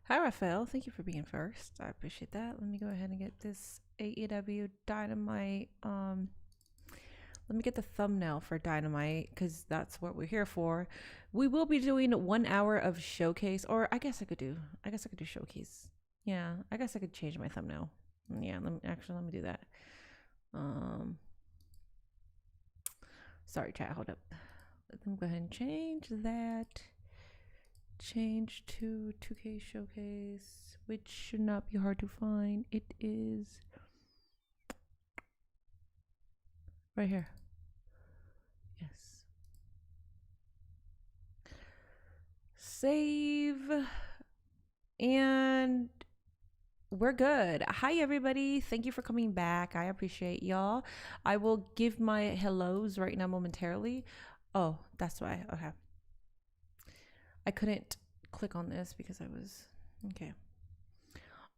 Hi, Raphael. Thank you for being first. I appreciate that. Let me go ahead and get this AEW Dynamite. Let me get the thumbnail for Dynamite because that's what we're here for. We will be doing 1 hour of showcase, or I guess I could do showcase. Yeah, I guess I could change my thumbnail. Yeah, let me do that. Sorry, chat. Hold up. Let me go ahead and change that. Change to 2K showcase, which should not be hard to find. It is right here. Yes. Save. And we're good. Hi, everybody. Thank you for coming back. I appreciate y'all. I will give my hellos right now momentarily. Oh, that's why. Okay. I couldn't click on this because I was okay.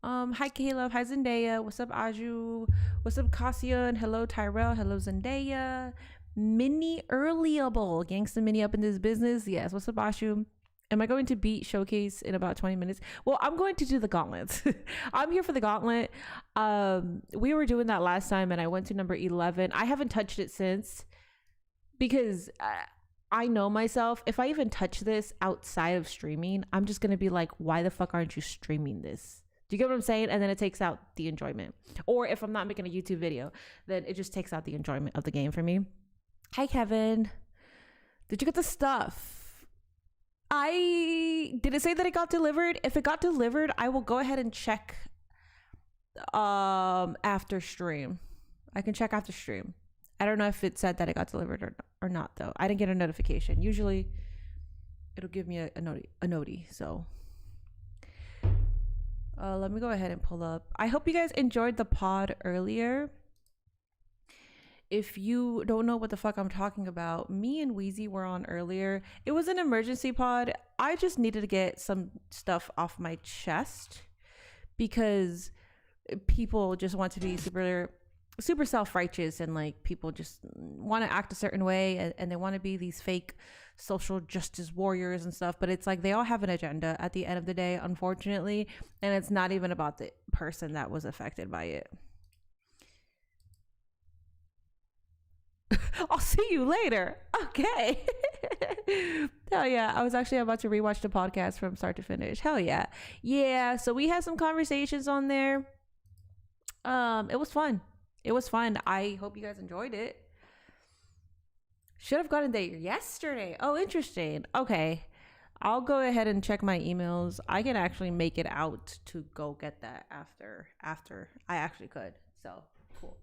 Hi Caleb, hi Zendaya, what's up Aju, what's up Cassia, and hello Tyrell, hello Zendaya, Mini Earlyable, Gangsta Mini up in this business. Yes, what's up Ashu? Am I going to beat Showcase in about 20 minutes? Well, I'm going to do the gauntlet. I'm here for the gauntlet. We were doing that last time and I went to number 11. I haven't touched it since because I know myself. If I even touch this outside of streaming, I'm just going to be like, why the fuck aren't you streaming this? Do you get what I'm saying? And then it takes out the enjoyment. Or if I'm not making a YouTube video, then it just takes out the enjoyment of the game for me. Hi, Kevin. Did you get the stuff? Did it say that it got delivered? If it got delivered, I will go ahead and check after stream. I can check after stream. I don't know if it said that it got delivered or not, though. I didn't get a notification. Usually, it'll give me a noti. So, let me go ahead and pull up. I hope you guys enjoyed the pod earlier. If you don't know what the fuck I'm talking about, me and Wheezy were on earlier. It was an emergency pod. I just needed to get some stuff off my chest because people just want to be super self-righteous and like people just want to act a certain way and they want to be these fake social justice warriors and stuff, but it's like they all have an agenda at the end of the day, unfortunately, and it's not even about the person that was affected by it. I'll see you later. Okay. Hell yeah. I was actually about to rewatch the podcast from start to finish. Hell yeah. Yeah, so we had some conversations on there. It was fun. I hope you guys enjoyed it. Should have gotten there yesterday. Oh, interesting. Okay. I'll go ahead and check my emails. I can actually make it out to go get that after I actually could. So, cool.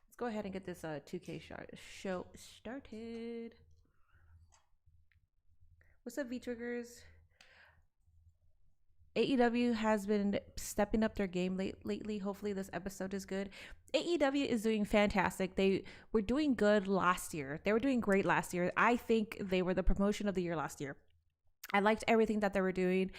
Let's go ahead and get this 2K show started. What's up, V-Triggers? AEW has been stepping up their game lately. Hopefully this episode is good. AEW is doing fantastic. They were doing good last year. They were doing great last year. I think they were the promotion of the year last year. I liked everything that they were doing.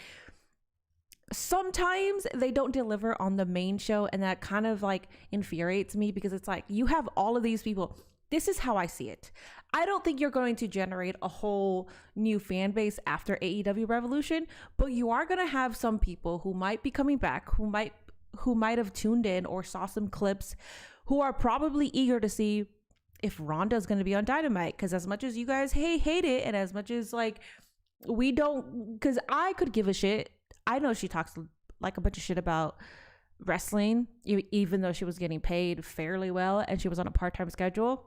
Sometimes they don't deliver on the main show, and that kind of like infuriates me because it's like you have all of these people. This is how I see it. I don't think you're going to generate a whole new fan base after AEW Revolution, but you are going to have some people who might be coming back, who might have tuned in or saw some clips, who are probably eager to see if Ronda is going to be on Dynamite. Because as much as you guys hate it, and as much as like we don't, because I could give a shit. I know she talks like a bunch of shit about wrestling, even though she was getting paid fairly well and she was on a part-time schedule.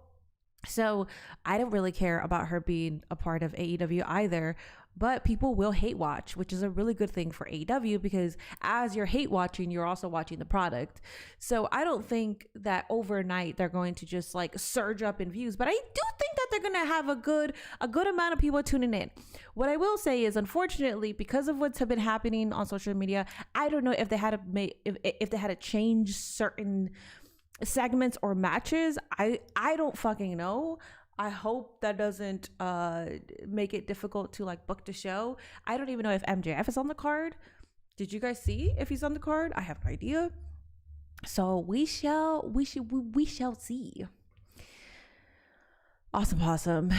So I don't really care about her being a part of AEW either, but people will hate watch, which is a really good thing for AEW because as you're hate watching, you're also watching the product. So I don't think that overnight they're going to just like surge up in views, but I do think that they're going to have a good amount of people tuning in. What I will say is, unfortunately, because of what's been happening on social media, I don't know if they had to if they had to change certain segments or matches. I don't fucking know. I hope that doesn't make it difficult to like book the show. I don't even know if MJF is on the card. Did you guys see if he's on the card? I have no idea. So we shall see. Awesome.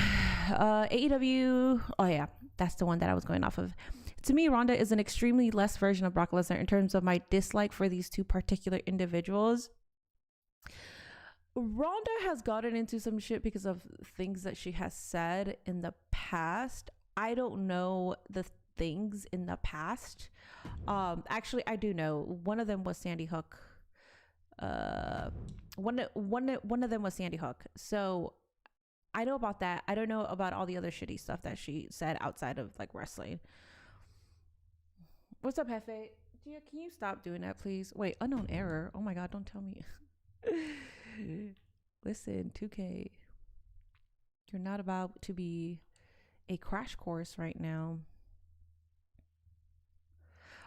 AEW. Oh yeah, that's the one that I was going off of. To me, Ronda is an extremely less version of Brock Lesnar in terms of my dislike for these two particular individuals. Ronda has gotten into some shit because of things that she has said in the past. I don't know the things in the past. Actually, I do know. One of them was Sandy Hook. One of them was Sandy Hook. So I know about that. I don't know about all the other shitty stuff that she said outside of like wrestling. What's up, Hefe? Gia, can you stop doing that, please? Wait, unknown error. Oh my God, don't tell me. Listen, 2K, you're not about to be a crash course right now.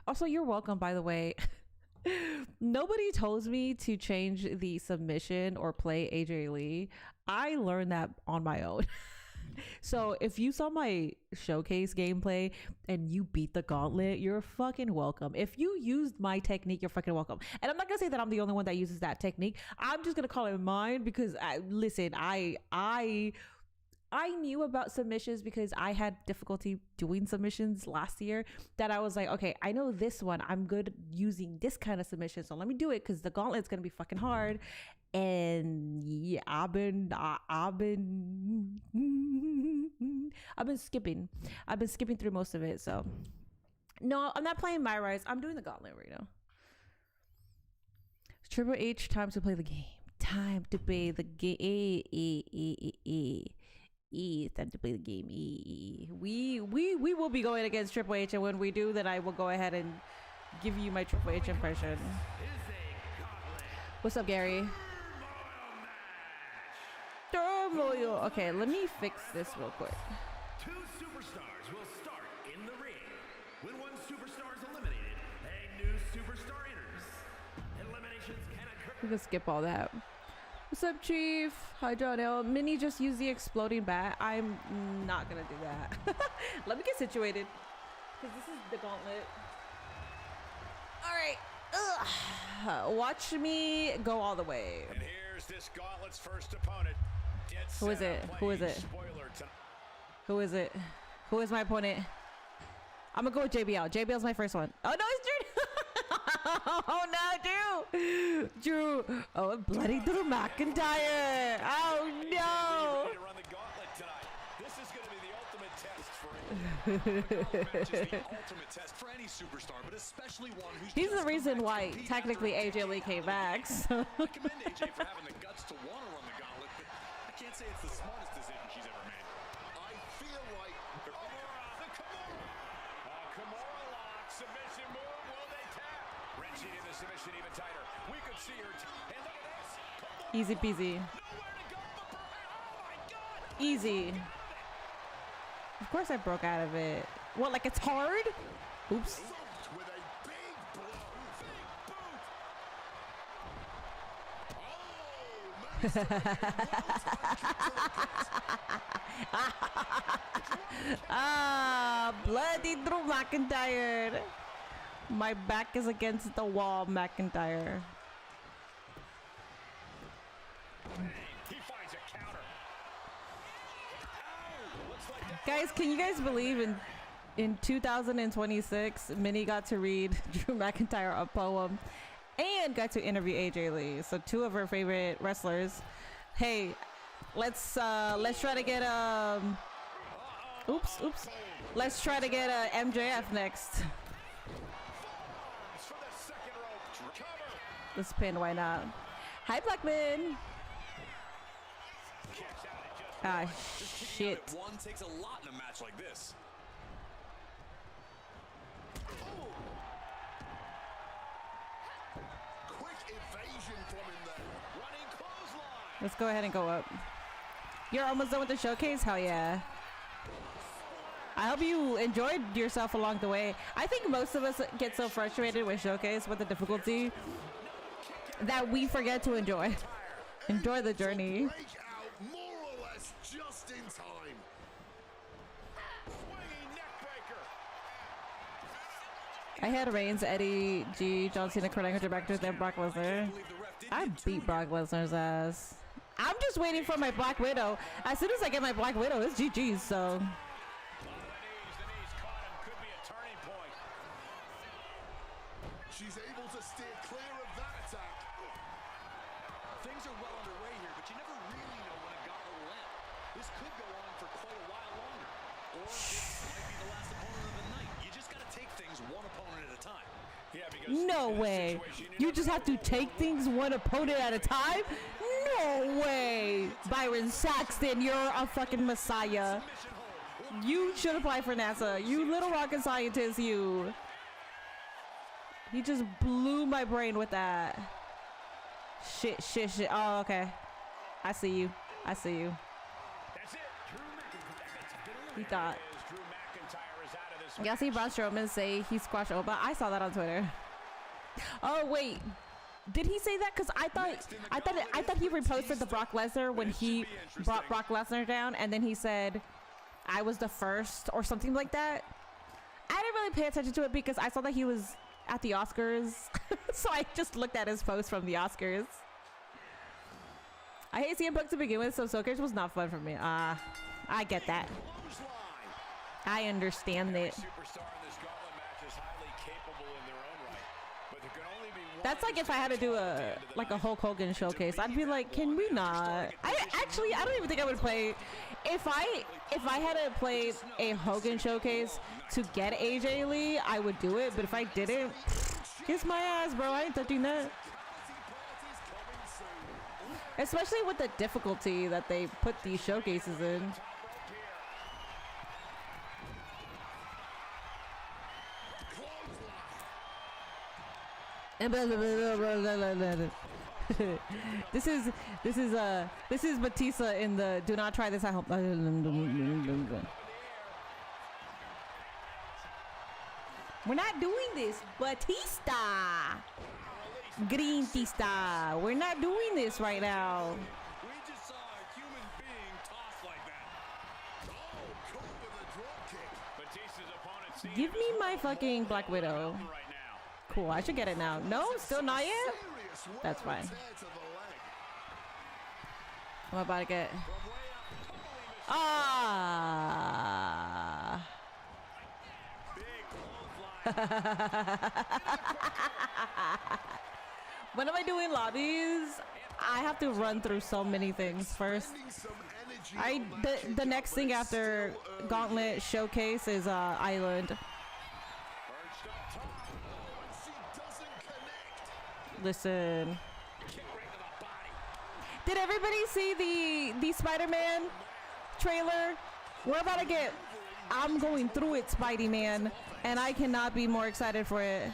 Also, you're welcome, by the way. Nobody told me to change the submission or play AJ Lee. I learned that on my own. So if you saw my showcase gameplay and you beat the gauntlet, you're fucking welcome. If you used my technique, you're fucking welcome. And I'm not gonna say that I'm the only one that uses that technique. I'm just gonna call it mine because I knew about submissions because I had difficulty doing submissions last year, that I was like, okay, I know this one. I'm good using this kind of submission. So let me do it because the gauntlet's going to be fucking hard. And yeah, I've been skipping. I've been skipping through most of it. So no, I'm not playing My Rise. I'm doing the gauntlet right now. Triple H, time to play the game. Time to play the game. Time to play the game. We will be going against Triple H, and when we do, then I will go ahead and give you my Triple H impression. What's up, Gary? Turmoil. Okay, let me fix this real quick. Two superstars will start in the ring. When one superstar is eliminated, a new superstar enters. Eliminations can occur. We can skip all that. What's up, Chief? Hi, John L. Minnie just used the exploding bat. I'm not gonna do that. Let me get situated, because this is the gauntlet. All right. Ugh. Watch me go all the way. And here's this gauntlet's first opponent. Who is it? Who is it? Who is it? Who is my opponent? I'm gonna go with JBL. JBL's my first one. Oh no, it's Drew. Oh no, Drew. Oh, bloody Drew McIntyre. Oh no. This is going to be the ultimate test for the ultimate test for any superstar, but especially one who's He's the reason why technically AJ Lee came back. So. I commend AJ for having the guts to want to run the gauntlet, but I can't say it's the smartest decision she's ever made. I feel like the Kimura lock submission move. Will they tap? Wrenching in the submission even tighter. We could see her. And look at this. Easy peasy. Nowhere to go but oh my God. Easy. Of course I broke out of it. What, like it's hard? Oops. With a big blow. Big boot. Ah, bloody Drew McIntyre. My back is against the wall, McIntyre. He finds a counter. Guys, can you guys believe in 2026, Minnie got to read Drew McIntyre a poem and got to interview AJ Lee. So two of her favorite wrestlers. Hey, let's try to get oops. Let's try to get MJF next. This pin, why not? Hi, Blackman. Ah, shit. One takes a lot in a match like this. Quick evasion from him there. Running clothesline. Let's go ahead and go up. You're almost done with the showcase? Hell yeah. I hope you enjoyed yourself along the way. I think most of us get so frustrated with showcase, with the difficulty, that we forget to enjoy. Enjoy the journey. More or less just in time. Swinging neckbreaker. I had Reigns, Eddie, G, John Cena, Kurt Angle, back to them, Brock Lesnar. I beat Brock Lesnar's ass. I'm just waiting for my Black Widow. As soon as I get my Black Widow, it's GG's, so. The knees caught him. Could be a turning she's able to steer clear of that attack. Things are well underway here, but you never really know when a gauntlet will end. This could go on for quite a while longer. Or this might be the last opponent of the night. You just got to take things one opponent at a time. Yeah, because no way. You just have to take things one opponent at a time? No way. Byron Saxton, you're a fucking messiah. You should apply for NASA. You little rocket scientist, you. He just blew my brain with that. Shit. Oh, okay. I see you. That's it. He thought. Y'all see Braun Strowman say he squashed Oba? I saw that on Twitter. Oh wait, did he say that? Cause I thought he reposted the Brock Lesnar when he brought Brock Lesnar down, and then he said, "I was the first" or something like that. I didn't really pay attention to it because I saw that he was at the Oscars, so I just looked at his post from the Oscars. I hate CM Punk to begin with, so Soakers was not fun for me. I get that. I understand that. That's like if I had to do a Hulk Hogan showcase, I'd be like, can we not? I don't even think I would play. If I had to play a Hogan showcase to get AJ Lee, I would do it. But if I didn't, kiss my ass, bro. I ain't touching that. Especially with the difficulty that they put these showcases in. This is Batista in the "Do not try this at home." We're not doing this, Batista. Green Tista. We're not doing this right now. We just saw a human being tossed like that. Oh, caught with a drop kick. Batista's opponent. Give me my fucking Black Widow. Cool, I should get it now. No, still not yet? That's fine. I'm about to get... Ah! When am I doing lobbies? I have to run through so many things first. The next thing after Gauntlet Showcase is Island. Listen. Did everybody see the Spider-Man trailer? We're about to get... I'm going through it, Spidey-Man, and I cannot be more excited for it.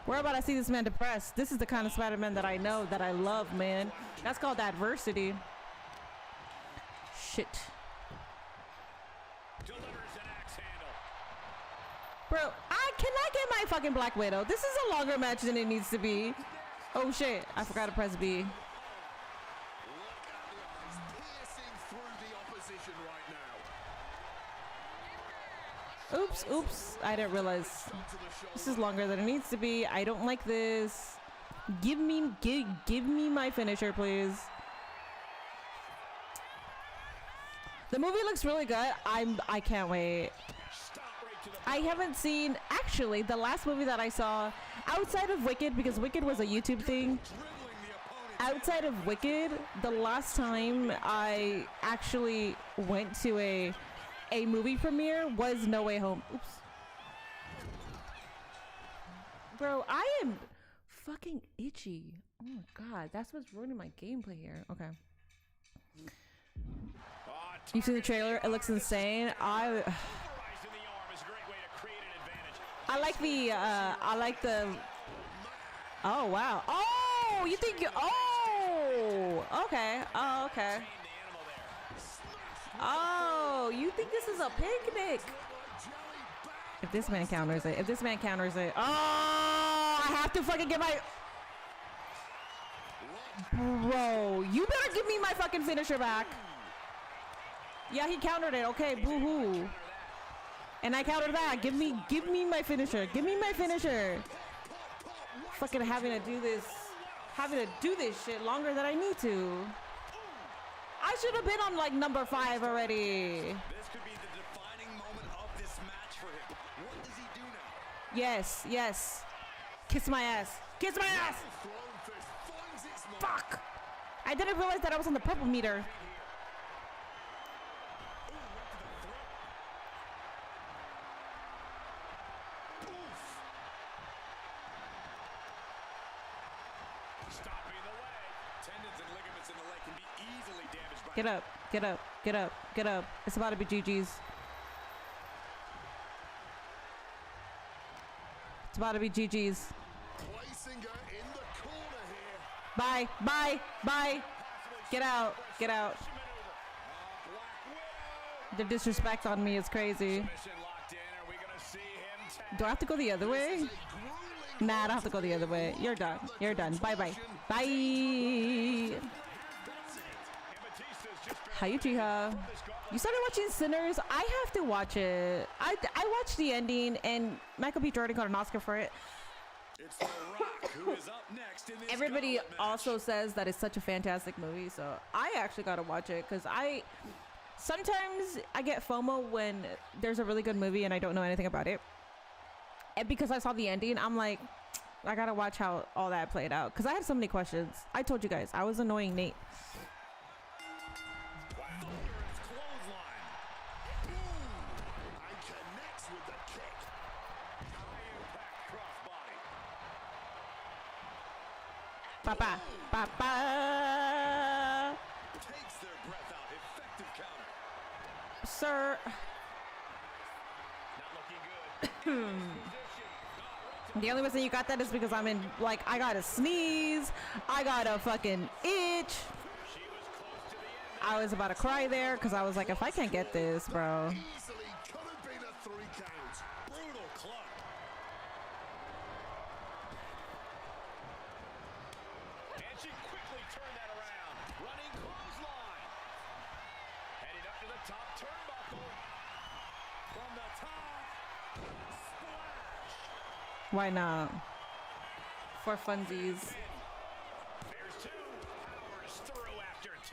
We're about to see this man depressed. This is the kind of Spider-Man that I know, that I love, man. That's called adversity. Shit. Bro, can I get my fucking Black Widow? This is a longer match than it needs to be. Oh shit, I forgot to press B. Oops, I didn't realize. This is longer than it needs to be. I don't like this. Give me my finisher, please. The movie looks really good. I can't wait. I haven't seen, actually, the last movie that I saw outside of Wicked, because Wicked was a YouTube thing. Outside of Wicked, the last time I actually went to a movie premiere was No Way Home. Oops. Bro, I am fucking itchy. Oh my god, that's what's ruining my gameplay here. Okay. You've seen the trailer? It looks insane. I like the oh wow. Oh, you think you okay. Oh, okay. Oh, you think this is a picnic? If this man counters it, oh, I have to fucking get my... Bro, you better give me my fucking finisher back. Yeah, he countered it. Okay, boo-hoo. And I countered back. Give me my finisher. Give me my finisher. Fucking having to do this shit longer than I need to. I should have been on like number 5 already. This could be the defining moment of this match for him. What does he do now? Yes. Kiss my ass. Kiss my ass. Thrown fist finds its mark. Fuck. I didn't realize that I was on the purple meter. Stopping the leg. Tendons and ligaments in the leg can be easily damaged by Get up. Get up. Get up. Get up. It's about to be GG's. It's about to be GG's. Placing her in the corner here. Bye. Bye. Bye. Get out. Get out. The disrespect on me is crazy. submission locked in. Are we gonna see him tap? Do I have to go the other way? Nah, I don't have to go the other way. You're done. You're done. Bye bye. Bye. Hi, Uchiha. You started watching Sinners? I have to watch it. I watched the ending, and Michael B. Jordan got an Oscar for it. It's The Rock who is up next in this Everybody gauntlet match. also says that it's such a fantastic movie, so I actually gotta watch it because sometimes I get FOMO when there's a really good movie and I don't know anything about it. And because I saw the ending, I'm like, I gotta watch how all that played out because I had so many questions. I told you guys I was annoying Nate. Thunderous clothesline. And connects with the kick. High impact crossbody. Papa, papa. Takes their breath out. Effective counter. Sir, Not looking good. the only reason you got that is because I'm in, like, I gotta sneeze. I got a fucking itch. I was about to cry there because I was like, if I can't get this, bro. Easily could have been a 3 count. Brutal club. And she quickly turned that around. Running clothesline. Heading up to the top turnbuckle. From the top. Splash. Why not? For funsies. There's 2. Powers through after 2.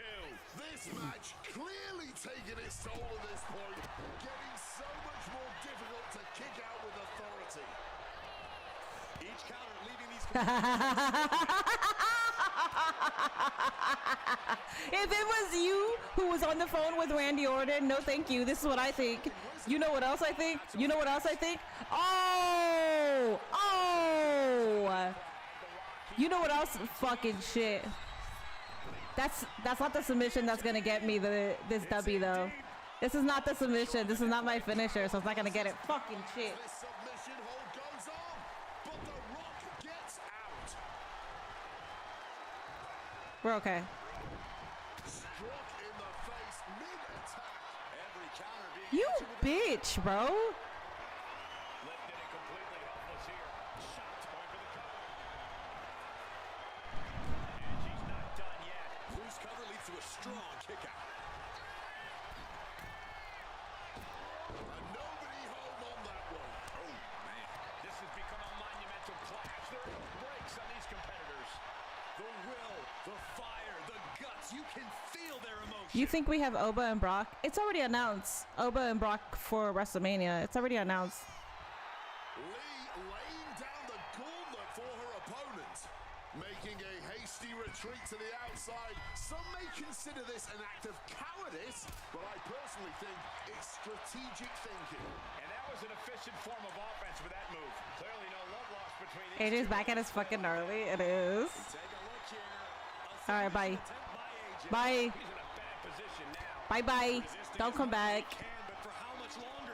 This match clearly taking its toll at this point. Getting so much more difficult to kick out with authority. Each counter leaving these If it was you who was on the phone with Randy Orton, no thank you. This is what I think. You know what else I think? You know what else I think? Oh! Oh! You know what else? Fucking shit. That's not the submission that's gonna get me this W though. This is not the submission. This is not my finisher, so it's not gonna get it. Fucking shit. This submission hold goes on, but The Rock gets out. We're okay. Struck in the face mid-attack. every counter being You answered with bitch, bro. lifted and completely helpless here. Shot point for the cover. And she's not done yet. Loose cover leads to a strong kick out. And nobody home on that one. Oh, man. This has become a monumental clash. There are no breaks on these competitors. The will, the fire, the guts. You can feel their emotion. You think we have Oba and Brock? It's already announced. Oba and Brock for WrestleMania. It's already announced. Lee laying down the gauntlet for her opponent. Making a hasty retreat to the outside. Some may consider this an act of cowardice, but I personally think it's strategic thinking. And that was an efficient form of offense with that move. Clearly no love lost between these AJ's two. back at his fucking gnarly. It is. Take a look here. All right, bye. Attempt by AJ. Bye. He's in a bad position now. Bye bye. Resisting Don't as come much as he back. can, but for how much longer?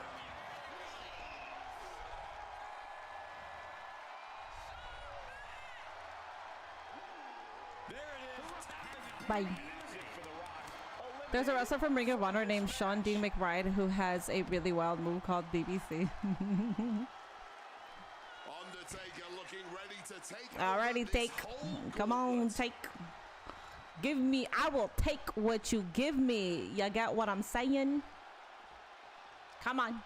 There it is. Tapping out. Bye. That's it for The Rock. There's a wrestler from Ring of Honor named Sean Dean McBride who has a really wild move called BBC. Undertaker looking ready to take Alrighty, over this take. whole Come on, gauntlet. take. Give me. I will take what you give me. You got what I'm saying? Come on.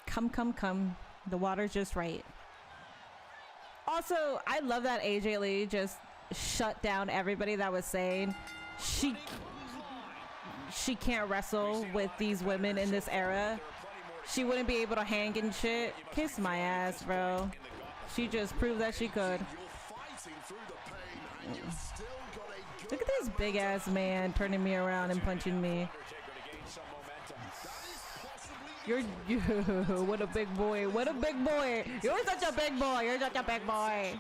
Come. The water's just right. Also, I love that AJ Lee just shut down everybody that was saying she can't wrestle with these women in this era. She wouldn't be able to hang and shit. Kiss my ass, bro. She just proved that she could. You're fighting through the pain and you've still got a good Look at this big ass man turning me around and punching me. You're what a big boy. What a big boy. You're such a big boy. You're such a big boy.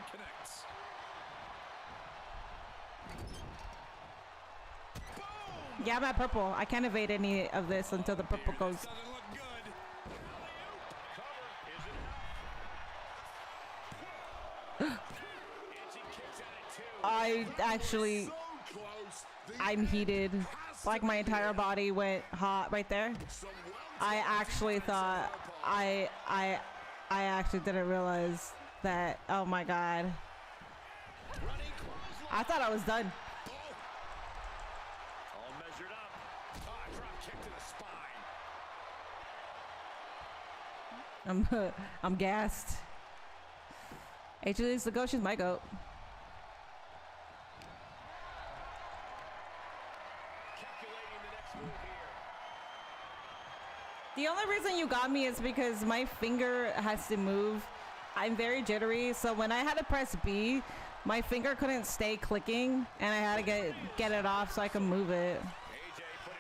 Yeah, I'm at purple. I can't evade any of this until the purple goes. I'm heated. Like my entire body went hot right there. I actually thought I actually didn't realize that. Oh my god. I thought I was done. All measured up. Drop kick to the spine. I'm gassed. Actually, the goat. She's my goat. The only reason you got me is because my finger has to move. I'm very jittery, so when I had to press B, my finger couldn't stay clicking, and I had to get it off so I can move it.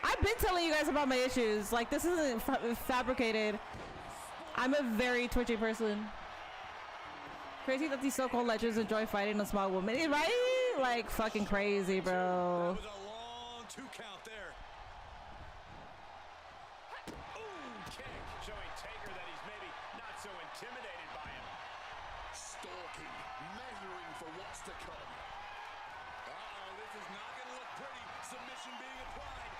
I've been telling you guys about my issues. Like, this isn't fabricated. I'm a very twitchy person. Crazy that these so-called legends enjoy fighting a small woman, right? Like, fucking crazy, bro. That was a long 2 count there. Showing Taker that he's maybe not so intimidated by him. stalking, measuring for what's to come. This is not going to look pretty. Submission being applied.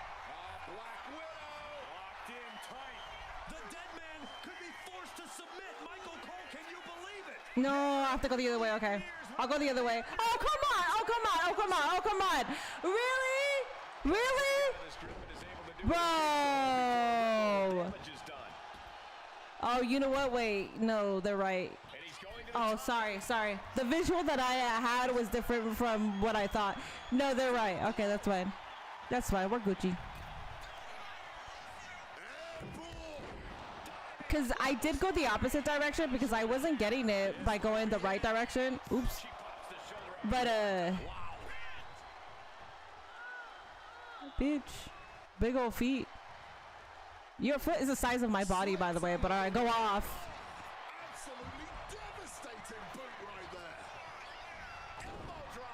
Black Widow locked in tight. The dead man could be forced to submit. Michael Cole, can you believe it? No, I have to go the other way. Okay, I'll go the other way. Oh, come on. Oh, come on. Oh, come on. Oh, come on. Really? Really? Bro. Oh, you know what? Wait. No, they're right. Oh, sorry. The visual that I had was different from what I thought. No, they're right. Okay, that's fine. That's fine. We're Gucci. Because I did go the opposite direction because I wasn't getting it by going the right direction. Oops. But, bitch. Big old feet. Your foot is the size of my body, by the way, but alright, go off. Absolutely devastating boot right there. Elbow drop.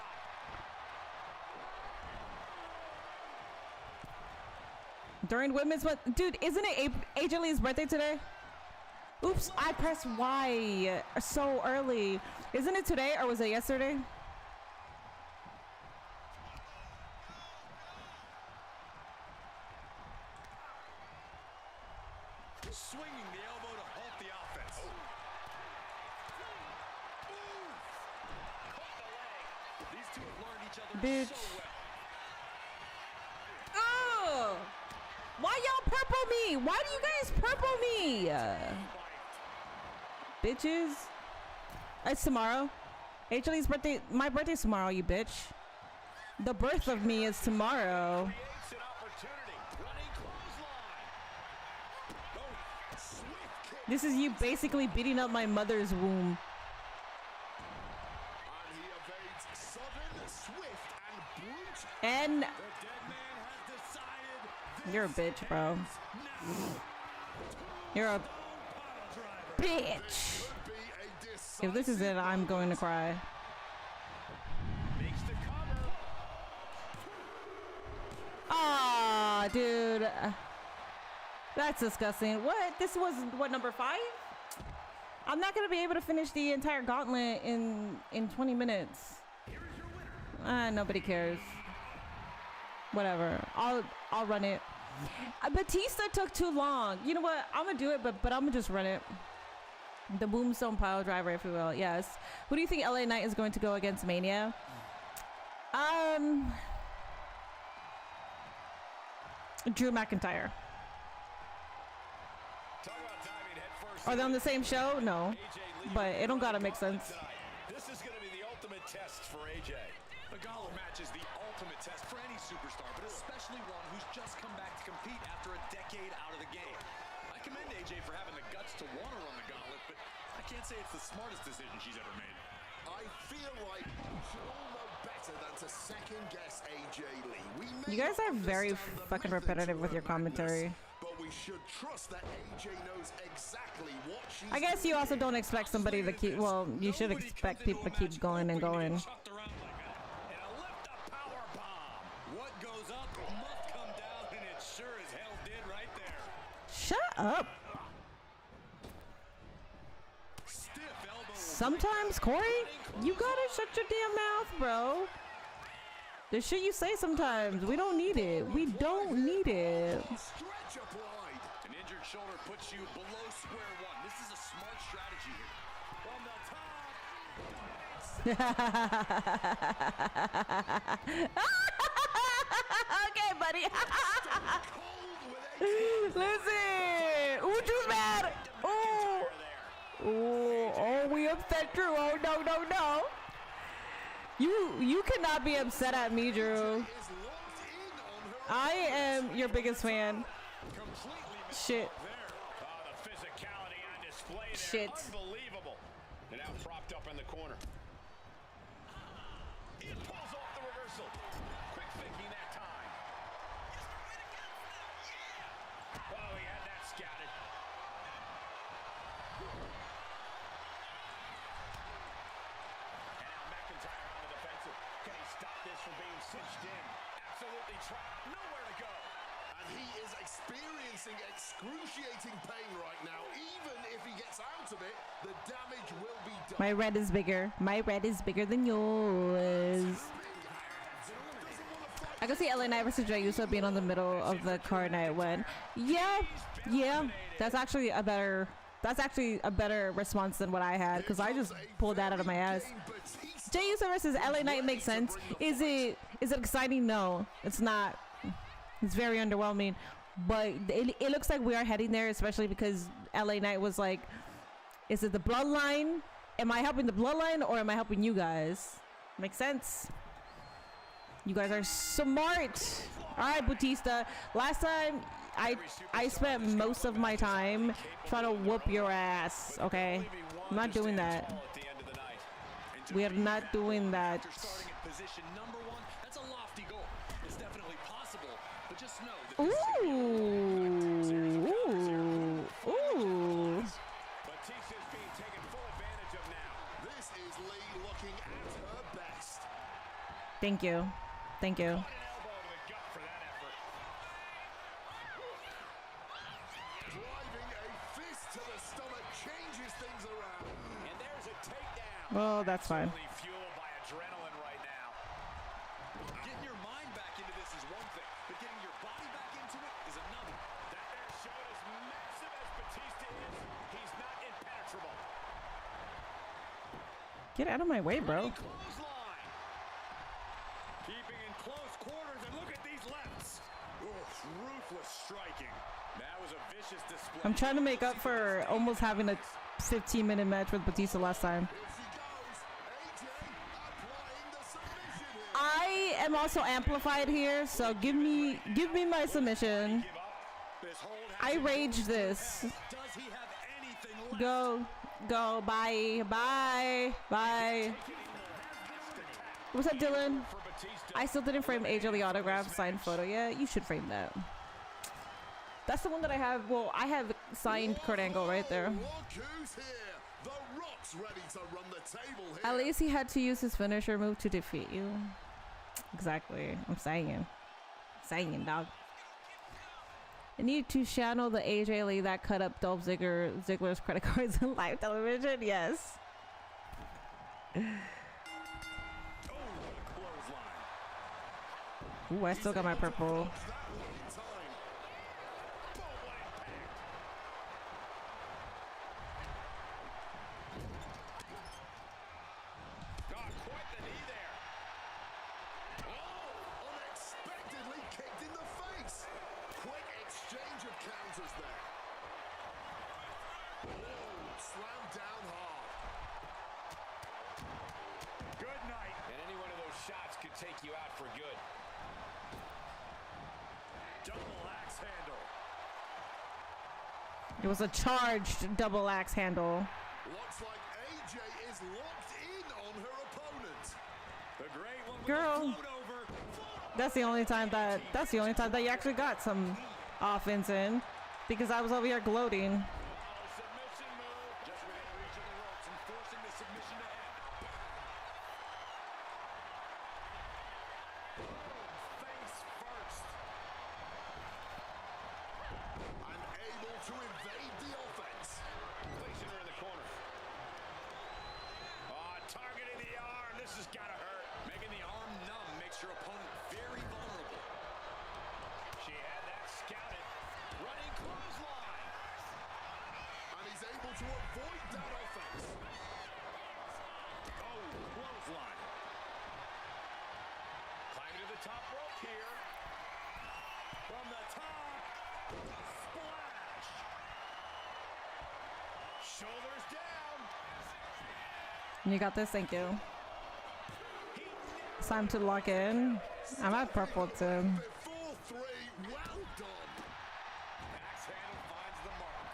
During women's month, dude, isn't it AJ Lee's birthday today? Oops, I pressed Y so early. Isn't it today or was it yesterday? Swinging the elbow to halt the offense. Caught the leg. These two have learned each other Bitch. so well. Oh! Why y'all purple me? Why do you guys purple me? Bitches. It's tomorrow. Lee's birthday. My birthday's tomorrow, you bitch. The birth of me is tomorrow. Creates an opportunity. Running clothesline. Swift kick. This is you basically beating up my mother's womb. And he evades sudden, swift, and brutal. And The dead man has decided you're a bitch, bro. You're a bitch. Could be a If this is it, I'm going to cry. makes the cover. Ah, dude. That's disgusting. What? This was what, number 5? I'm not gonna be able to finish the entire gauntlet in 20 minutes. Nobody cares. Whatever. I'll run it. Batista took too long. You know what? I'm gonna do it, but I'm gonna just run it. The Boomstone pile driver, if you will. Yes. Who do you think LA Knight is going to go against Mania? Drew McIntyre. Talk about diving headfirst. Are they on the same show? No. But it don't gotta make sense. This is going to be the ultimate test for AJ. The gauntlet match is the ultimate test for any superstar, but especially one who's just come back to compete after a decade out of the game. I commend AJ for having the guts to want to run the gauntlet, but I can't say it's the smartest decision she's ever made. I feel like we should all know better than to second guess AJ Lee. We may You guys not are very understand the fucking methods repetitive of with her your commentary. madness, but we should trust that AJ knows exactly what she's I guess you also doing. don't expect somebody to keep, well, you should expect people to keep going and going. Chucked around like that. And a lift up power bomb. What goes up must come down, and it sure as hell did right there. Shut up. Stiff elbow. Sometimes, Corey, you gotta shut your damn mouth, bro. The shit you say sometimes, we don't need it. We don't need it. Stretch applied. An injured shoulder puts you below square one. This is a smart strategy here. From the top. Okay, buddy. Cold with Listen. Ooh, Drew's mad. Ooh. Ooh. Oh, we upset Drew. Oh, no, no, no. You cannot be upset at me, Drew. is locked in on her. I am your biggest fan. Shit. The physicality on display there. Shit. Unbelievable. And now propped up in the corner. He pulls off the reversal. Quick thinking that time. Oh, he had that scouted. And now McIntyre on the defensive. Can he stop this from being cinched in? Absolutely trapped. Nowhere to go. And he is experiencing excruciating pain right now. Even if he gets out of it, the damage will be done. My red is bigger. My red is bigger than yours. I can see LA Knight versus Jey Uso being on the middle of the card night one. Yeah. That's actually a better response than what I had, because I just pulled that out of my ass. Jey Uso versus LA Knight makes sense. Is it exciting? No, it's not. It's very underwhelming, but it looks like we are heading there, especially because LA Knight was like, is it the bloodline? Am I helping the bloodline or am I helping you guys? Makes sense. You guys are smart. All right, Bautista. Last time I spent most of my time trying to whoop your ass, okay? I'm not doing that. We are not doing that. Starting at position number one, that's a lofty goal. It's definitely possible, but just know that Ooh. Batista's being taken full advantage of now. This is Lee looking at her best. Thank you. Thank you. An elbow to the gut for that effort. Driving a fist to the stomach changes things around. And there's a takedown. Well, that's fine. Absolutely fueled by adrenaline right now. getting your mind back into this is one thing, but getting your body back into it is another. That there showed as massive as Batista is, he's not impenetrable. Get out of my way, bro. Clothesline. Keeping in close quarters, and look at these lefts. Oof, ruthless striking. That was a vicious display. I'm trying to make up for almost having a 15-minute match with Batista last time. Here she goes. AJ applying the submission here. I am also amplified here, so give me my submission. Give up. This hold has I rage this. Does he have anything left? Go, bye. What's up, Dylan? for Batista. I still didn't frame AJ Lee autograph signed photo yet. You should frame that. That's the one that I have. Well, I have signed Kurt Angle right there. Look who's here. The Rock's ready to run the table here. At least he had to use his finisher move to defeat you. Exactly. I'm saying, dog. I need to channel the AJ Lee that cut up Dolph Ziggler's credit cards in live television. Yes. Oh, what a clothesline. Ooh, I still got my purple. That one in time. Boom, what impact. Oh, quite the knee there. Oh, unexpectedly kicked in the face. Quick exchange of counters there. Oh, slammed down hard. Good night. And any one of those shots could take you out for good. Double axe handle. It was a charged double axe handle. Looks like AJ is locked in on her opponent. The great one with Girl. the float over. That's the only time that you actually got some offense in, because I was over here gloating. Submission move. Just within reach of the ropes and forcing the submission to end. Face first. Unable to evade the offense. Placing her in the corner. Targeting the arm. This has got to hurt. Making the arm numb makes your opponent very vulnerable. She had that scouted. Running clothesline. And he's able to avoid that offense. Oh, clothesline. Climbing to the top rope here. From the top. Splash. Shoulders down. You got this, thank you. It's time to lock in. I'm at purple too. Before three, well done. Axe handle finds the mark.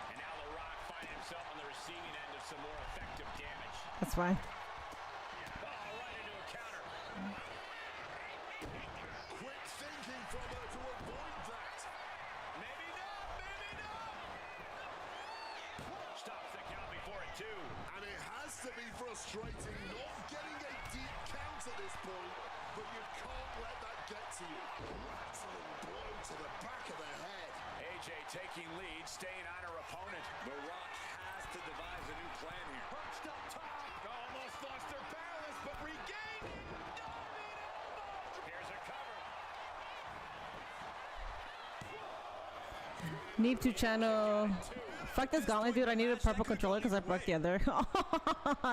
And now The Rock finds himself on the receiving end of some more effective damage. That's fine. Oh, right into a counter. Quick thinking from her to avoid that. Maybe not, maybe not. Stops the count before it, too. And it has to be frustrating not getting a deep count at this point, but you can't let that get to you. Rattling blow to the back of the head. AJ taking lead, staying on her opponent. The Rock has to devise a new plan here. Perched up top. Almost lost her balance, but regained it. Here's a cover. Need to channel. Fuck this gauntlet, dude. I need a purple controller because I broke the other.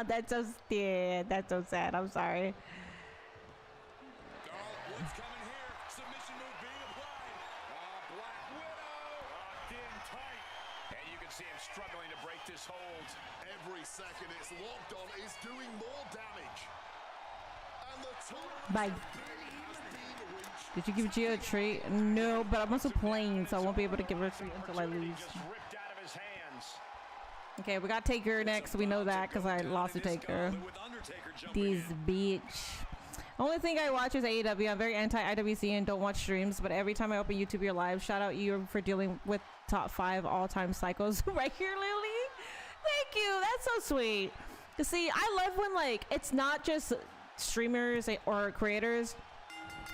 That's so sad. That's so sad. I'm sorry. What's coming here? Submission move being applied. Black Widow locked in tight. And you can see him struggling to break this hold. Every second it's locked on is doing more damage. And the tolerance Bye. of pain has been reached. Did you give Gia a treat? No, but I'm also playing, so I won't be able to give her a treat until I lose. Just ripped out of his hands. Okay, we got Taker next. We know that because I lost to Taker. With Undertaker jumping These in. bitch. Only thing I watch is AEW. I'm very anti-IWC and don't watch streams, but every time I open YouTube, you're live. Shout out you for dealing with top 5 all-time cycles regularly. Thank you. That's so sweet. You see, I love when, like, it's not just streamers or creators.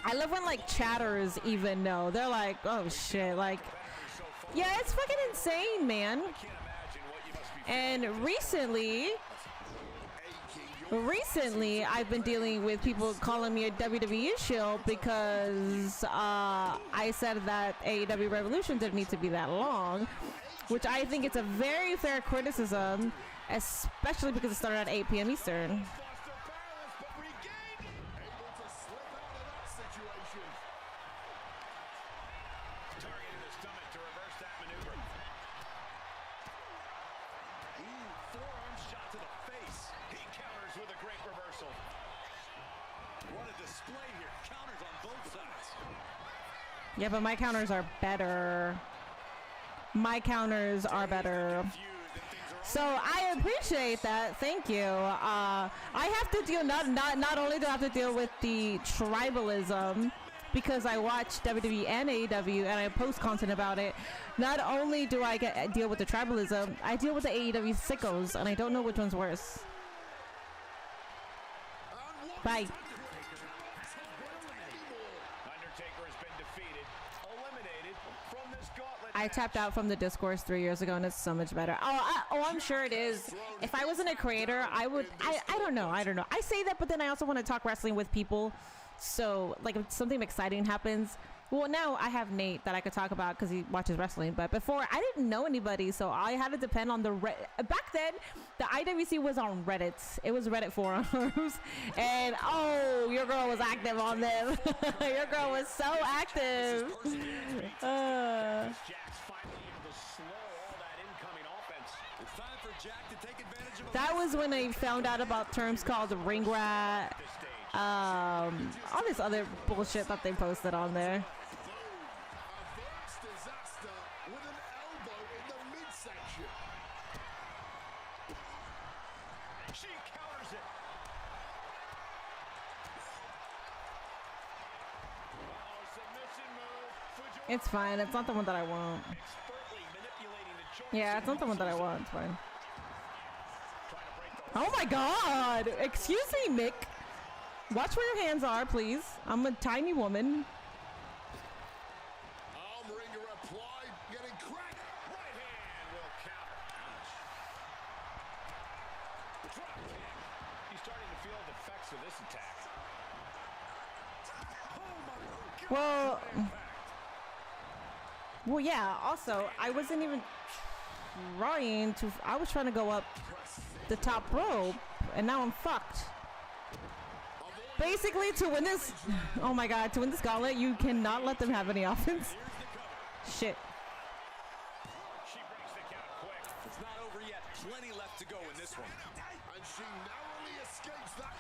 I love when, like, chatters even know. They're like, oh, shit. Like, yeah, it's fucking insane, man. Can't imagine what you must be And recently I've been dealing with people calling me a WWE shill because I said that AEW Revolution didn't need to be that long, which I think it's a very fair criticism, especially because it started at 8 p.m. Eastern. lost their balance, but regained it. Able to slip out of that situation. Targeting the stomach to reverse that maneuver. Forearm shot to the face. He counters with a great reversal. What a display here. Counters on both sides. Yeah, but my counters are better. My counters are better. Confused and things are So I appreciate that. Thank you. I have to deal not only do I have to deal with the tribalism because I watch WWE and AEW and I post content about it. Not only do I deal with the tribalism, I deal with the AEW sickos, and I don't know which one's worse. Bye. Undertaker has been defeated, eliminated from this gauntlet. I tapped out from the discourse 3 years ago, and it's so much better. I'm sure it is. If I wasn't a creator, I would. I don't know. I say that, but then I also want to talk wrestling with people. So, like, if something exciting happens, well, now I have Nate that I could talk about because he watches wrestling. But before, I didn't know anybody, so I had to depend on the back then. The IWC was on Reddit. It was Reddit forums, and oh, your girl was active on them. Your girl was so active. Jack's finally able to slow all that incoming offense. It's time for Jack to take advantage of That was when I found out about terms called ring rat, This stage. all this other bullshit that they posted on there. Averts disaster with an elbow in the midsection. It's fine. It's not the one that I want. Expertly manipulating the joints. Yeah, it's not the one that I want. It's fine. Oh my god! Excuse me, Mick. Watch where your hands are, please. I'm a tiny woman. Arm wringer applied, getting cracked. Right hand will counter. Ouch. Drop kick. He's starting to feel the effects of this attack. Oh my God. Well, yeah. Also, I wasn't even trying to. I was trying to go up the top rope, and now I'm fucked. Basically, to win this, oh my god, to win this gauntlet, you cannot let them have any offense. Shit. She breaks the count quick. It's not over yet. Plenty left to go in this one. And she narrowly escapes that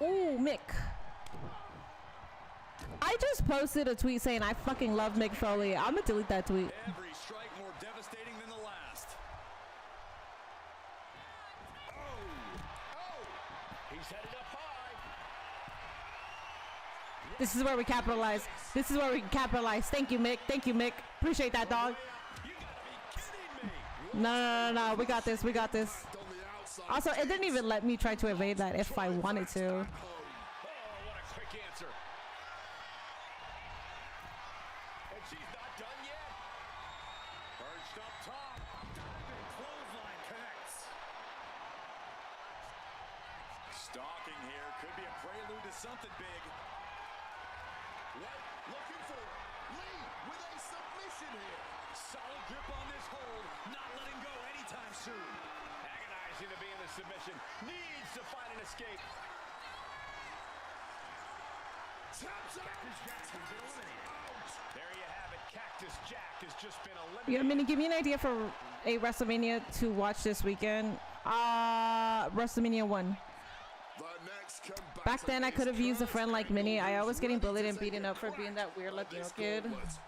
maneuver. Ooh, Mick. I just posted a tweet saying I fucking love Mick Foley. I'm gonna delete that tweet. Every strike more devastating than the last. He's headed up high. This is where we capitalize. This is where we capitalize. Thank you, Mick. Thank you, Mick. Appreciate that, dog. You gotta be kidding me. No. We got this. We got this. On the outside. Also, it didn't even let me try to evade that if I wanted to. Oh, what a quick answer. And she's not done yet. Perched up top. Diving clothesline connects. Stalking here could be a prelude to something big. Right, looking for it. Lee with a submission here. Solid grip on this hold, not letting go anytime soon. Agonizing to be in the submission. Needs to find an escape. Taps out. Cactus Jack has been eliminated. There you have it. Cactus Jack has just been You eliminated. want me to give you an idea for a WrestleMania to watch this weekend? WrestleMania 1. The next combatant Back then, I is could have used a friend like currently Minnie. I was getting ready bullied to and take beaten a up for being that weird crack Latino at this kid. gauntlet.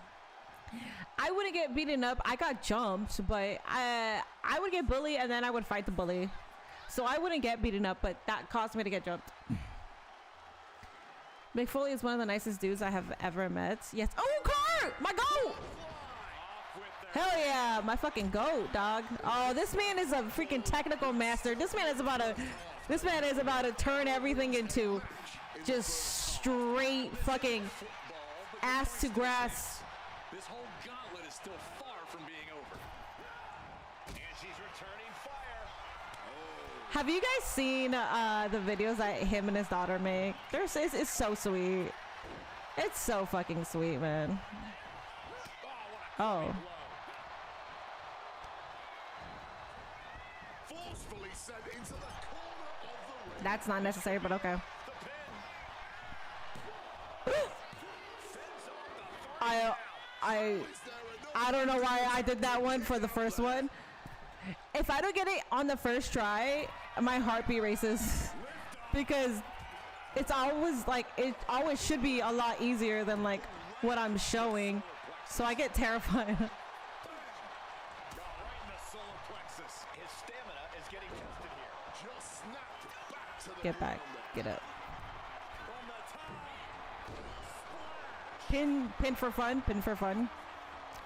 I wouldn't get beaten up. I got jumped, but I would get bullied and then I would fight the bully. So I wouldn't get beaten up, but that caused me to get jumped. Mick Foley is one of the nicest dudes I have ever met. Yes. Oh, Kurt! My goat! Hell yeah, my fucking goat, dog. Oh, this man is a freaking technical master. This man is about to turn everything into just straight fucking ass to grass. This whole gauntlet is still far from being over. And she's returning fire. Have you guys seen the videos that him and his daughter make? It's so sweet. It's so fucking sweet, man. Oh. Forcefully sent into the corner of the ring. That's not necessary, but okay. I don't know why I did that one for the first one. If I don't get it on the first try, my heartbeat races because it's always like it always should be a lot easier than like what I'm showing. So I get terrified. Right in the solar plexus. His stamina is getting tested here. Just snapped back to the Get back. ground. Get up. From the top. Pin for fun. Pin for fun.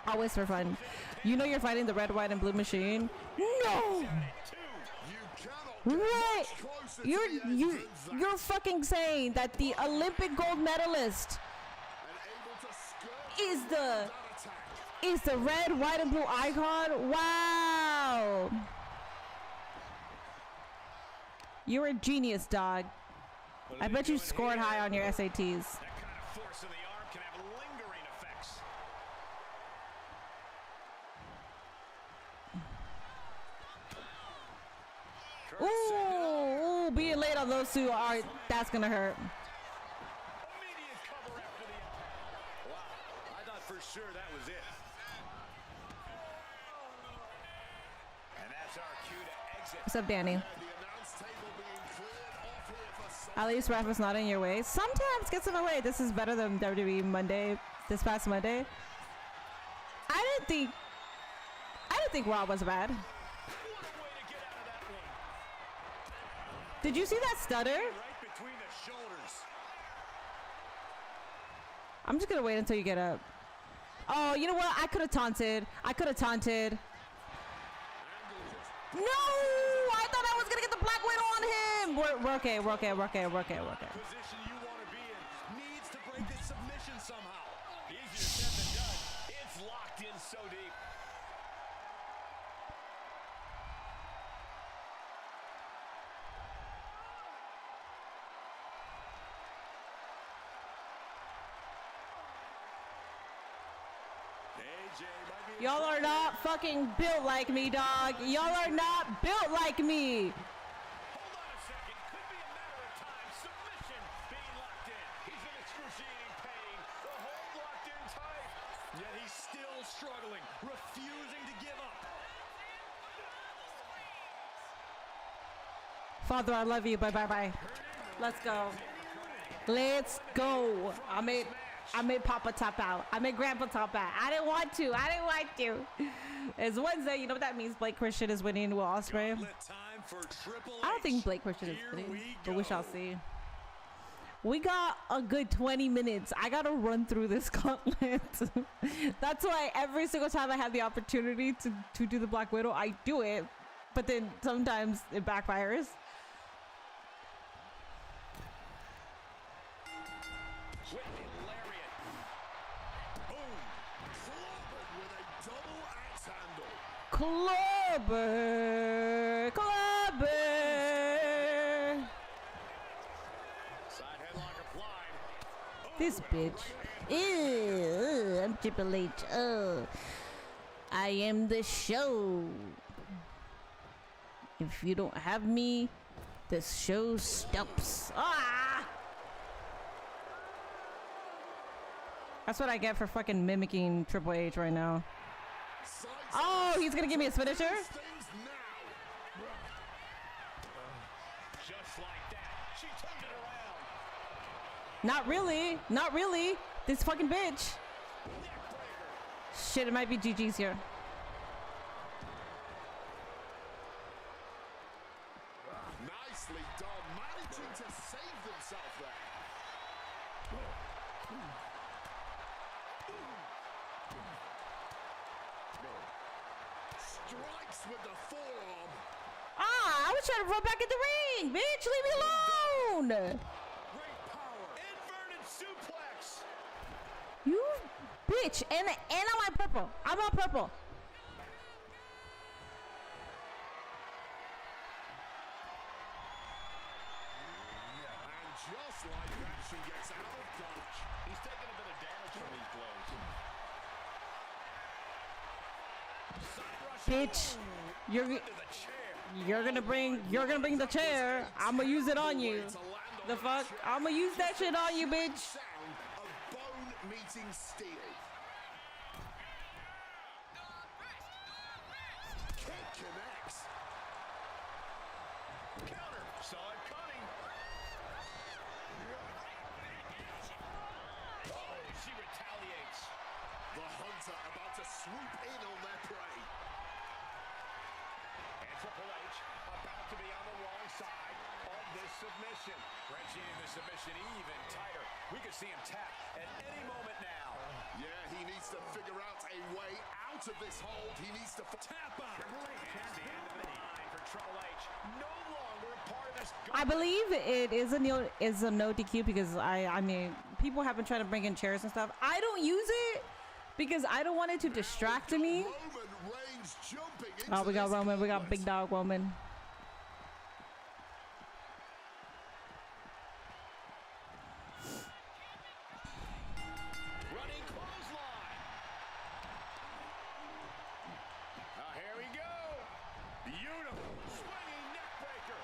Always for fun. You know you're fighting the red, white, and blue machine. No. You cannot get Right. much closer to the edge You're fucking saying that the Olympic gold medalist and able to skirt is the that attack. the red, white, and blue icon. Wow. You're a genius, dog. I bet you scored high on your SATs. That kind of force in the arm can have lingering effects. Ooh, being late on those two are that's gonna hurt. Immediate cover after the impact. Wow, I thought for sure that was it. And that's our cue to exit. What's up, Danny? The announce table being cleared off here for some At least ref is not in your way. Sometimes gets in the way. This is better than WWE Monday. This past Monday. I didn't think Raw was bad. What a way to get out of that one. Did you see that stutter? Right between the shoulders. I'm just gonna wait until you get up. Oh, you know what? I could have taunted. No! I thought I was gonna get the black widow on him! We're okay. Position you want to be in needs to break this submission somehow. Easier said than done. It's locked in so deep. Y'all are not fucking built like me, dog. Y'all are not built like me. Hold on a second. Could be a matter of time. Submission being locked in. He's in excruciating pain. The hold locked in tight. Yet he's still struggling, refusing to give up. Father, I love you. Bye. Let's go. I made Papa tap out. I made Grandpa tap out. I didn't want to. It's Wednesday. You know what that means? Blake Christian is winning Will Ospreay. I don't think Blake Christian is winning, but we shall see. We got a good 20 minutes. I gotta run through this gauntlet. That's why every single time I have the opportunity to do the Black Widow, I do it. But then sometimes it backfires. Clubber. Side headlock applied. This bitch. Ew, I'm Triple H. Oh, I am the show. If you don't have me, the show stops. Ah! That's what I get for fucking mimicking Triple H right now. Oh, he's gonna give me his finisher? Just like that. She turned it around. Not really. This fucking bitch. Shit, it might be GG's here. Nicely done, managing to save themselves there. Strikes with the forearm. Ah, I was trying to run back in the ring, bitch. Leave me alone. Great power. Inverted suplex. You bitch. And I'm on purple. I'm on purple. And just like that, she gets out of dodge. He's taking a bit of damage from these blows. Side rush. Bitch. You're gonna bring the chair. I'm gonna use it on you. The fuck? I'm gonna use that shit on you, bitch. Sound of bone meeting steel. Kick connects. Counter. Saw it coming. Oh, she retaliates. The hunter about to swoop in on their prey. And Triple H about to be on the wrong side of this submission. Wrenching in the submission even tighter. We could see him tap at any moment now. Yeah, he needs to figure out a way out of this hold. He needs to tap out. Triple H has the end of the line for Triple H. No longer part of this. I believe it is a no DQ because I mean people have been trying to bring in chairs and stuff. I don't use it because I don't want it to distract me. Roman Reigns jumping into Oh, we got this Roman. We got gauntlet. big dog Roman. Running clothesline. Here we go. Beautiful swinging neck breaker.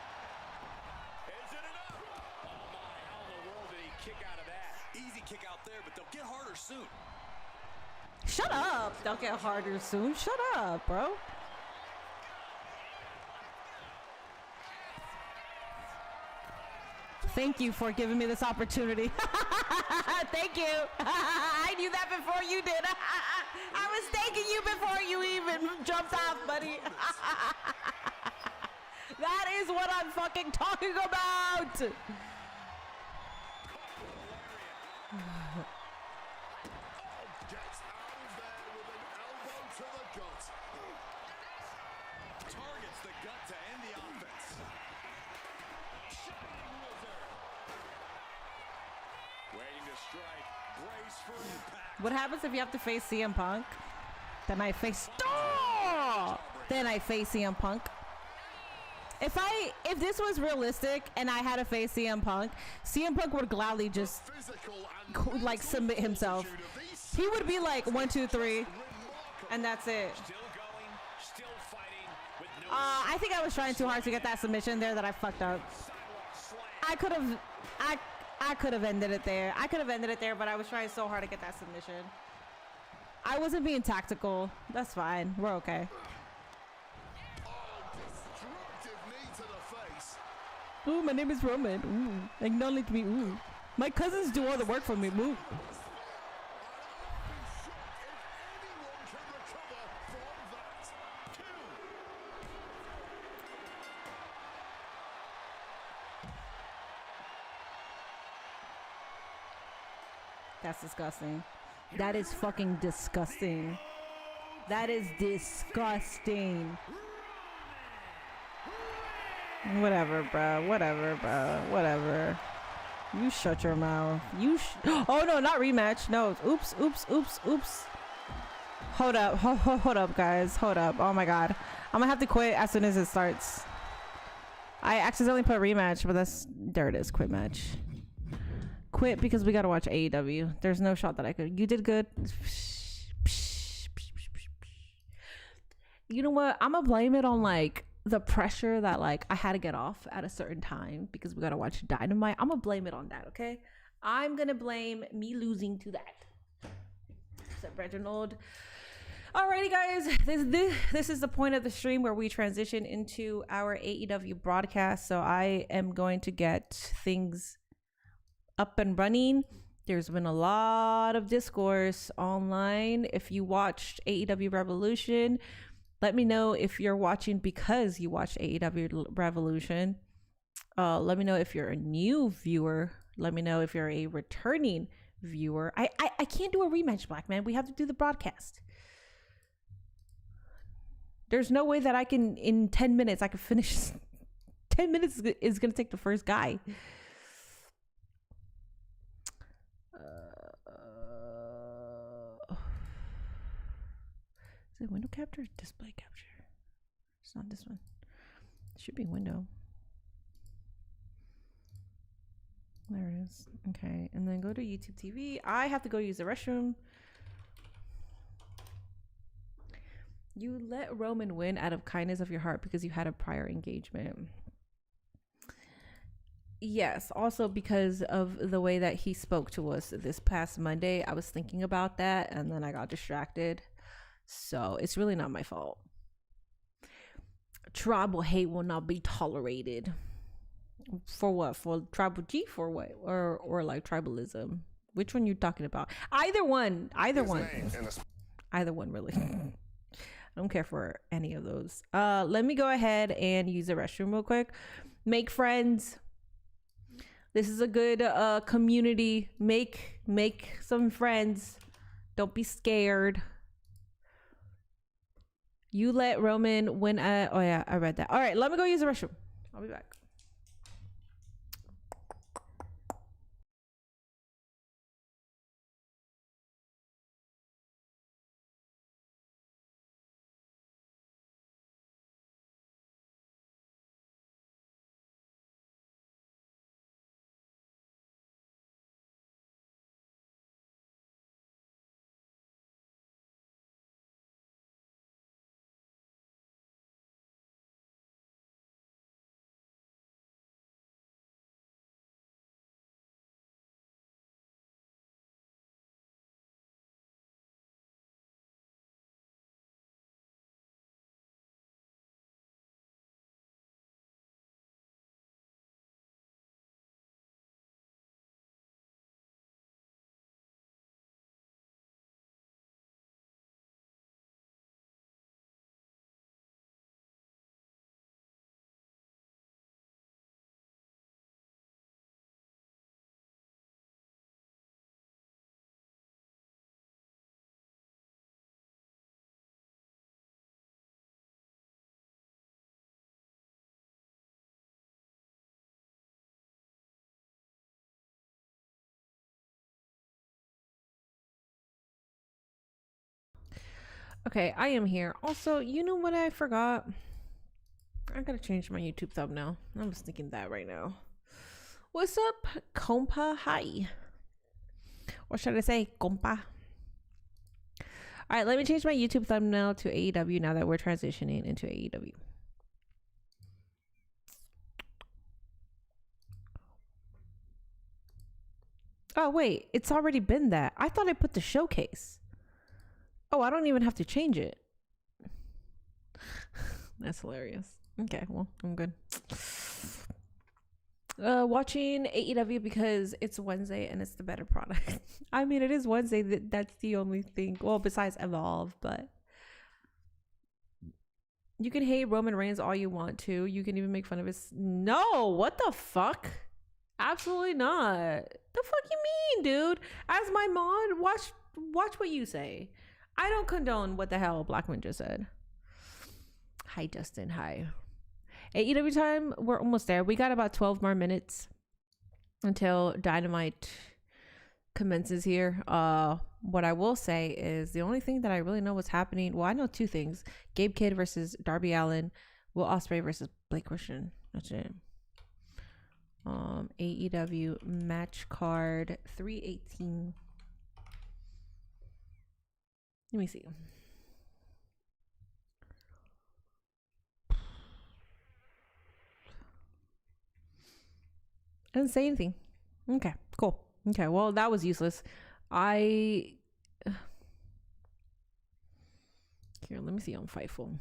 Is it enough? Oh my, how in the world did he kick out of that? Easy kick out there, but they'll get harder soon. Shut up. They'll get harder soon. Shut up, bro. Thank you for giving me this opportunity. Thank you. I knew that before you did. I was thanking you before you even jumped off, buddy. That is what I'm fucking talking about. to end the offense. Shining Wizard. Waiting to strike. Brace for impact. What happens if you have to face CM Punk? Then I face CM Punk. If this was realistic and I had to face CM Punk would gladly just like submit himself. He would be like 1, 2, 3, and that's it. Still going, still fighting with no I think I was trying too hard to get that submission there that I fucked up. I could have ended it there. But I was trying so hard to get that submission. I wasn't being tactical. That's fine. We're okay. Destructive knee to the face. Ooh, my name is Roman. Ooh, acknowledge me. Ooh, my cousins do all the work for me. Ooh. I'd be shocked if anyone can recover from that. 2. That's disgusting. That is fucking disgusting. That is disgusting. Whatever, bro. Whatever. You shut your mouth. Oh no, not rematch. No. Oops. Hold up, guys. Hold up. Oh my god. I'm gonna have to quit as soon as it starts. I accidentally put rematch, but there it is. Quit match. Quit because we gotta watch AEW. There's no shot that I could. You did good. You know what? I'm gonna blame it on like the pressure that like I had to get off at a certain time because we gotta watch Dynamite. I'm gonna blame it on that. Okay, I'm gonna blame me losing to that. Except Reginald. Alrighty, guys. This is the point of the stream where we transition into our AEW broadcast. So I am going to get things up and running. There's been a lot of discourse online. If you watched AEW Revolution, let me know if you're watching because you watched AEW Revolution. Let me know if you're a new viewer. Let me know if you're a returning viewer. I can't do a rematch, Black Man. We have to do the broadcast. There's no way that I can, in 10 minutes, I can finish. 10 minutes is going to take the first guy. Is it window capture or display capture? It's not this one. It should be window. There it is. Okay, and then go to YouTube TV. I have to go use the restroom. You let Roman win out of kindness of your heart because you had a prior engagement. Yes, also because of the way that he spoke to us this past Monday. I was thinking about that and then I got distracted. So it's really not my fault. Tribal hate will not be tolerated. For what? For tribal G? For what? Or like tribalism? Which one you talking about? Either one. Either one really. I don't care for any of those. Let me go ahead and use the restroom real quick. Make friends. This is a good community. Make some friends. Don't be scared. You let Roman win. Oh yeah, I read that. All right, let me go use the restroom. I'll be back. Okay, I am here. Also, you know what I forgot? I gotta change my YouTube thumbnail. I'm just thinking that right now. What's up, compa? Hi. Or should I say, compa? All right, let me change my YouTube thumbnail to AEW now that we're transitioning into AEW. Oh, wait, it's already been that. I thought I put the showcase. Oh, I don't even have to change it. That's hilarious. Okay, well, I'm good. Watching AEW because it's Wednesday and it's the better product. I mean, it is Wednesday. That's the only thing. Well, besides Evolve, but you can hate Roman Reigns all you want to. You can even make fun of his. No, what the fuck? Absolutely not. The fuck you mean, dude? As my mod, watch what you say. I don't condone what the hell Blackman just said. Hi, Dustin. Hi. AEW time, we're almost there. We got about 12 more minutes until Dynamite commences here. What I will say is the only thing that I really know what's happening. Well, I know two things: Gabe Kidd versus Darby Allin, Will Ospreay versus Blake Christian. That's it. AEW match card 318. Let me see. I didn't say anything. Okay, cool. Okay, well, that was useless. Here, let me see on Fightful.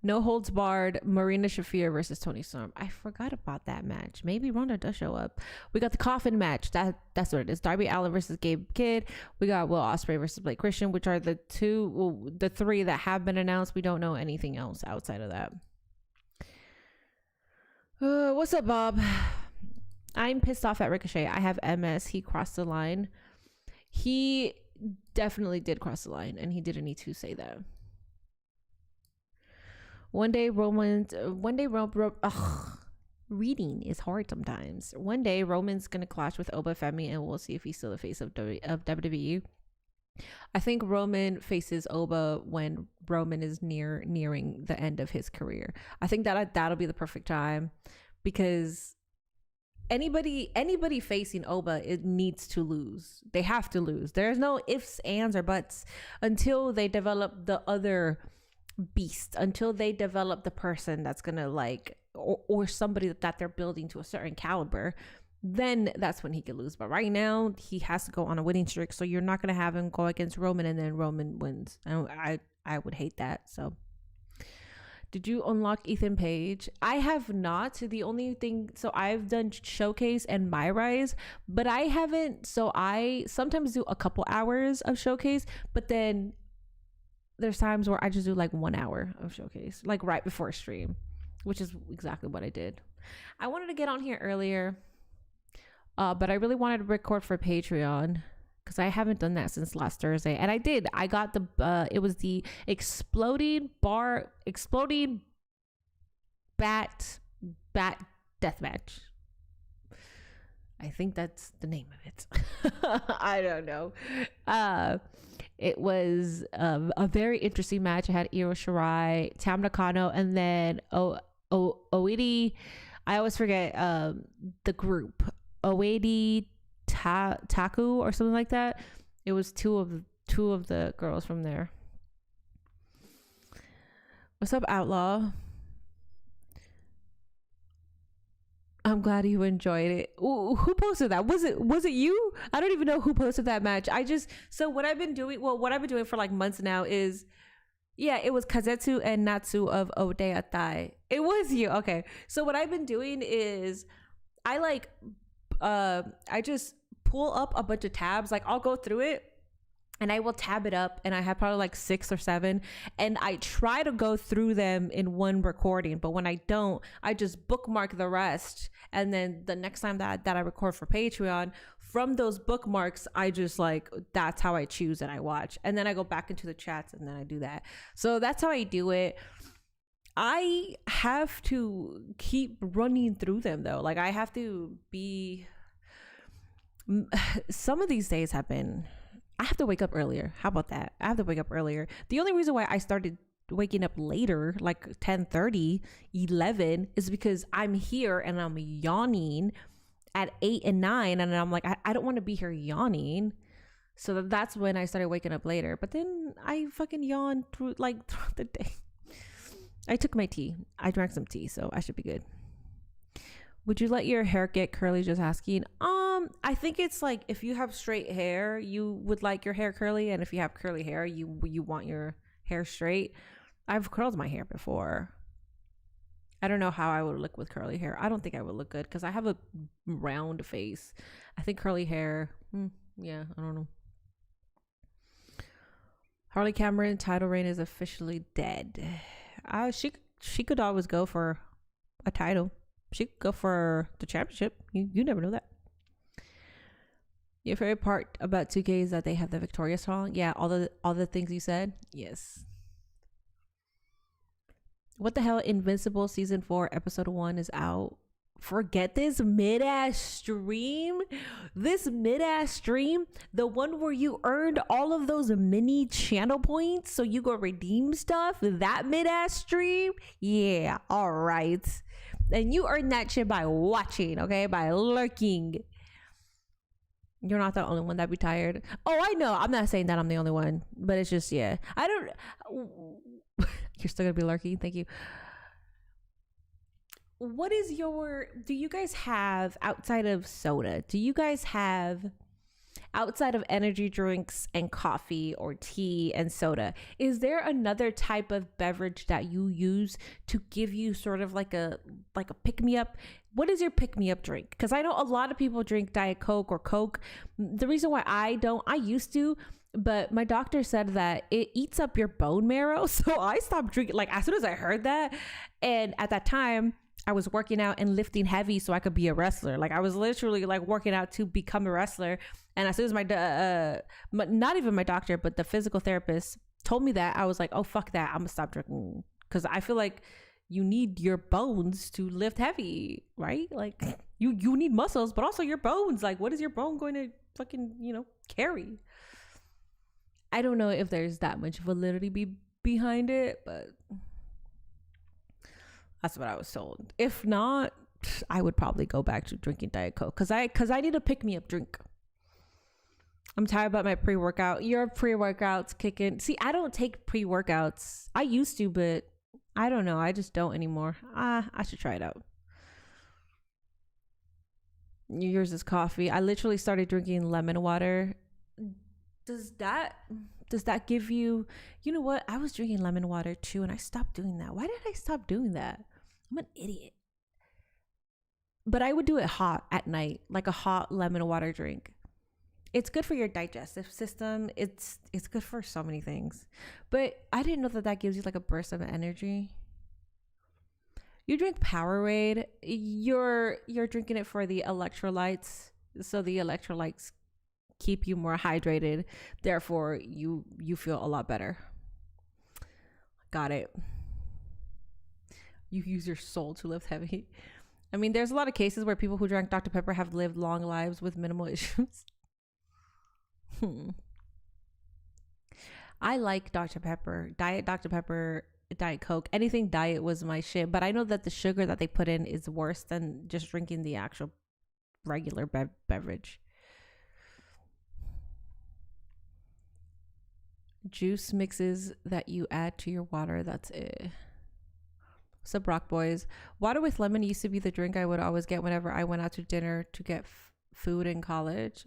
No holds barred, Marina Shafir versus Toni Storm. I forgot about that match. Maybe Ronda does show up. We got the coffin match. That's what it is. Darby Allin versus Gabe Kidd. We got Will Ospreay versus Blake Christian, which are the three that have been announced. We don't know anything else outside of that. What's up, Bob? I'm pissed off at Ricochet. I have MS. He crossed the line. He definitely did cross the line, and he didn't need to say that. Reading is hard sometimes. One day Roman's gonna clash with Oba Femi, and we'll see if he's still the face of WWE. I think Roman faces Oba when Roman is nearing the end of his career. I think that'll be the perfect time, because anybody facing Oba, it needs to lose. They have to lose. There's no ifs, ands, or buts until they develop the other beast, until they develop the person that's gonna or somebody that they're building to a certain caliber. Then that's when he can lose. But right now he has to go on a winning streak, so you're not gonna have him go against Roman and then Roman wins. I would hate that. So did you unlock Ethan Page? I have not. The only thing, so I've done Showcase and My Rise, but I haven't. So I sometimes do a couple hours of Showcase, but then there's times where I just do 1 hour of Showcase, right before a stream, which is exactly what I did. I wanted to get on here earlier, but I really wanted to record for Patreon because I haven't done that since last Thursday. And I did. I got it was the exploding bat deathmatch. I think that's the name of it. I don't know. It was a very interesting match. I had Io Shirai, Tam Nakano, and then Oedi. I always forget the group. Oedi Taku or something like that. It was two of the girls from there. What's up, Outlaw? I'm glad you enjoyed it. Ooh, who posted that? Was it you? I don't even know who posted that match. What I've been doing for months now is, it was Kazetsu and Natsu of Odeatai. It was you. Okay. So what I've been doing is I just pull up a bunch of tabs. I'll go through it and I will tab it up, and I have probably 6 or 7, and I try to go through them in one recording, but when I don't, I just bookmark the rest, and then the next time that I record for Patreon, from those bookmarks, I just that's how I choose and I watch, and then I go back into the chats and then I do that. So that's how I do it. I have to keep running through them though. I have to be, some of these days have been I have to wake up earlier. How about that? I have to wake up earlier. The only reason why I started waking up later, like 10:30, 11, is because I'm here and I'm yawning at 8 and 9, and I'm like, I don't want to be here yawning. So that's when I started waking up later. But then I fucking yawned throughout the day. I took my tea. I drank some tea, so I should be good. Would you let your hair get curly? Just asking. I think it's like if you have straight hair, you would like your hair curly, and if you have curly hair, you want your hair straight. I've curled my hair before. I don't know how I would look with curly hair. I don't think I would look good because I have a round face. I think curly hair. Yeah, I don't know. Harley Cameron title reign is officially dead. She could always go for a title. She could go for the championship. You never know that. Your favorite part about 2K is that they have the Victoria song. Yeah, all the things you said. Yes. What the hell? Invincible season 4 episode 1 is out. Forget this mid-ass stream. This mid-ass stream, the one where you earned all of those mini channel points so you go redeem stuff. That mid-ass stream, yeah, all right. And you earn that shit by watching, okay, by lurking. You're not the only one that'd be tired. Oh, I know. I'm not saying that I'm the only one, but it's just, yeah. I don't. You're still gonna be lurking. Thank you. What is do you guys have outside of soda? Do you guys have outside of energy drinks and coffee or tea and soda? Is there another type of beverage that you use to give you sort of like a pick me up? What is your pick me up drink? Because I know a lot of people drink Diet Coke or Coke. The reason why I used to, but my doctor said that it eats up your bone marrow. So I stopped drinking like as soon as I heard that. And at that time, I was working out and lifting heavy so I could be a wrestler. Like I was literally like working out to become a wrestler. And as soon as not even my doctor, but the physical therapist told me that, I was like, oh, fuck that. I'm gonna stop drinking. Because I feel like you need your bones to lift heavy, right? Like you need muscles, but also your bones. Like what is your bone going to fucking, carry? I don't know if there's that much validity behind it, but that's what I was told. If not, I would probably go back to drinking Diet Coke because I need a pick me up drink. I'm tired about my pre-workout. Your pre-workouts kicking. See, I don't take pre-workouts. I used to, but I don't know. I just don't anymore. I should try it out. Yours is coffee. I literally started drinking lemon water. Does that give you know what? I was drinking lemon water too and I stopped doing that. Why did I stop doing that? I'm an idiot. But I would do it hot at night, like a hot lemon water drink. It's good for your digestive system. It's good for so many things. But I didn't know that gives you like a burst of energy. You drink Powerade. You're drinking it for the electrolytes. So the electrolytes keep you more hydrated. Therefore, you feel a lot better. Got it. You use your soul to lift heavy. I mean, there's a lot of cases where people who drank Dr. Pepper have lived long lives with minimal issues. I like Dr. Pepper. Diet Dr. Pepper, Diet Coke. Anything diet was my shit. But I know that the sugar that they put in is worse than just drinking the actual regular beverage. Juice mixes that you add to your water. That's it. What's up, Rock Boys? Water with lemon used to be the drink I would always get whenever I went out to dinner to get food in college.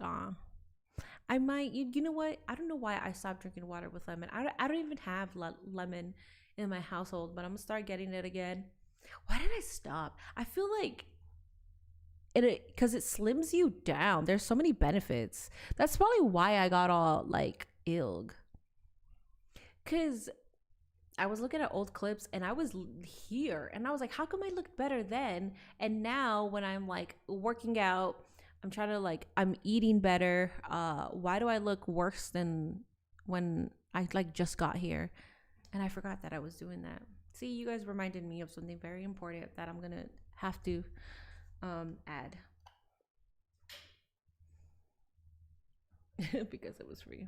I might, you know what? I don't know why I stopped drinking water with lemon. I don't even have lemon in my household, but I'm gonna start getting it again. Why did I stop? I feel like because it slims you down. There's so many benefits. That's probably why I got all like ilg. Because I was looking at old clips and I was here and I was like, how come I look better then? And now when I'm like working out, I'm trying to like, I'm eating better. Why do I look worse than when I like just got here? And I forgot that I was doing that. See, you guys reminded me of something very important that I'm going to have to add. Because it was free.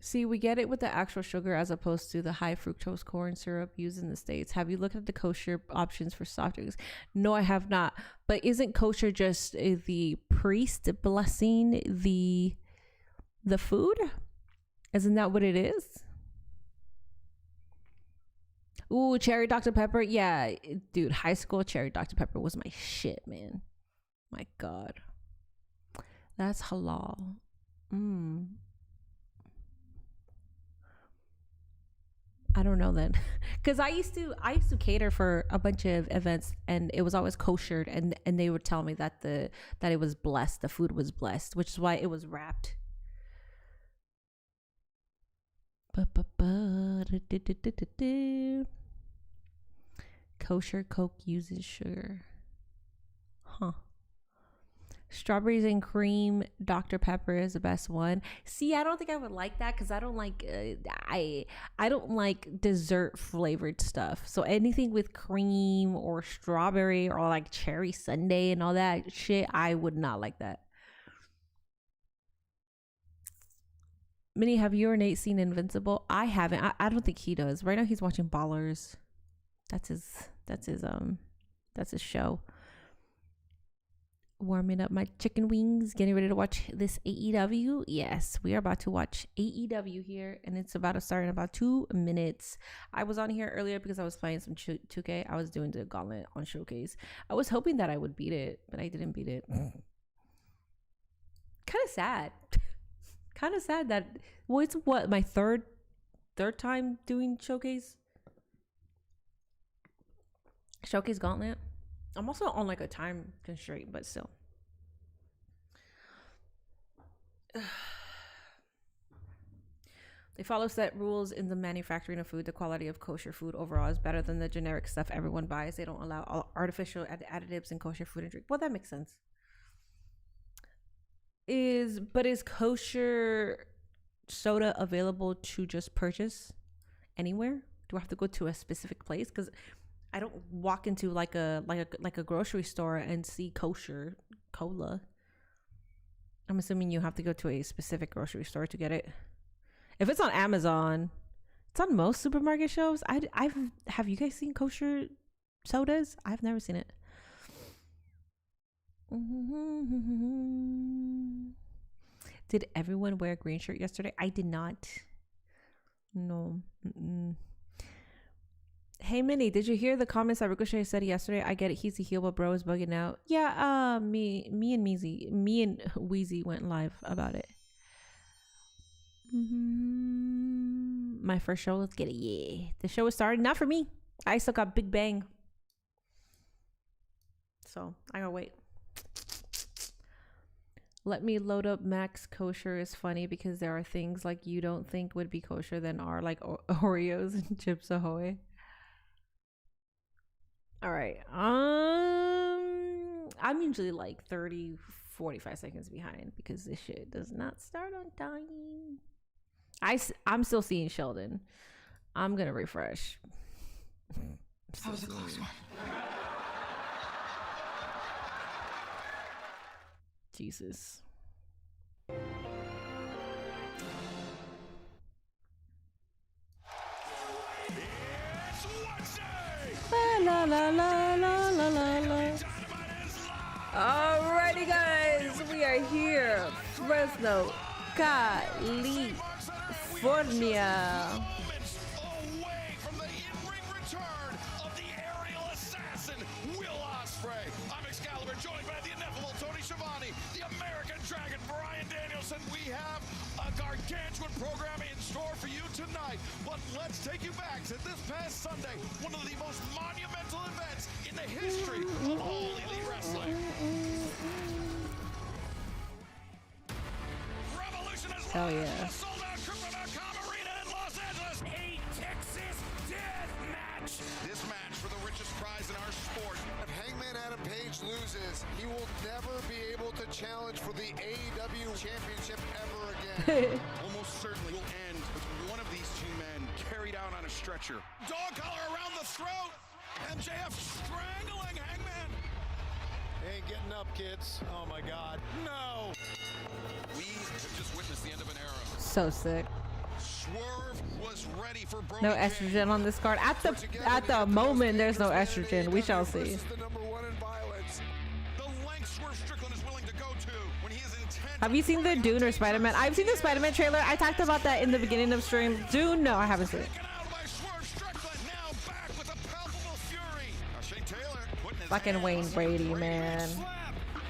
See, we get it with the actual sugar as opposed to the high fructose corn syrup used in the States. Have you looked at the kosher options for soft drinks? No, I have not. But isn't kosher just the priest blessing the food? Isn't that what it is? Ooh, cherry Dr. Pepper. Yeah, dude, high school cherry Dr. Pepper was my shit, man. My God. That's halal. I don't know then, because I used to cater for a bunch of events, and it was always koshered, and they would tell me that it was blessed, the food was blessed, which is why it was wrapped. Kosher Coke uses sugar, huh? Strawberries and cream Dr. Pepper is the best one. See, I don't think I would like that because I don't like I don't like dessert flavored stuff. So anything with cream or strawberry or like cherry sundae and all that shit, I would not like that. Minnie, have you or Nate seen Invincible? I haven't. I don't think he does. Right now he's watching Ballers. That's his show. Warming up my chicken wings, getting ready to watch this AEW. Yes, we are about to watch AEW here, and it's about to start in about 2 minutes. I was on here earlier because I was playing some 2K. I was doing the gauntlet on Showcase. I was hoping that I would beat it, but I didn't beat it. Kind of sad. Kind of sad that, well, it's what, my third time doing Showcase Gauntlet. I'm also on like a time constraint, but still. They follow set rules in the manufacturing of food. The quality of kosher food overall is better than the generic stuff everyone buys. They don't allow artificial additives in kosher food and drink. Well, that makes sense. Is kosher soda available to just purchase anywhere? Do I have to go to a specific place? Because I don't walk into like a grocery store and see kosher cola. I'm assuming you have to go to a specific grocery store to get it. If it's on Amazon, it's on most supermarket shelves. Have you guys seen kosher sodas? I've never seen it. Did everyone wear a green shirt yesterday? I did not. No. Hey Minnie, did you hear the comments that Ricochet said yesterday? I get it, he's a heel, but bro is bugging out. Yeah, me and Wheezy went live about it. My first show, let's get it. Yeah, the show is starting. Not for me. I still got Big Bang, so I gotta wait. Let me load up Max Kosher is funny because there are things like you don't think would be kosher than are, like Oreos and Chips Ahoy. All right. I'm usually like 30-45 seconds behind because this shit does not start on time. I'm still seeing Sheldon. I'm gonna refresh. That was a close one. Jesus. La la la la la la la. Alrighty, guys, we are here, Fresno, California. Away from the in-ring return of the aerial assassin, Will Ospreay. I'm Excalibur, joined by the ineffable Tony Schiavone, the American Dragon, Bryan Danielson. We have a gargantuan program in store for you tonight. But let's take you back to this past Sunday, one of the most monumental events in the history of all elite wrestling. Revolution is Hell live yeah. at the sold-out Crypto.com Arena in Los Angeles. A Texas Death Match. This match for the richest prize in our sport. If Hangman Adam Page loses, he will never be able to challenge for the AEW Championship ever again. Almost certainly will end with one of these two men carried out on a stretcher. Dog collar around the throat. MJF strangling Hangman. Ain't getting up, kids. Oh my God. No. We have just witnessed the end of an era. So sick. Swerve was ready for Brody No James. estrogen on this card. At the moment, there's no estrogen. We shall see. The length Swerve Strickland is willing to go to when he is intent. Have you seen the Dune or Spider-Man? I've seen the Spider-Man trailer. I talked about that in the beginning of stream. Dune? No, I haven't seen it. Taken out by Swerve Strickland, now back with a palpable fury. Shane Taylor putting his Fucking hands Wayne on Brady, Brady. man.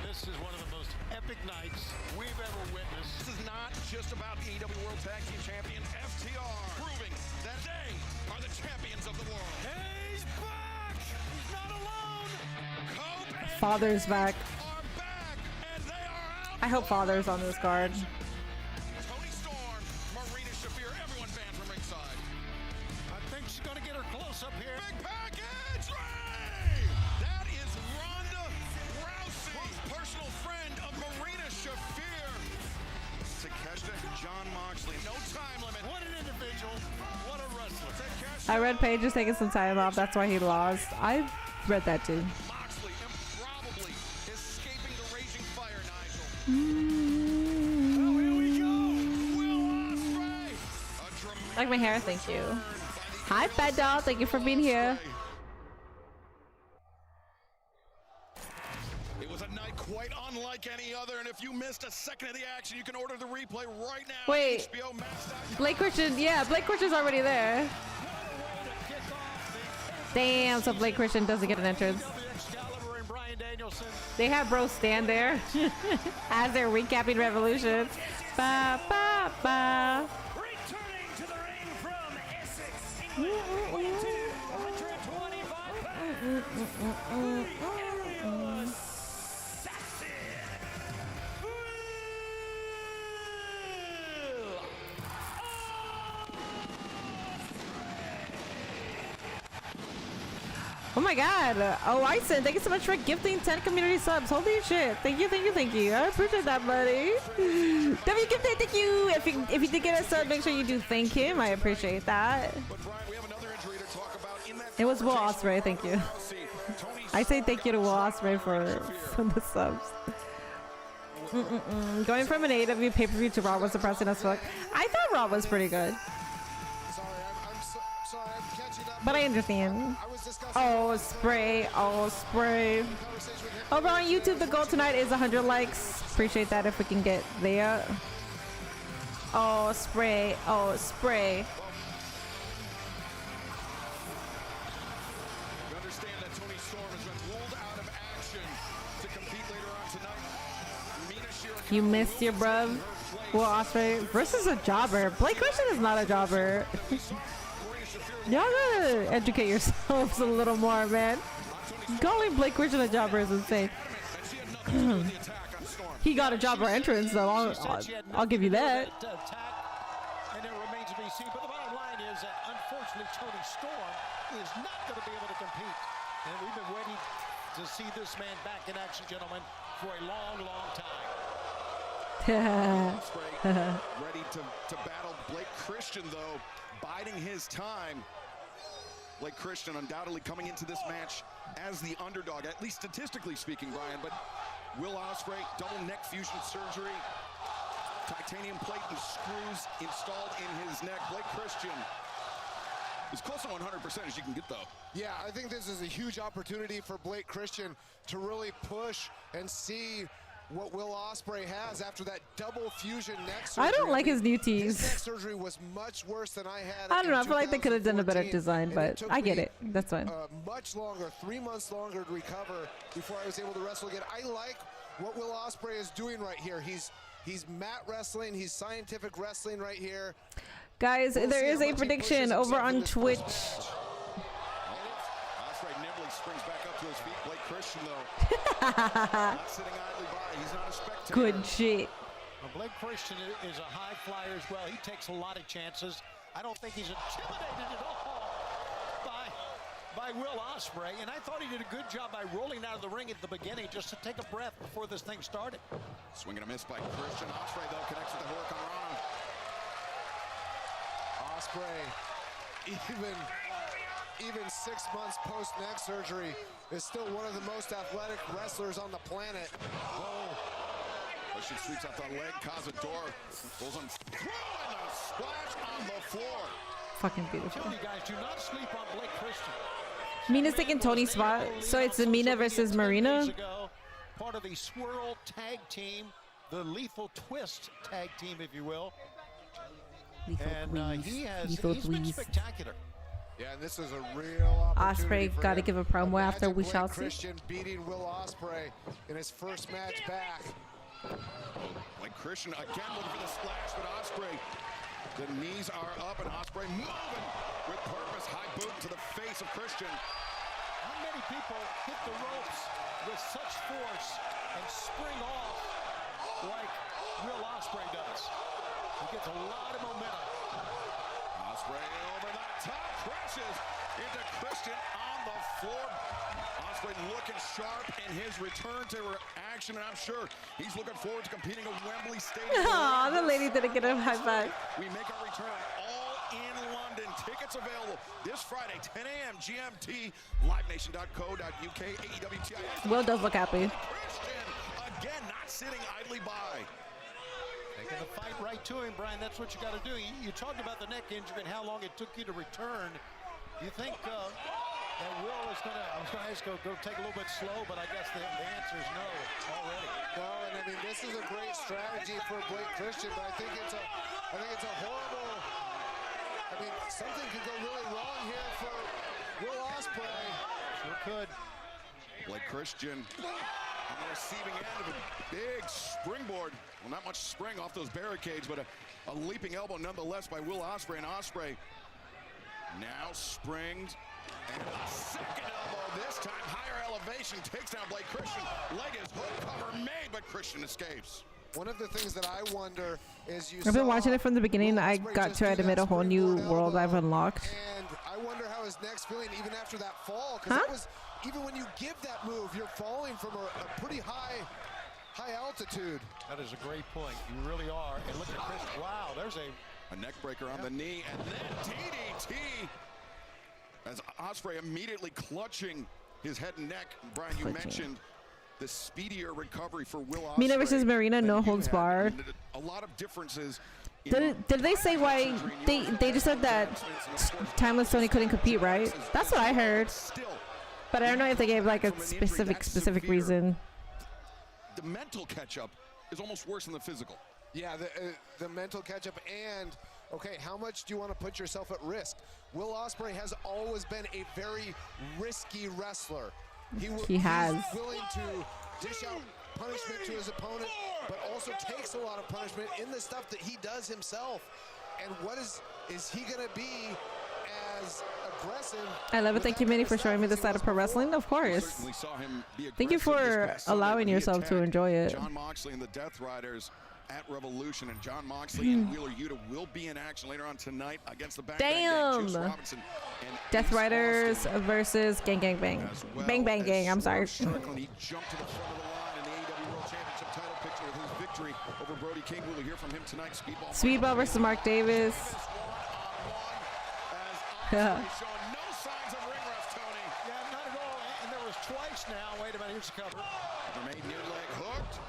This is one of the most epic nights we've ever witnessed. This is not just about AEW World Tag Team Champions FTR, proving that they are the champions of the world. He's back! He's not alone! Cope and Father's back. are back, and they are out. I hope Father's on this card. Tony Storm, Marina Shafir, everyone banned from ringside. I think she's gonna get her close up here. Big package, Ray! That is Ronda Rousey, personal friend of Marina Shafir. Takeshita, John Moxley, no time limit. What an individual! What a wrestler! I read Paige is taking some time off. That's why he lost. I read that too. Moxley improbably escaping the raging fire, Nigel. Oh, here we go! Will Ospreay, a dramatic Like my hair, thank you. turn by the Hi, Fat Doll. Thank you for being here. It was a night quite unlike any other, and if you missed a second of the action, you can order the replay right now. Wait. HBO Max. Blake Christian, yeah, Blake Christian's already there. Damn, so Blake Christian doesn't get an entrance. Excalibur and Bryan Danielson. They have bro stand there as they're recapping Revolution. Ba ba ba. Returning to the ring from Essex, England, 125 pounds, Aerial Assassin. Oh my god. Oh, Ison, thank you so much for gifting 10 community subs. Holy shit. Thank you, thank you, thank you. I appreciate that, buddy. W gifted, thank you. If you did get a sub, make sure you do thank him. I appreciate that. But Brian, we have another injury to talk about in that. It was Will Ospreay, thank you. Tony I say thank you to Will Ospreay for the subs. Going from an AEW pay-per-view to Raw was depressing as fuck. I thought Raw was pretty good, Sorry, I'm catching up. but I understand. I was discussing Oh, spray. Oh, spray. conversation with him. Over on YouTube, the goal tonight is 100 likes. Appreciate that if we can get there. Oh, spray. Oh, spray. You understand that Tony Storm has been ruled out of action to compete later on tonight. Mina Shirakawa You missed your bruv. Will Ospreay versus a jobber. Blake Christian is not a jobber. Y'all gotta educate yourselves a little more, man. Calling Blake Christian a jobber is insane. and she had nothing to do with the attack on Storm. He got a jobber entrance, though. I'll give you that. Attack, and it remains to be seen. But the bottom line is that unfortunately Tony Storm is not going to be able to compete. And we've been waiting to see this man back in action, gentlemen, for a long, long time. Ospreay ready to battle Blake Christian, though, biding his time. Blake Christian undoubtedly coming into this match as the underdog, at least statistically speaking, Brian. But Will Ospreay, double neck fusion surgery, titanium plate and screws installed in his neck. Blake Christian is close to 100% as you can get, though. Yeah, I think this is a huge opportunity for Blake Christian to really push and see what Will Ospreay has after that double fusion neck surgery. I don't like his new His neck tees. surgery was much worse than I had. I don't know. I in feel like they could have done a better 2014, design, and but took I get me, it. That's fine. Much longer, 3 months longer to recover before I was able to wrestle again. I like what Will Ospreay is doing right here. He's mat wrestling. He's scientific wrestling right here. Guys, We'll there see is how a much he prediction pushes over himself in on this Twitch. first match. Ospreay nimbly springs back up to his feet. Blake Christian, though, not sitting idly by. He's not a spectator. Good shit. Well, Blake Christian is a high flyer as well. He takes a lot of chances. I don't think he's intimidated at all by Will Ospreay, and I thought he did a good job by rolling out of the ring at the beginning just to take a breath before this thing started. Swing and a miss by Christian. Ospreay, though, connects with the Hurricane Rana. Ospreay, even 6 months post neck surgery, is still one of the most athletic wrestlers on the planet. Christian sweeps out the leg. Cazador pulls him through, and a splash on the floor. Fucking beautiful. You guys do not sleep on Blake Christian. Mina's taking Tony's spot, so it's Mina versus Marina. Part of the Swirl tag team, the Lethal Twist tag team, if you will. And he's been spectacular. Yeah, and this is a real opportunity. Ospreay got to give a promo after we shall see. Christian beating Will Ospreay in his first match back. Blake Christian again looking for the splash, but Ospreay, the knees are up, and Ospreay moving with purpose. High boot to the face of Christian. How many people hit the ropes with such force and spring off like Will Ospreay does? He gets a lot of momentum. Ospreay over the top, crashes into Christian on the floor. Ospreay looking sharp in his return to action, and I'm sure he's looking forward to competing at Wembley Stadium. Aw, the lady didn't get a high five. We make our return all in London. Tickets available this Friday, 10 a.m. GMT, livenation.co.uk, AEW. Will does look happy. Christian, again, not sitting idly by. Taking the fight right to him, Brian. That's what you got to do. You talked about the neck injury and how long it took you to return. Do you think that Will is going to, I was going to ask, go take a little bit slow, but I guess the answer is no already. No, and I mean, this is a great strategy for Blake Christian, but I think it's a horrible, I mean, something could go really wrong here for Will Ospreay. Sure could. Blake Christian on the receiving end of a big springboard. Well, not much spring off those barricades, but a leaping elbow nonetheless by Will Ospreay. And Ospreay now springs. And a second elbow this time. Higher elevation takes down Blake Christian. Leg is hook cover made, but Christian escapes. One of the things that I wonder is I've been watching it from the beginning. I got to admit a whole new world I've unlocked. And I wonder how his neck's feeling even after that fall. Because it was, even when you give that move, you're falling from a pretty high altitude. That is a great point. You really are. And look at Chris. Wow, there's a neck breaker on the knee, and then DDT. As Ospreay immediately clutching his head and neck. Brian, you mentioned the speedier recovery for Will Ospreay. Mina versus Marina, no holds barred. A lot of differences. Did they say why they just said that Timeless Tony couldn't compete, right? That's what I heard. But I don't know if they gave like a specific reason. The mental catch-up is almost worse than the physical. Yeah, the mental catch-up, and okay, how much do you want to put yourself at risk? Will Ospreay has always been a very risky wrestler. He's willing to dish out punishment to his opponent, but also takes a lot of punishment in the stuff that he does himself. And what is he going to be as aggressive? I love it. Thank you, Minnie, for showing me the side of pro wrestling. Of course. Thank you for allowing yourself to enjoy it. John Moxley and the Death Riders at Revolution, and John Moxley and Wheeler Yuta will be in action later on tonight against the Damn! Death Riders versus Gang Gang Bang. Bang Bang Gang, I'm sorry. He jumped to the front of the line in the AEW World Championship title picture with his victory over Brody King. We'll hear from him tonight. Speedball versus Mark Davis. Showing no signs of ring rust, Tony. Yeah, not at all. And there was twice now. Wait a minute, here's the cover. Remain near leg hooked.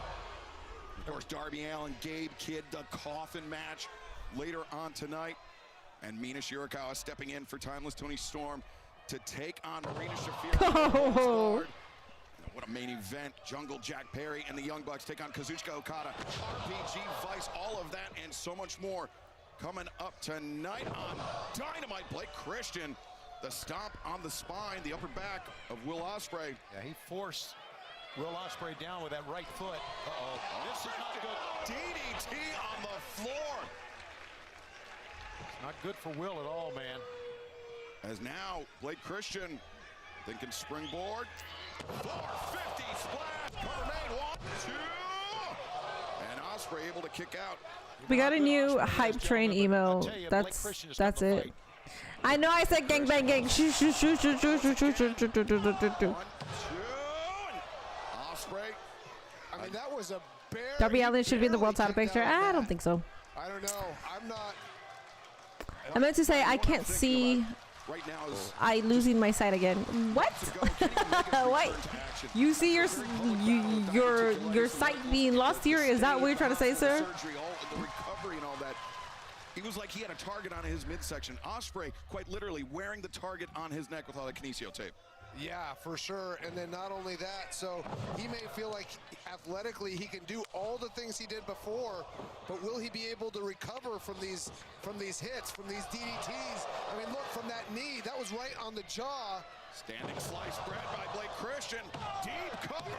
Of course, Darby Allin, Gabe Kidd, the coffin match later on tonight. And Mina Shirakawa stepping in for Timeless Tony Storm to take on Marina Shafir. Oh. What a main event. Jungle Jack Perry and the Young Bucks take on Kazuchika Okada, RPG Vice, all of that and so much more coming up tonight on Dynamite. Blake Christian, the stomp on the spine, the upper back of Will Ospreay. Yeah, he forced Will Ospreay down with that right foot. Uh-oh. This is not good. DDT on the floor. Not good for Will at all, man. As now, Blake Christian thinking springboard. 450 splash. Cover made. 1, 2. And Ospreay able to kick out. We got a new hype train emo. That's it. I know I said gang bang gang. Shoo, shoo, shoo, shoo, shoo, shoo, shoo, shoo, shoo, shoo, shoo, shoo, shoo. Ospreay. I mean, that was a bare. Darby Allin should be in the world title picture. I don't think so. I don't know. I'm not. I meant to say I can't see. Right now is I losing my sight again. What? What? You see your sight being lost here? Is that what you're trying to say, sir? Surgery, all the recovery and all that. He was like he had a target on his midsection. Ospreay, quite literally, wearing the target on his neck with all the kinesio tape. Yeah, for sure. And then not only that, so he may feel like athletically he can do all the things he did before, but will he be able to recover from these hits, from these DDTs? I mean, look, from that knee, that was right on the jaw. Standing slice spread by Blake Christian. Deep cover.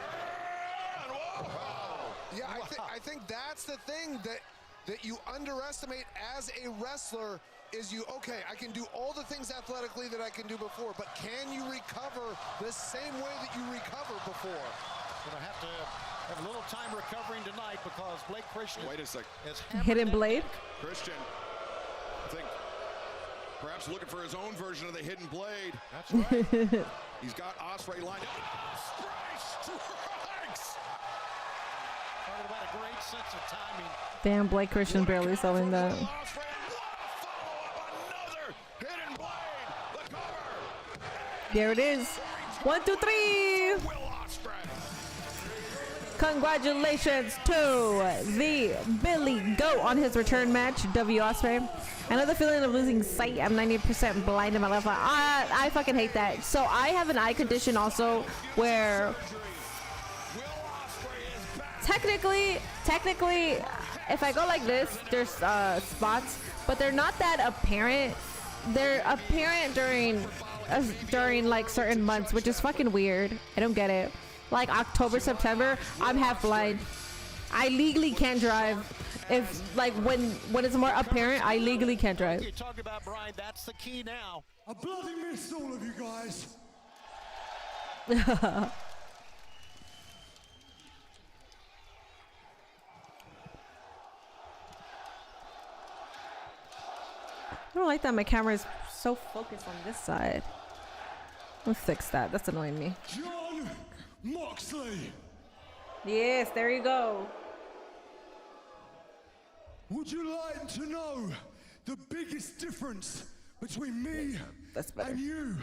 And whoa. Yeah, I think that's the thing that you underestimate as a wrestler is okay, I can do all the things athletically that I can do before, but can you recover the same way that you recovered before? Gonna have to have a little time recovering tonight because Blake Christian. Wait a sec. Hidden blade. Christian, I think perhaps looking for his own version of the hidden blade. That's right. He's got Ospreay lined up. Ospreay strikes. Talking about a great sense of timing. Damn, Blake Christian barely selling that. There it is. 1, 2, 3. Congratulations to the Billy Goat on his return match, W. Ospreay. Another feeling of losing sight. I'm 90% blind in my left eye. I fucking hate that. So I have an eye condition also where technically, if I go like this, there's spots, but they're not that apparent. They're apparent during like certain months, which is fucking weird. I don't get it. Like October, September, I'm half blind. I legally can't drive. If like when it's more apparent, I legally can't drive. You talk about Brian, that's the key now. I bloody missed all of you guys. I don't like that my camera is so focused on this side. Let's fix that. That's annoying me. John Moxley. Yes, there you go. Would you like to know the biggest difference between me That's better. and you?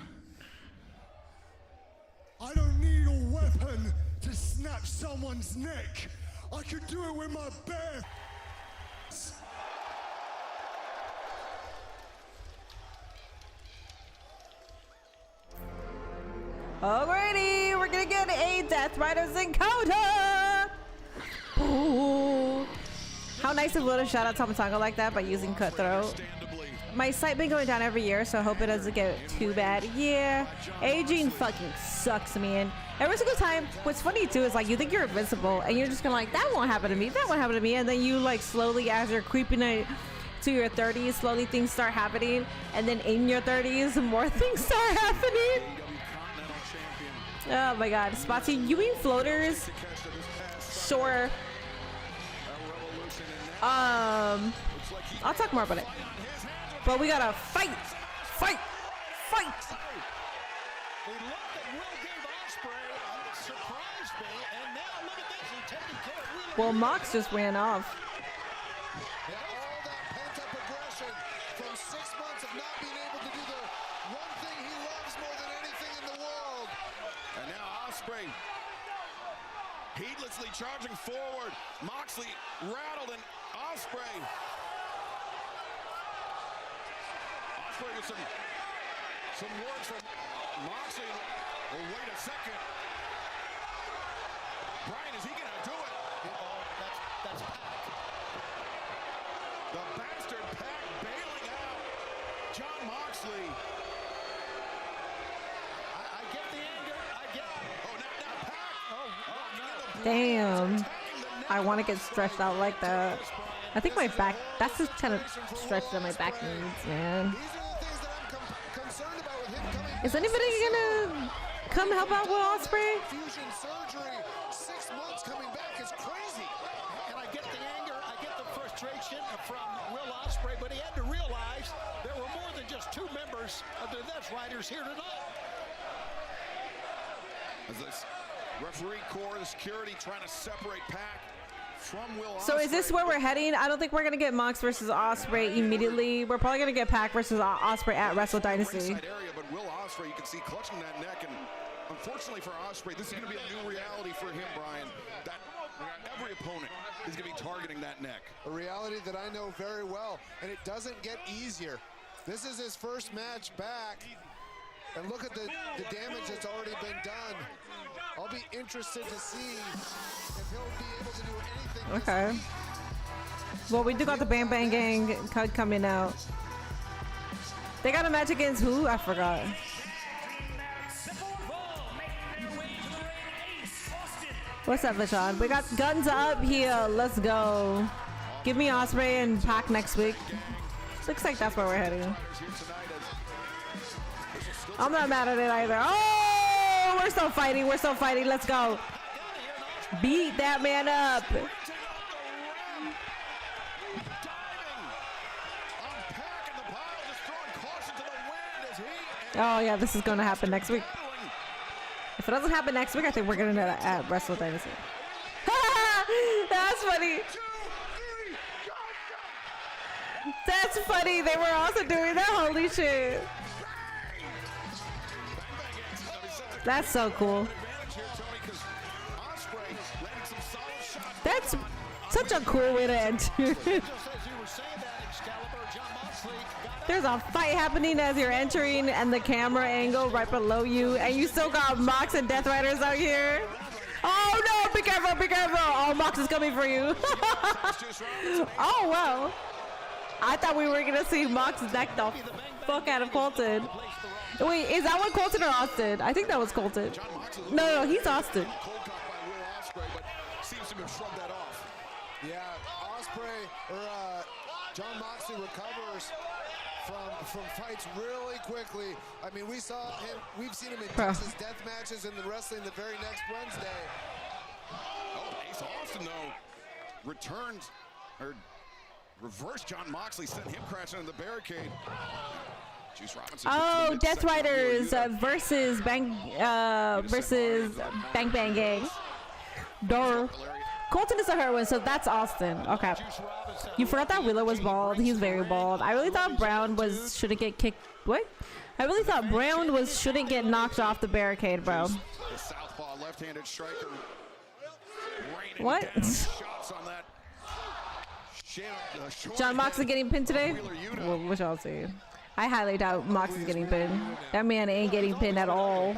I don't need a weapon to snap someone's neck. I could do it with my bare. Alrighty, we're gonna get a Death Riders encounter. Ooh. How nice of Little shout out Tomatongo like that by using Cutthroat. My sight been going down every year, so I hope it doesn't get too bad. Yeah, aging fucking sucks, man. Every single time, what's funny too is like you think you're invincible and you're just gonna like, that won't happen to me, that won't happen to me. And then you like slowly, as you're creeping to your 30s, slowly things start happening. And then in your 30s, more things start happening. Oh my god, Spotty, you mean floaters? Sure. I'll talk more about it. But we gotta fight! Fight! Fight! The look that Will gave Ospreay surprised me, and now look at this, he's taking care of Will. Well, Mox just ran off. And all that pent-up aggression from 6 months of not being able to do the one thing he loves more than anything in the world. And now Ospreay heedlessly charging forward. Moxley rattled and Ospreay with some words from Moxley. Well, wait a second. Brian, is he gonna do it? That's Pac. The bastard Pac bailing out John Moxley. I get the anger. I get. Oh, now Pac. No. Damn. I want to get stretched out like that. I think my back, that's just kind of stretched that my back needs, man. Is anybody gonna come help out with Ospreay? Fusion surgery, 6 months coming back is crazy. And I get the anger, I get the frustration from Will Ospreay, but he had to realize there were more than just 2 members of the Death Riders here tonight. As this referee corps, the security trying to separate Pac from Will Ospreay. So is this where we're heading? I don't think we're gonna get Mox versus Ospreay immediately. We're probably gonna get Pac versus Ospreay at Wrestle Dynasty. Area, but Will Ospreay, you can see clutching that neck, and unfortunately for Ospreay, this is going to be a new reality for him, Brian. That Every opponent is going to be targeting that neck. A reality that I know very well, and it doesn't get easier. This is his first match back, and look at the damage that's already been done. I'll be interested to see if he'll be able to do anything. Okay. Well, we do got the Bang Bang Gang card coming out. They got a match against who? I forgot. What's up, Vashon? We got guns up here. Let's go. Give me Osprey and Pac next week. Looks like that's where we're heading. I'm not mad at it either. Oh, we're still fighting. We're still fighting. Let's go. Beat that man up. Oh, yeah, this is going to happen next week. If it doesn't happen next week, I think we're going to Wrestle Dynasty. That's funny. That's funny. They were also doing that. Holy shit. That's so cool. That's such a cool way to enter. There's a fight happening as you're entering and the camera angle right below you, and you still got Mox and Death Riders out here. Oh no, be careful, be careful. Oh, Mox is coming for you. Oh, well. I thought we were gonna see Mox deck the fuck out of Colton. Wait, is that one Colton or Austin? I think that was Colton. No, he's Austin. Yeah, Osprey or John Moxley recovers from fights really quickly. I mean, we've seen him in Texas death matches and the wrestling the very next Wednesday. Oh, Ace Austin though returns or reversed John Moxley, sent him crashing into the barricade. Juice Robinson. Oh, Death Riders versus Bang Bang Gang. Duh. Colton is a heroine, so that's Austin. Okay. You forgot that Willow was bald. He's very bald. I really thought Brown shouldn't get kicked. What? I really thought Brown shouldn't get knocked off the barricade, bro. The southpaw left-handed striker. What? John Moxley getting pinned today? Well, what y'all see? I highly doubt Mox is getting pinned. That man ain't getting pinned at all.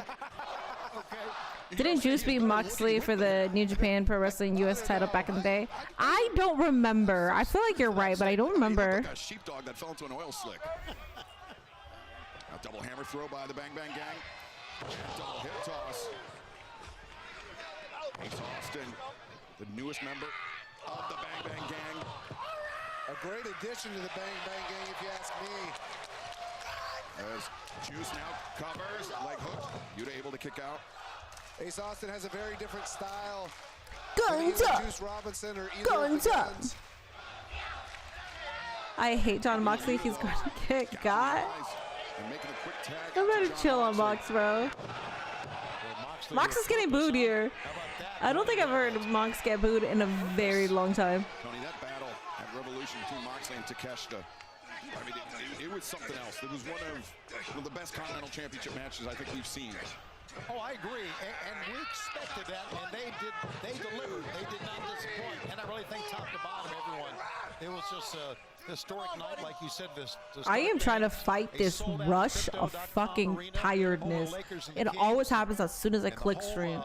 Didn't Juice beat Moxley for the New Japan Pro Wrestling US title back in the day? I don't remember. I feel like you're right, but I don't remember. Like a sheepdog that fell into an oil slick. A double hammer throw by the Bang Bang Gang. Double hip toss. Ace Austin, the newest member of the Bang Bang Gang. A great addition to the Bang Bang Gang, if you ask me. As Juice now covers, leg hook. Yuta able to kick out. Ace Austin has a very different style. Guns up! Juice Robinson or Guns up! I hate John Moxley. He's going to get got. I'm going to chill on Mox, bro. Mox is getting booed here. I don't think I've heard Mox get booed in a very long time. Tony, that battle at Revolution between Moxley and Takeshita, I mean, it was something else. It was one of the best Continental Championship matches I think we've seen. Oh, I agree, and we expected that, and they delivered. They did not disappoint, and I really think top to bottom, everyone, it was just a historic night, like you said. I am trying to fight this rush of fucking tiredness. It always happens as soon as I click stream.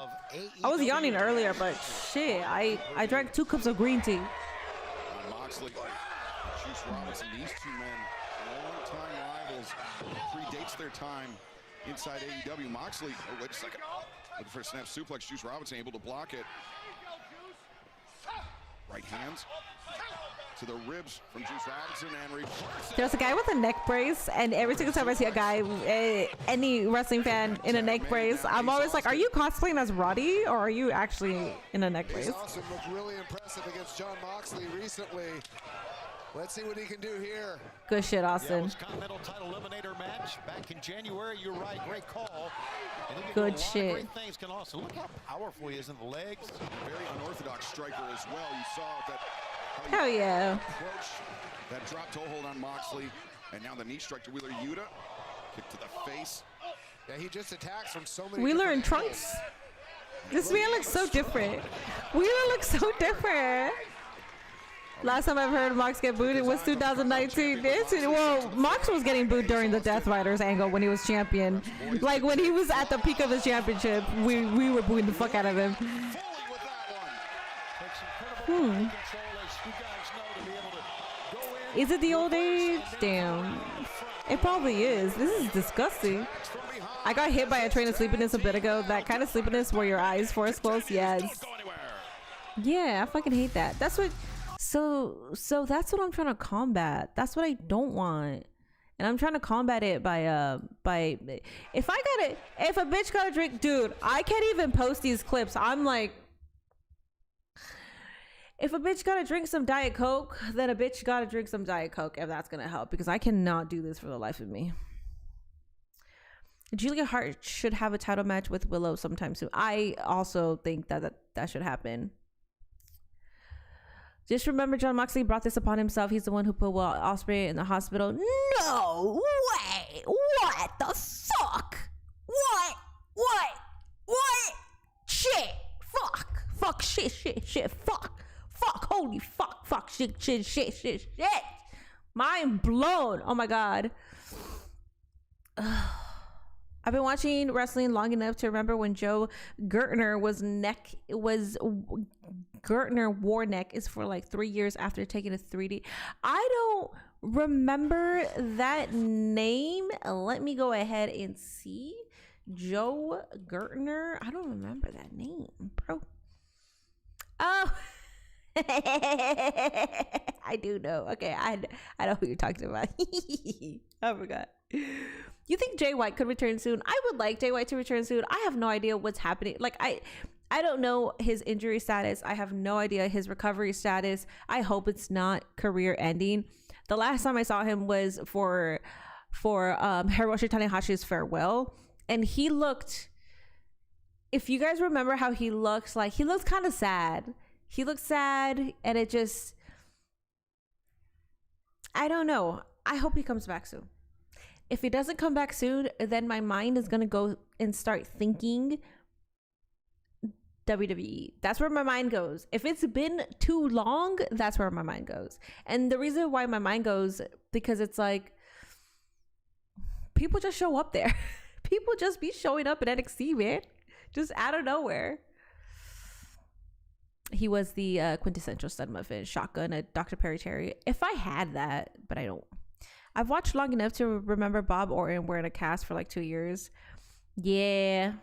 I was yawning earlier, but shit, I drank 2 cups of green tea. Moxley, Juice Robinson, these two men, long-time rivals, predates their time inside AEW. Moxley, oh, wait a second. Looking for a snap suplex. Juice Robinson able to block it. Right hands to the ribs from Juice Robinson and there's a guy with a neck brace, and every single time I see a guy, any wrestling fan in a neck brace, I'm always like, are you cosplaying as Roddy or are you actually in a neck brace? Austin looked really impressive against John Moxley recently. Let's see what he can do here. Good shit, Austin. Yeah, it was Continental title eliminator match back in January. You're right, great call. Good shit. Great things can also look how powerful he is in the legs. very unorthodox striker as well. You saw that. Hell yeah. Approach that drop toe hold on Moxley, and now the knee strike to Wheeler Yuta. Kick to the face. Yeah, he just attacks from so many. Wheeler in trunks. This man looks so different. We don't look so different. Last time I've heard Mox get booed, it was 2019. Well, Mox was getting booed during the Death Riders angle when he was champion. Like when he was at the peak of his championship, we were booing the fuck out of him. Is it the old age? Damn. It probably is. This is disgusting. I got hit by a train of sleepiness a bit ago. That kind of sleepiness where your eyes force close. Yes. Yeah, I fucking hate that. That's what. So that's what I'm trying to combat. That's what I don't want. And I'm trying to combat it by if a bitch got a drink, dude, I can't even post these clips. I'm like, if a bitch gotta drink some Diet Coke, then a bitch gotta drink some Diet Coke if that's gonna help, because I cannot do this for the life of me. Julia Hart should have a title match with Willow sometime soon. I also think that should happen. Just remember, Jon Moxley brought this upon himself. He's the one who put Will Ospreay in the hospital. No way! What the fuck? What? Shit! Fuck! Shit! Fuck! Holy fuck! Shit! Mind blown! Oh my god. I've been watching wrestling long enough to remember when Joe Gertner Gertner wore neck is for like 3 years after taking a 3D. I don't remember that name. Let me go ahead and see. Joe Gertner. I don't remember that name, bro. Oh. I do know. Okay, I know who you're talking about. I forgot. You think Jay White could return soon? I would like Jay White to return soon. I have no idea what's happening. Like I don't know his injury status. I have no idea his recovery status. I hope it's not career ending. The last time I saw him was for Hiroshi Tanehashi's farewell, and he looked, if you guys remember how he looks, like he looks kind of sad. He looks sad, and it just, I don't know. I hope he comes back soon. If he doesn't come back soon, then my mind is going to go and start thinking WWE. That's where my mind goes. If it's been too long, that's where my mind goes. And the reason why my mind goes, because it's like, people just show up there. People just be showing up at NXT, man. Just out of nowhere. He was the quintessential stud muffin, shotgun at Dr. Perry Cherry. If I had that, but I don't. I've watched long enough to remember Bob Orton wearing a cast for like 2 years. Yeah.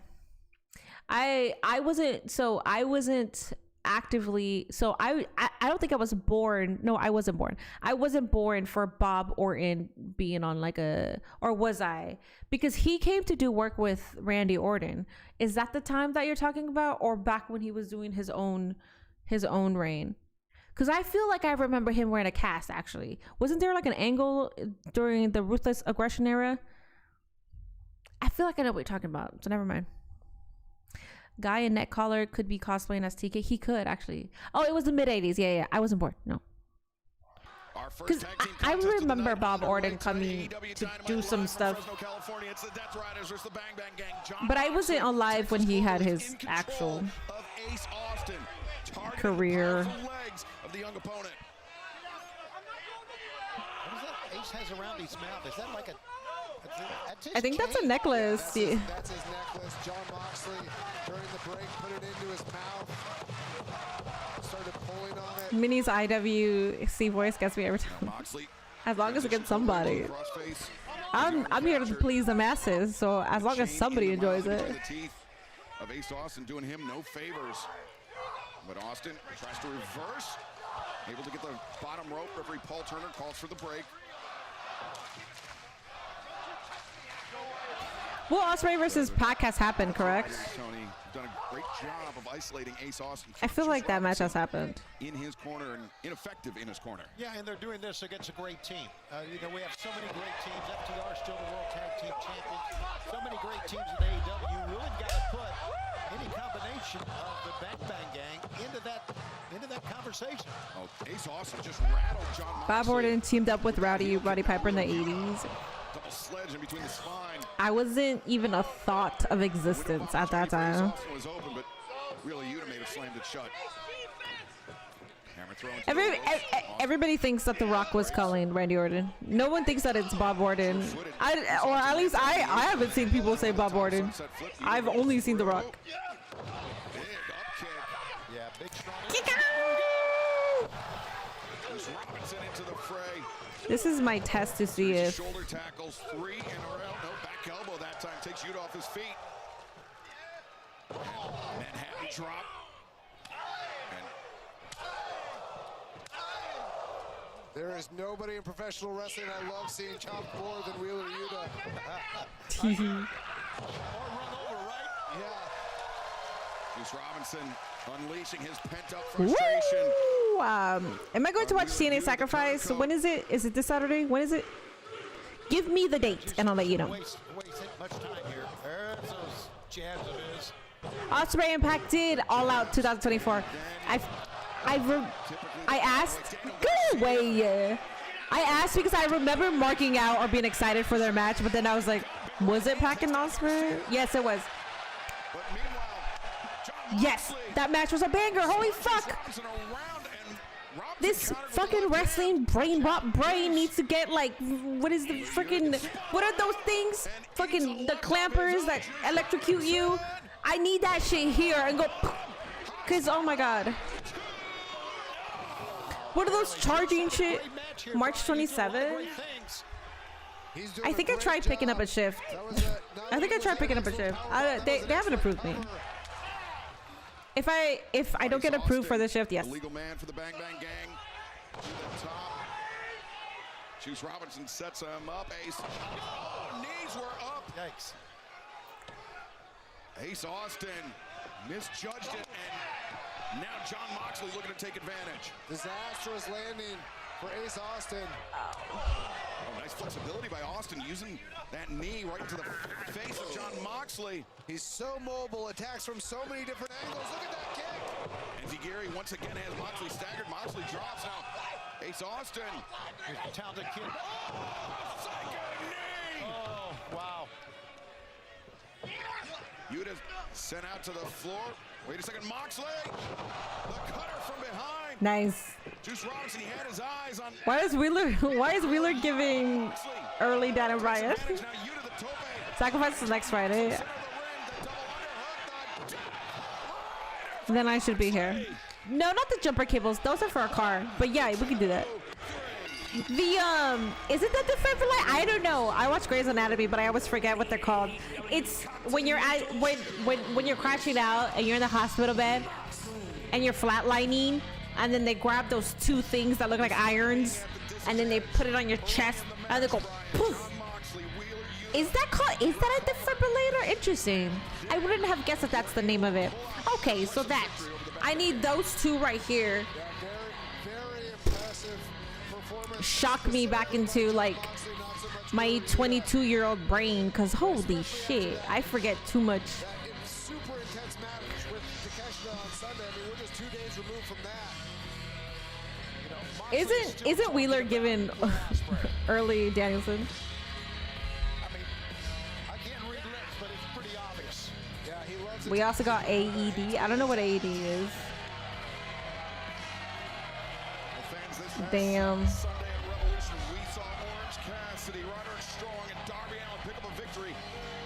I wasn't actively, so I don't think I was born. No, I wasn't born. I wasn't born for Bob Orton being on like or was I? Because he came to do work with Randy Orton. Is that the time that you're talking about, or back when he was doing his own reign? Because I feel like I remember him wearing a cast, actually. Wasn't there like an angle during the Ruthless Aggression era? I feel like I know what you're talking about, so never mind. Guy in neck collar could be cosplaying as TK. He could, actually. Oh, it was the mid-'80s. Yeah. I wasn't born. No. Because I remember Bob Orton coming to do some stuff. But I wasn't alive when he had his actual career. Of the young opponent. What is that Ace has around his mouth? Is that like I think that's a necklace. That's his necklace. Jon Moxley, during the break, put it into his mouth. Started pulling on it. Minnie's IWC voice gets me every time. As long as it gets somebody. I'm here to please the masses, so as long as somebody enjoys it. Of Ace Austin doing him no favors. But Austin tries to reverse. Able to get the bottom rope. Referee Paul Turner calls for the break. Well, Ospreay versus Pac has happened, correct? Tony done a great job of isolating Ace Austin. I feel like that match has happened. In his corner and ineffective in his corner. Yeah, and they're doing this against a great team. We have so many great teams. FTR still the World Tag Team Champions. So many great teams in AEW. You really got to put any combination of the Bang Bang Gang into that conversation. Oh, Ace Austin just rattled Jon Moxley. Bob Orton teamed up with Roddy Piper in the 80s. Double sledge in between the spine. I wasn't even a thought of existence at that time. Was open, but Really, you'd have made it slammed it shut. Hammer throw into Everybody thinks that The Rock was calling Randy Orton. No one thinks that it's Bob Orton. Or at least I haven't seen people say Bob Orton. I've only seen The Rock. big up kick. Yeah, big strong. Kick out! Bruce Robinson into the fray. This is my test to see if Shoulder tackles 3 in a row. No back elbow that time. Takes Yuta off his feet. Manhattan drop. There is nobody in professional wrestling I love seeing chopped more than Wheeler Yuta. Or run over, right? Yeah. Bruce Robinson unleashing his pent-up frustration. Woo! Am I going to watch TNA Sacrifice? When is it? Is it this Saturday? When is it? Give me the date and I'll let you know. Waste much time here. There's those jabs of his. Ospreay impacted All Out 2024. I asked. Go away. I asked because I remember marking out or being excited for their match, but then I was like, was it Pac and Ospreay? Yes, it was. But meanwhile, Yes, that match was a banger. Holy fuck! This fucking wrestling brain needs to get like, what is the freaking, what are those things? Fucking the clampers that electrocute you. I need that shit here and go, cause oh my god. What are those charging shit? March 27th? I think I tried picking up a shift. I think I tried picking up a shift. They haven't approved me. If I don't get approved for the shift, yes. Legal man for the Bang Bang Gang. To the top. Juice Robinson sets him up. Ace. Oh, knees were up. Yikes. Ace Austin misjudged it, and now John Moxley looking to take advantage. Disastrous landing for Ace Austin. Oh, nice flexibility by Austin, using that knee right into the face of John Moxley. He's so mobile, attacks from so many different angles. Look at that kick. And Vigeri once again has Moxley staggered. Moxley drops now. Ace Austin. Here's the talented kid. Oh, second knee. Oh, wow. Yuta sent out to the floor. Wait a second, Moxley. The cutter from behind. Nice. Juice Robinson, he had his eyes on. Why is Wheeler giving early Dana Bryan? Now Yuta the tope. Sacrifice is next Friday. Then I should be here. No, not the jumper cables. Those are for a car. But yeah, we can do that. The isn't that the defibrillator? I don't know. I watch Grey's Anatomy, but I always forget what they're called. It's when you're at when you're crashing out and you're in the hospital bed and you're flatlining, and then they grab those two things that look like irons, and then they put it on your chest and they go poof. Is that a defibrillator? Interesting. I wouldn't have guessed that that's the name of it. Okay, so that I need those two right here. Very impressive performance. Shock me back into like my 22-year-old brain, because holy shit, I forget too much. Super intense match with Takeshita on Sunday. I mean, we're just 2 days removed from that. Isn't Wheeler giving early Danielson? I can't read lips, but it's pretty obvious. Yeah, he loves it. We also got AED. I don't know what AED is. Damn. Sunday at Revolution, we saw Orange Cassidy, Roderick Strong, and Darby Allin pick up a victory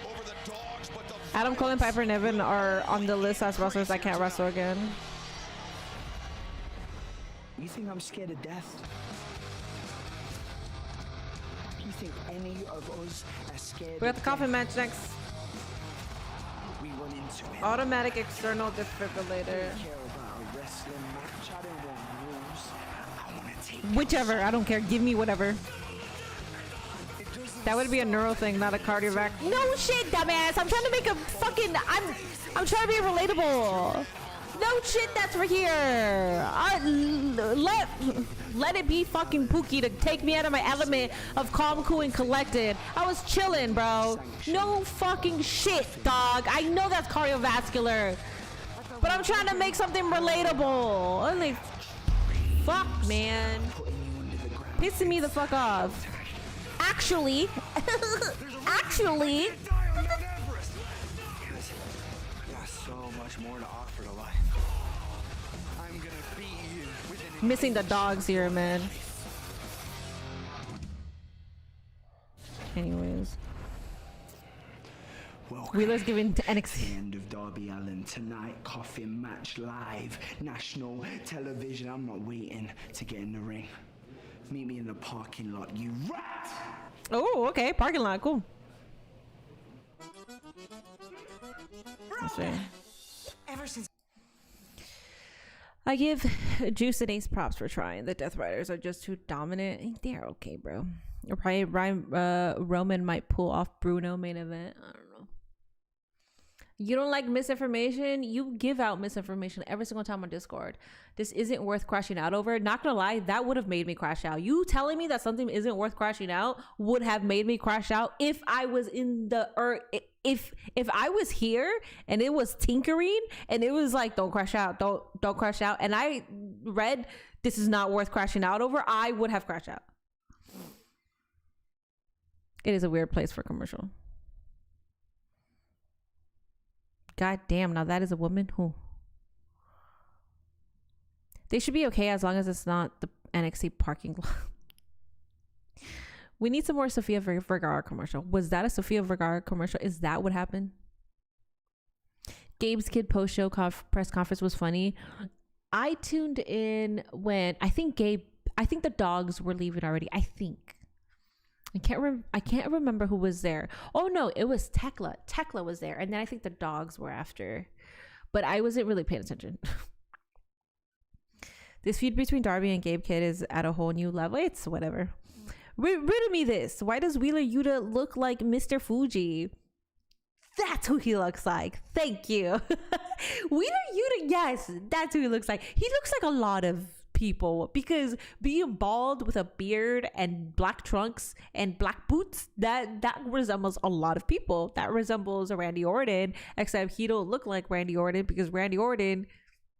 over the Dogs, but the Adam Cole and Piper Niven are on the list as wrestlers that can't wrestle again. You think I'm scared of death? You think any of us are scared? We got the coffin match next. We run into it. Automatic external defibrillator. I don't care about a wrestling match. I don't want rules. I want to take Whichever, I don't care. Give me whatever. That would be a neural thing, not a cardiovascular. No shit, dumbass. I'm trying to make a fucking. I'm trying to be relatable. No shit, that's for here. Let it be fucking Pookie to take me out of my element of calm, cool, and collected. I was chilling, bro. No fucking shit, dog. I know that's cardiovascular, but I'm trying to make something relatable. I'm like, fuck, man. Pissing me the fuck off. Actually, You're so much more to offer to life. I'm gonna beat you with an Missing the dogs here, man. Anyways. Welcome. Wheeler's giving to The NXT. end of Darby Allin tonight. Coffin match live. National television. I'm not waiting to get in the ring. Meet me in the parking lot, you rat! Oh, okay. Parking lot. Cool. Let's see. Ever since I give Juice and Ace props for trying. The Death Riders are just too dominant. They're okay, bro. Or probably Roman might pull off Bruno main event. I don't know. You don't like misinformation? You give out misinformation every single time on Discord. This isn't worth crashing out over. Not gonna lie, that would have made me crash out. You telling me that something isn't worth crashing out would have made me crash out if I was in the if I was here and it was tinkering and it was like don't crash out, don't crash out, and I read this is not worth crashing out over, I would have crashed out. It is a weird place for commercial. God damn, now that is a woman who they should be okay as long as it's not the NXT parking lot. We need some more Sofia Vergara commercial. Was that a Sofia Vergara commercial? Is that what happened? Gabe's kid post-show press conference was funny. I tuned in when I think the dogs were leaving already. I can't remember who was there. Oh no, it was Tekla. Tekla was there, and then I think the dogs were after. But I wasn't really paying attention. This feud between Darby and Gabe Kidd is at a whole new level. It's whatever. Riddle me this. Why does Wheeler Yuta look like Mr. Fuji? That's who he looks like. Thank you. Wheeler Yuta, yes, that's who he looks like. He looks like a lot of people because being bald with a beard and black trunks and black boots, that resembles a lot of people. That resembles a Randy Orton, except he don't look like Randy Orton because Randy Orton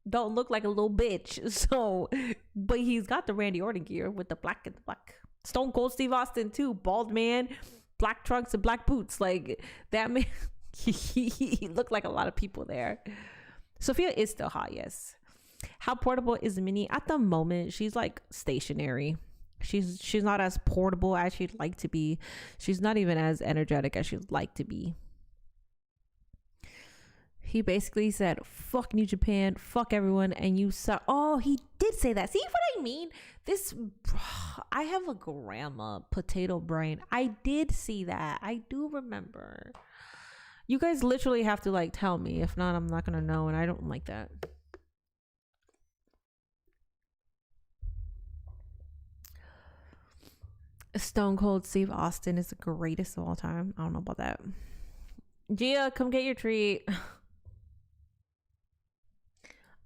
don't look like a little bitch. So, but he's got the Randy Orton gear with the black and the black. Stone Cold Steve Austin too, bald man, black trunks and black boots. Like that man, he looked like a lot of people there. Sophia is still hot, yes. How portable is Minnie at the moment? She's like stationary. She's not as portable as she'd like to be. She's not even as energetic as she'd like to be. He basically said, fuck New Japan, fuck everyone, and you suck. Oh, he did say that. See what I mean? I have a grandma potato brain. I did see that. I do remember. You guys literally have to like tell me. If not, I'm not going to know, and I don't like that. Stone Cold Steve Austin is the greatest of all time. I don't know about that. Gia, come get your treat.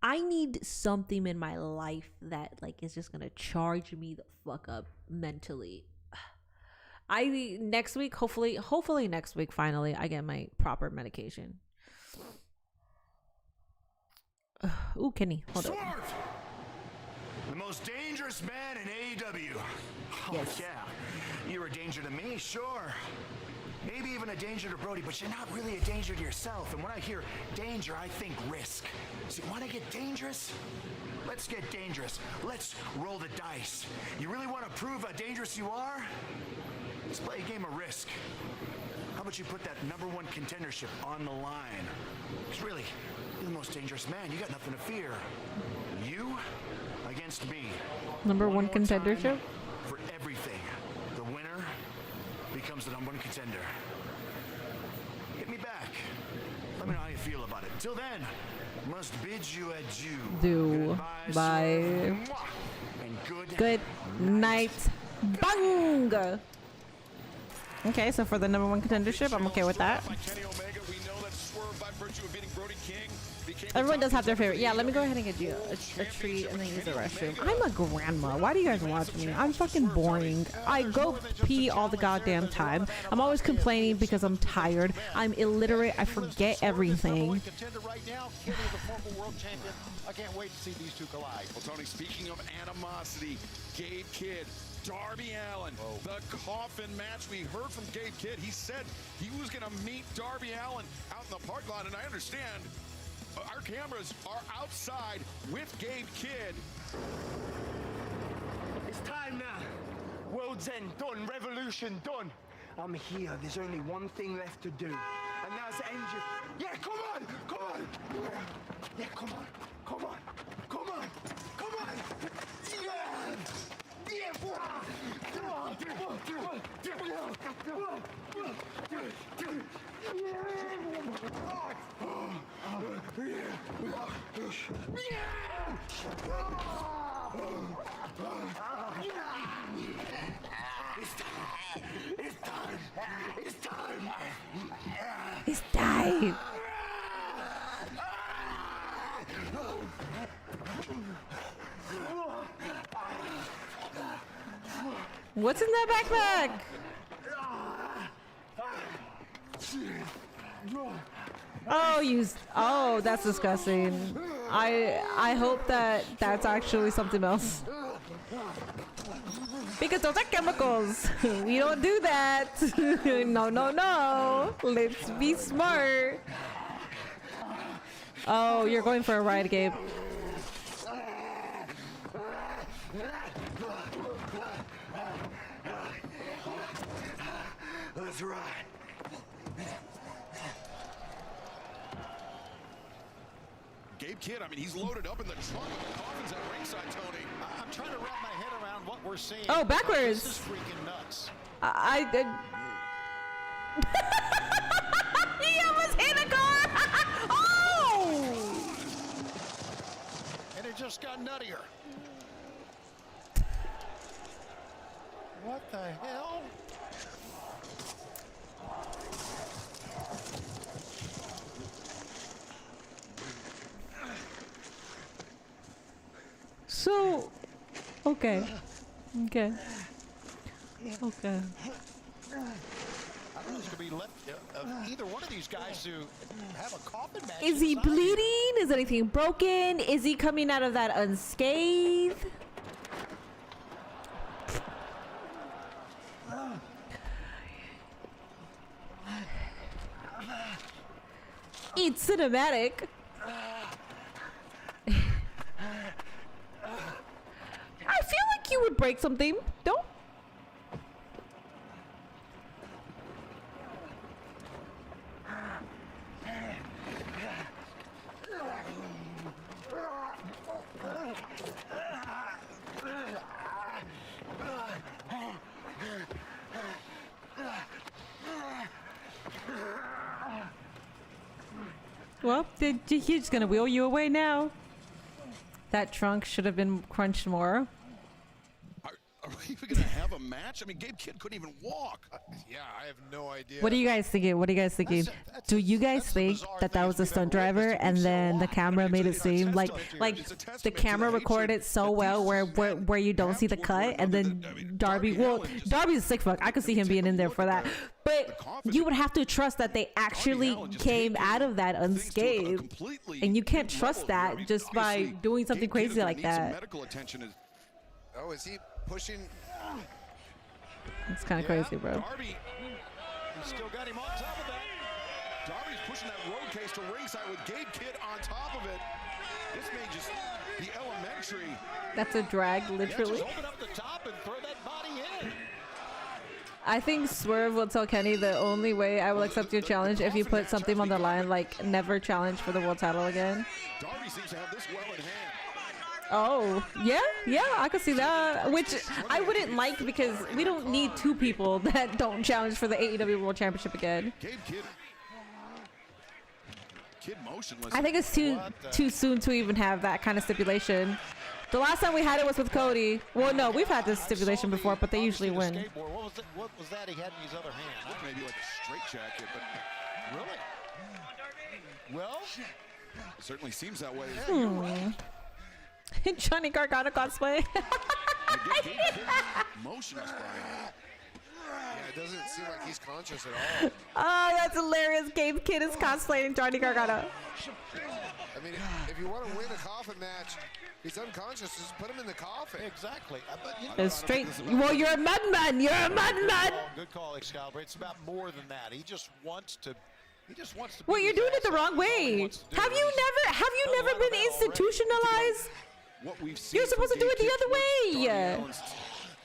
I need something in my life that like is just gonna charge me the fuck up mentally. Next week, hopefully next week, finally, I get my proper medication. Ooh, Kenny, hold on. The most dangerous man in AEW. Oh, yes. Yeah. You're a danger to me, sure. Maybe even a danger to Brody, but you're not really a danger to yourself. And when I hear danger, I think risk. So you want to get dangerous? Let's get dangerous. Let's roll the dice. You really want to prove how dangerous you are? Let's play a game of risk. How about you put that #1 contendership on the line? Because really, you're the most dangerous man. You got nothing to fear. You against me. #1 contendership? For everything. The winner becomes the #1 contender. Hit me back. Let me know how you feel about it. Till then, must bid you adieu. Bye. And good night. Bang. Okay, so for the #1 contendership, I'm okay with that. Everyone does have their favorite. Yeah, let me go ahead and get you a treat and then use the restroom. I'm a grandma. Why do you guys watch me? I'm fucking boring. I go pee all the goddamn time. I'm always complaining because I'm tired. I'm illiterate. I forget everything. I can't wait to see these two collide. Well, Tony, speaking of animosity, Gabe Kidd, Darby Allin, the coffin match. We heard from Gabe Kidd. He said he was going to meet Darby Allin out in the parking lot, and I understand cameras are outside with Gabe Kidd. It's time now. World's end done. Revolution done. I'm here. There's only one thing left to do. And that's end you. Yeah, come on. Come on. Yeah, come on. Come on. Come on. Come on. Yeah. Yeah. It's time. What's in that backpack? Oh, that's disgusting. I hope that that's actually something else. Because those are chemicals. We don't do that. No, no, no. Let's be smart. Oh, you're going for a ride, Gabe. That's right. Gabe Kidd, I mean, he's loaded up in the trunk of the coffins at ringside, Tony. I'm trying to wrap my head around what we're seeing. Oh, backwards. This is freaking nuts. I did. He almost hit a car. Oh! And it just got nuttier. What the hell? So, okay. I don't know who's going to be left of either one of these guys to have a coffin match. Is he inside. bleeding? Is anything broken? Is he coming out of that unscathed? It's cinematic. I feel like you would break something. Don't. Well, he's just gonna wheel you away now. That trunk should have been crunched more. Are we even going to have a match? I mean, Gabe Kidd couldn't even walk. Yeah, I have no idea. What are you guys thinking? What are you guys thinking? Do you guys think that that was a stunt driver and then the camera made it seem like the camera recorded so well where you don't see the cut and then Darby's a sick fuck. I could see him being in there for that. But you would have to trust that they actually came out of that unscathed. And you can't trust that just by doing something crazy like that. Oh, is he pushing? It's kind of crazy, bro. Darby, he's still got him on top of that. Darby's pushing that road case to ringside with Gabe Kidd on top of it. This may just be elementary. That's a drag, literally. Yeah, just open up the top and throw that body in. I think Swerve will tell Kenny the only way I will accept your challenge if you put something on the line, like never challenge for the world title again. Darby seems to have this well in hand. Oh, yeah, I could see that. Which I wouldn't like because we don't need two people that don't challenge for the AEW World Championship again. Gabe Kidd motionless. I think it's too soon to even have that kind of stipulation. The last time we had it was with Cody. Well, no, we've had this stipulation before, but they usually win. What was that he had in his other hand? Looked maybe like a straight jacket, but Really? Well, it certainly seems that way. Johnny Gargano cosplay. Motionless, Brian. Yeah, it doesn't seem like he's conscious at all. Oh, that's hilarious. Gabe Kidd is cosplaying Johnny Gargano. I mean, if you want to win a coffin match, he's unconscious. Just put him in the coffin. Exactly. But, you know, It's straight. Well, you're a madman. You're a madman. Good call, Excalibur. It's about more than that. He just wants to. Well, you're doing it the wrong way. Have you institutionalized. What we've seen You're supposed to do it the other way.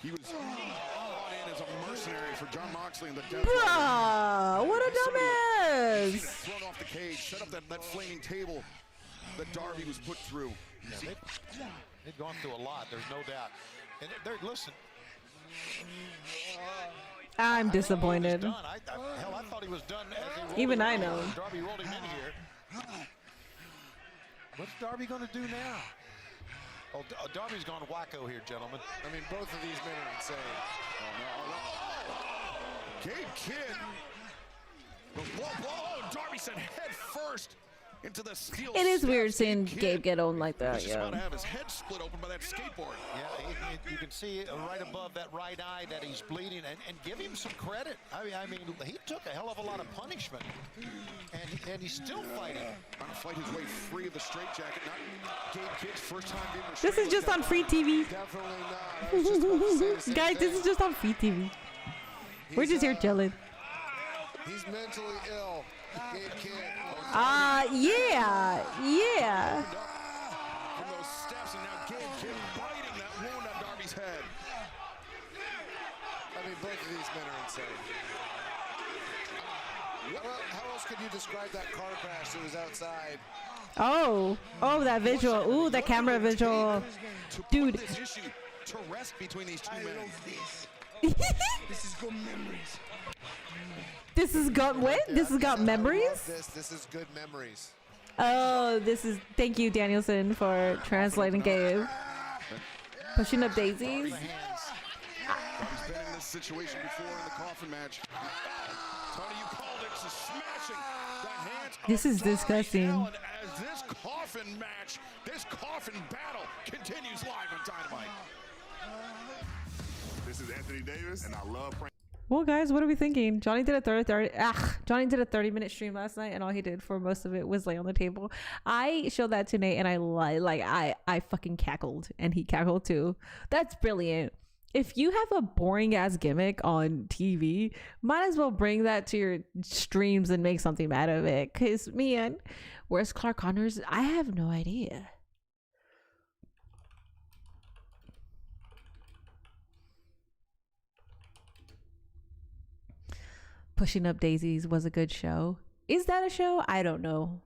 He was brought in as a mercenary for Jon Moxley and the Death Bruh, what a dumbass. thrown off the cage, set up that flaming table that Darby was put through. Yeah, they've gone through a lot, there's no doubt. And listen. I'm disappointed. Hell, I thought he was done as he Even I know. Darby rolled him in here. What's Darby going to do now? Oh, Darby's gone wacko here, gentlemen. I mean, both of these men are insane. Gabe Kidd. Whoa, Darby said head first into the steel. It is weird steps. seeing Gabe get owned like that, He's just about to yeah. have his head split open by that skateboard. Yeah, you can see right above that right eye that he's bleeding, and give him some credit. I mean, he took a hell of a lot of punishment, and he's still fighting. Trying to fight his way free of the straitjacket. Not Gabe Kidd's first time being This is just on free TV. Definitely not. I was just about to say the same Guys, this is just on free TV. We're just here chilling. He's mentally ill. Gabe Kidd. Yeah. From those steps, and now Gabe Kidd biting that wound on Darby's head. I mean, both of these men are insane. How else could you describe that car crash that was outside? Oh, that visual. Ooh, the camera visual. Dude. This issue to rest between these two men. This is good memories. This has got what? This has got memories? This is good memories. Oh, this is. Thank you, Danielson, for translating Gabe. Pushing up daisies. He's been in this situation before in the coffin match. Tony, you called it, smashing the hands. This is disgusting. As this coffin match, this coffin battle continues live on Dynamite. This is Anthony Davis, and I love Frank. Well, guys, what are we thinking? Johnny did a 30-minute stream last night, and all he did for most of it was lay on the table. I showed that to Nate, and I fucking cackled, and he cackled too. That's brilliant. If you have a boring ass gimmick on TV, might as well bring that to your streams and make something out of it. Cause man, where's Clark Connors? I have no idea. Pushing Up Daisies was a good show. Is that a show? I don't know.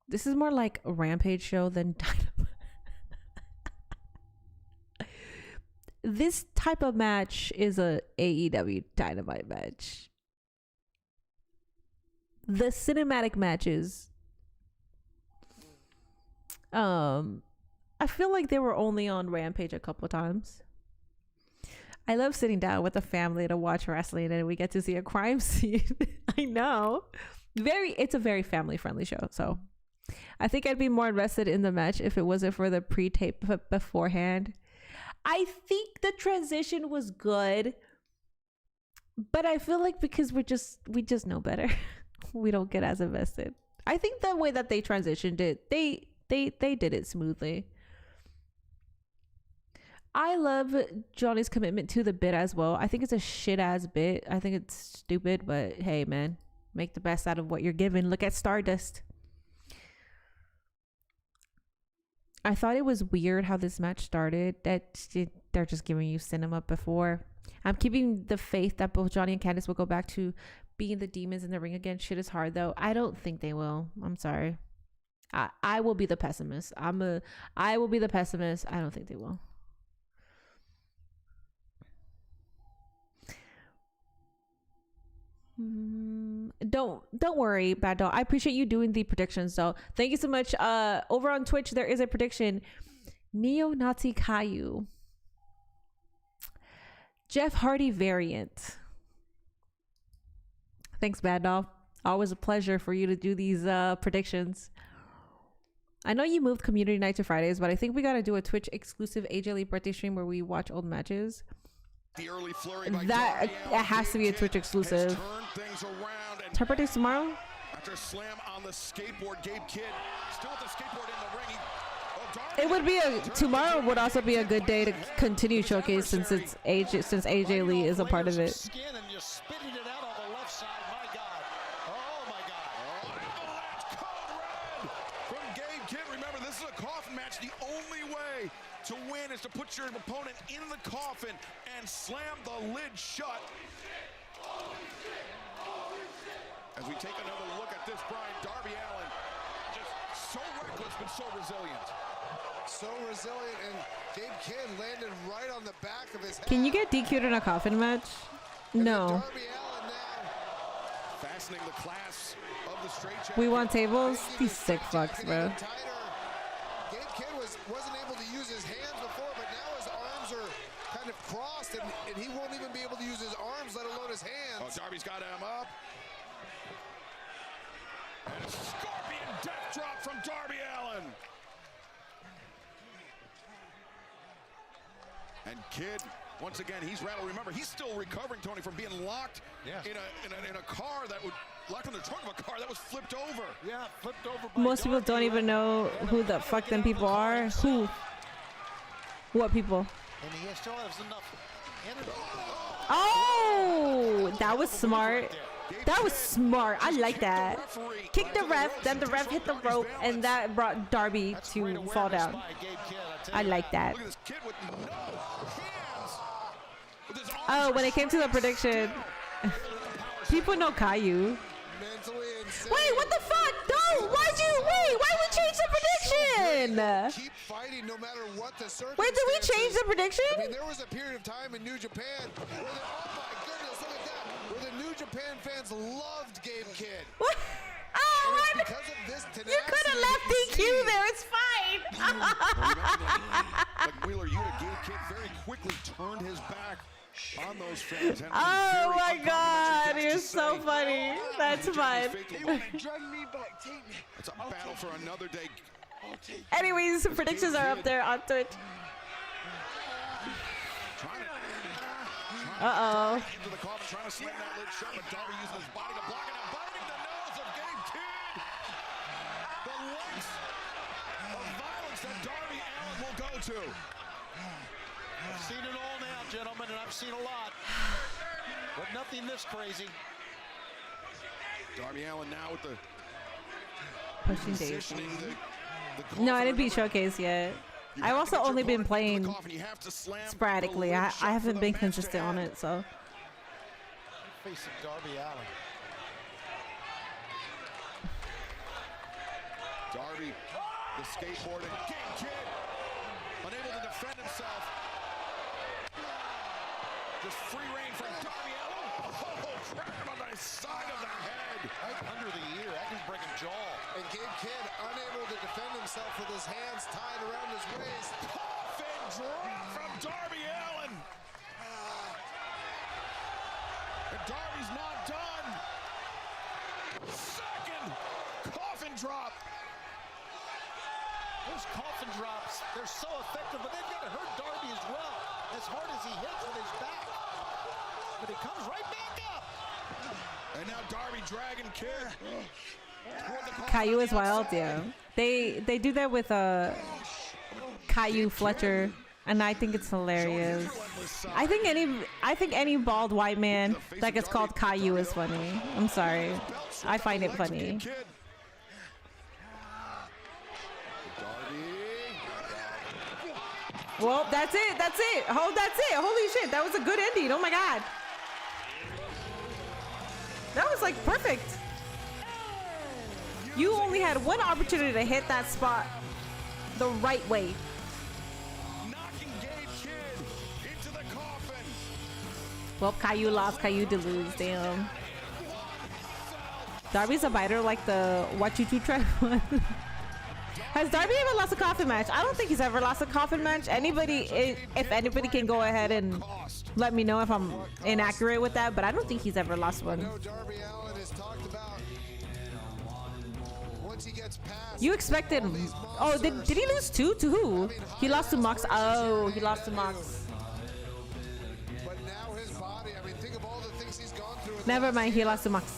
This is more like a Rampage show than Dynamite. This type of match is a AEW Dynamite match. The cinematic matches, I feel like they were only on Rampage a couple times. I love sitting down with the family to watch wrestling, and we get to see a crime scene. I know. It's a very family friendly show. So I think I'd be more invested in the match if it wasn't for the pre-tape beforehand. I think the transition was good, but I feel like because we just know better, we don't get as invested. I think the way that they transitioned it, they did it smoothly. I love Johnny's commitment to the bit as well. I think it's a shit ass bit. I think it's stupid, but hey man, make the best out of what you're given. Look at Stardust. I thought it was weird how this match started. They're just giving you cinema before. I'm keeping the faith that both Johnny and Candice will go back to being the demons in the ring again. Shit is hard though. I don't think they will. I'm sorry. I will be the pessimist. I will be the pessimist. I don't think they will. Don't worry, Bad Dog. I appreciate you doing the predictions though. Thank you so much. Over on Twitch there is a prediction. Neo-Nazi Caillou, Jeff Hardy variant. Thanks, Bad Dog. Always a pleasure for you to do these predictions. I know you moved community night to Fridays, but I think we got to do a Twitch exclusive AJ Lee birthday stream where we watch old matches. The early flurry by That it has to be a Twitch exclusive. Her birthday's tomorrow? After a slam on the skateboard, Gabe Kidd still with the skateboard in the ring. It would be tomorrow would also be a good day to continue showcase since AJ Lee is a part of it. this is a coffin match. The only way to win is to put your opponent in the coffin and slam the lid shut. As we take another look at this, Brian, Darby Allin, just so reckless but so resilient. So resilient, and Gabe Kidd landed right on the back of his head. Can you get DQ'd in a coffin match? No. Darby Allin now Fastening the clasp of the straight jacket. We want tables? These sick fucks, bro. Gabe Kidd wasn't able to use his hands before, but now his arms are kind of crossed, and he won't even be able to use his arms, let alone his hands. Oh, Darby's got him up. And a scorpion death drop from Darby Allin. And Kidd, once again, he's rattled. Remember, he's still recovering, Tony, from being locked in a car that would locked in the trunk of a car that was flipped over. Yeah, flipped over. By Most people don't even know who the fuck them people are. Who? What people? And he still has enough energy. Oh, that was smart. That was smart. I like that. Kick the ref, then the ref hit the rope, and that brought Darby to fall down. I like that. Oh, when it came to the prediction, people know Caillou. Wait, what the fuck? No, why we change the prediction? Keep fighting no matter what the circumstances. Wait, did we change the prediction? I mean, there was a period of time in New Japan where oh my goodness, look at that, where the New Japan fans loved Gabe Kidd. What? Oh, and it's because of this tenacity. You could have left DQ there. It's fine. Like Wheeler Yuta, Gabe Kidd very quickly turned his back on those fans. Oh my God, you're so funny. That's fun. It's a battle for another day. Anyways, predictions are up there on Twitch. Uh-oh. Into the coffin, trying to slam that lid shut, but Darby using his body to block it and biting the nose of Gabe Kidd. The lengths of violence that Darby Allin will go to. I've seen it all now, gentlemen, and I've seen a lot. But nothing this crazy. Darby Allin now with the Pushing Daisy. No, I didn't beat Showcase yet. I've also only been playing sporadically. I haven't been consistent on it, so. Facing Darby Allin. Darby, the skateboarding. Gabe Kidd, unable to defend himself. Just free reign from Darby Allin. Oh, crap on the side of the head. Right under the ear. That can break a jaw. And Gabe Kidd unable to defend himself with his hands tied around his waist. Coffin drop from Darby Allin. And Darby's not done. Second coffin drop. Those coffin drops, they're so effective, but they've got to hurt Darby as well. As hard as he hits with his back. But he comes right back up. And now Darby dragging Kidd. Caillou is wild, yeah. They do that with Caillou Fletcher, and I think it's hilarious. I think any bald white man that gets called Caillou is funny. I'm sorry. I find it funny. Well, that's it. That's it. Oh, that's it. Holy shit. That was a good ending. Oh my God. That was like perfect. You only had one opportunity to hit that spot the right way. Knocking Gabe Kidd into the coffin. Well, Caillou lost. Caillou to lose. Damn. Darby's a biter like the What You Two Try one. Has Darby ever lost a coffin match? I don't think he's ever lost a coffin match. Anybody, if anybody can go ahead and let me know if I'm inaccurate with that, but I don't think he's ever lost one. Darby Allin has talked about once he gets past. You expected? Oh, did he lose two? To who? He lost to Mox. Oh, he lost to Mox. But now his body. I mean, think of all the things he's gone through. Never mind. He lost to Mox.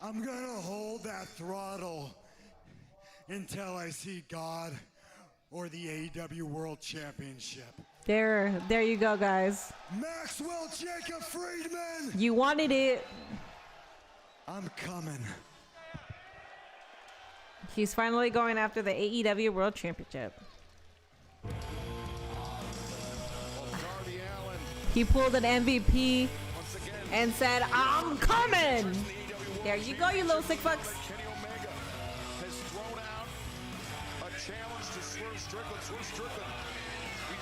I'm gonna hold that throttle until I see God or the AEW World Championship. There you go, guys. Maxwell Jacob Friedman. You wanted it. I'm coming. He's finally going after the AEW World Championship. He pulled an MVP and said, "I'm coming." There you go, you little sick fucks. Kenny Omega has thrown out a challenge to Swerve Strickland. Swerve Strickland,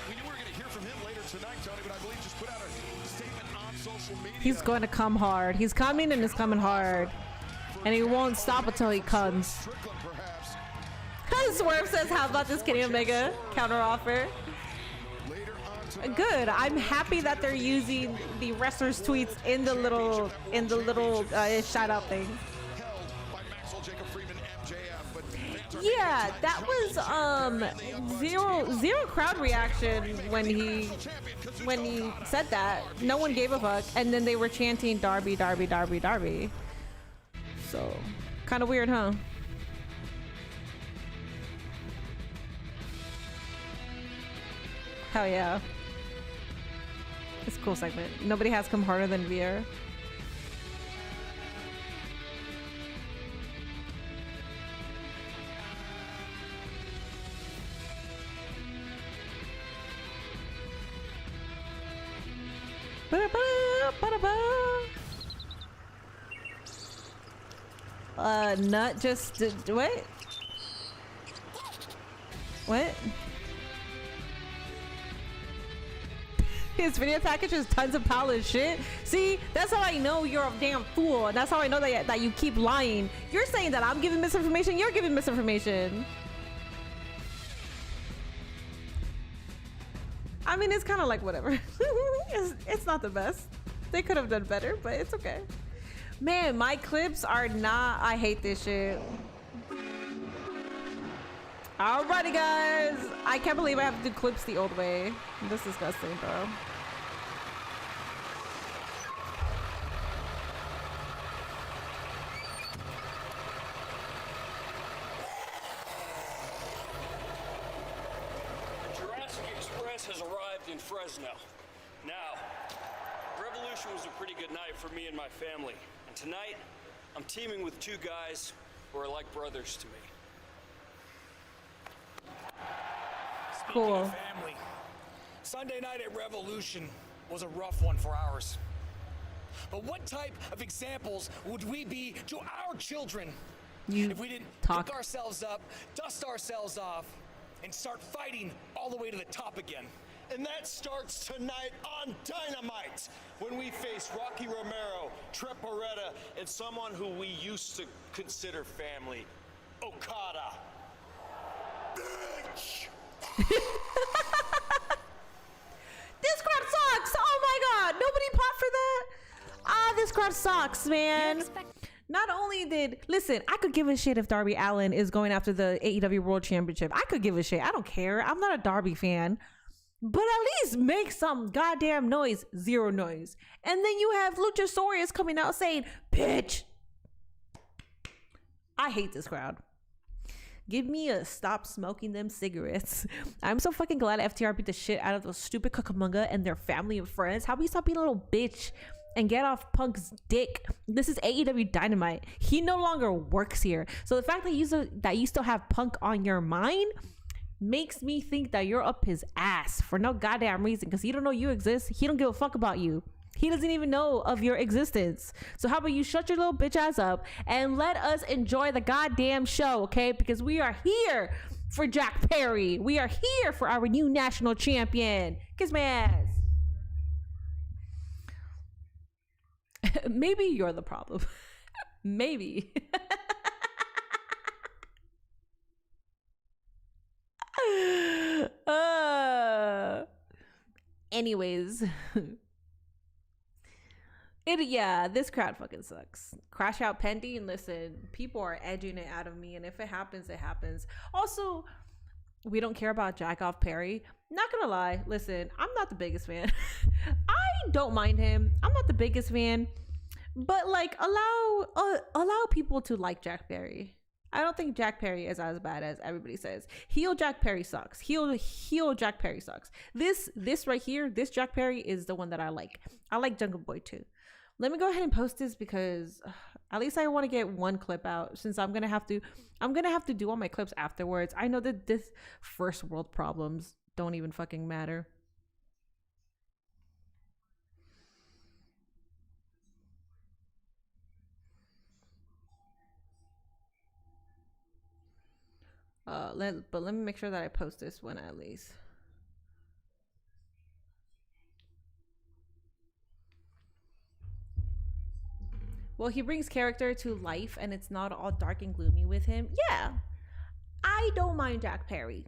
we knew we were going to hear from him later tonight, Tony, but I believe just put out a statement on social media. He's going to come hard. He's coming and he's coming hard. And he won't stop until he comes. Swerve says, "How about this Kenny Omega counter offer?" Good. I'm happy that they're using the wrestlers' tweets in the little shout out thing. Yeah, that was zero crowd reaction when he said that. No one gave a fuck, and then they were chanting Darby, Darby, Darby, Darby. So, kind of weird, huh? Hell yeah. It's a cool segment. Nobody has come harder than Veer. Nut just what? What? His video package is tons of polished shit. See, that's how I know you're a damn fool. And that's how I know that you keep lying. You're saying that I'm giving misinformation. You're giving misinformation. I mean, it's kind of like whatever. It's not the best. They could have done better, but it's okay. Man, my clips are not. I hate this shit. Alrighty, guys. I can't believe I have to do clips the old way. This is disgusting, bro. Jurassic Express has arrived in Fresno. Now, Revolution was a pretty good night for me and my family. And tonight, I'm teaming with two guys who are like brothers to me. Cool. Family. Sunday night at Revolution was a rough one for ours. But what type of examples would we be to our children if we didn't pick ourselves up, dust ourselves off, and start fighting all the way to the top again? And that starts tonight on Dynamite when we face Rocky Romero, Trent Beretta, and someone who we used to consider family, Okada. Bitch! This crowd sucks. Oh my god, nobody popped for that. This crowd sucks, man. Not only listen, I could give a shit if Darby Allin is going after the AEW World Championship. I could give a shit. I don't care. I'm not a Darby fan. But at least make some goddamn noise. Zero noise. And then you have Luchasaurus coming out saying, "Bitch." I hate this crowd. Give me a stop smoking them cigarettes. I'm so fucking glad FTR beat the shit out of those stupid Cucamonga and their family and friends. How about you stop being a little bitch and get off Punk's dick? This is AEW Dynamite. He no longer works here. So the fact that you still have Punk on your mind makes me think that you're up his ass for no goddamn reason, because he don't know you exist. He don't give a fuck about you. He doesn't even know of your existence. So how about you shut your little bitch ass up and let us enjoy the goddamn show, okay? Because we are here for Jack Perry. We are here for our new national champion. Kiss my ass. Maybe you're the problem. Maybe. Anyways. This crowd fucking sucks. Crash Out pending. Listen, people are edging it out of me, and if it happens, it happens. Also, we don't care about Jack Off Perry. Not gonna lie, listen, I'm not the biggest fan. I don't mind him. I'm not the biggest fan, but like allow people to like Jack Perry. I don't think Jack Perry is as bad as everybody says. Heel Jack Perry sucks. Heel Jack Perry sucks. This right here, this Jack Perry is the one that I like. I like Jungle Boy too. Let me go ahead and post this because at least I want to get one clip out, since I'm gonna have to do all my clips afterwards. I know that this first world problems don't even fucking matter. But let me make sure that I post this one at least. Well, he brings character to life and it's not all dark and gloomy with him. Yeah, I don't mind Jack Perry.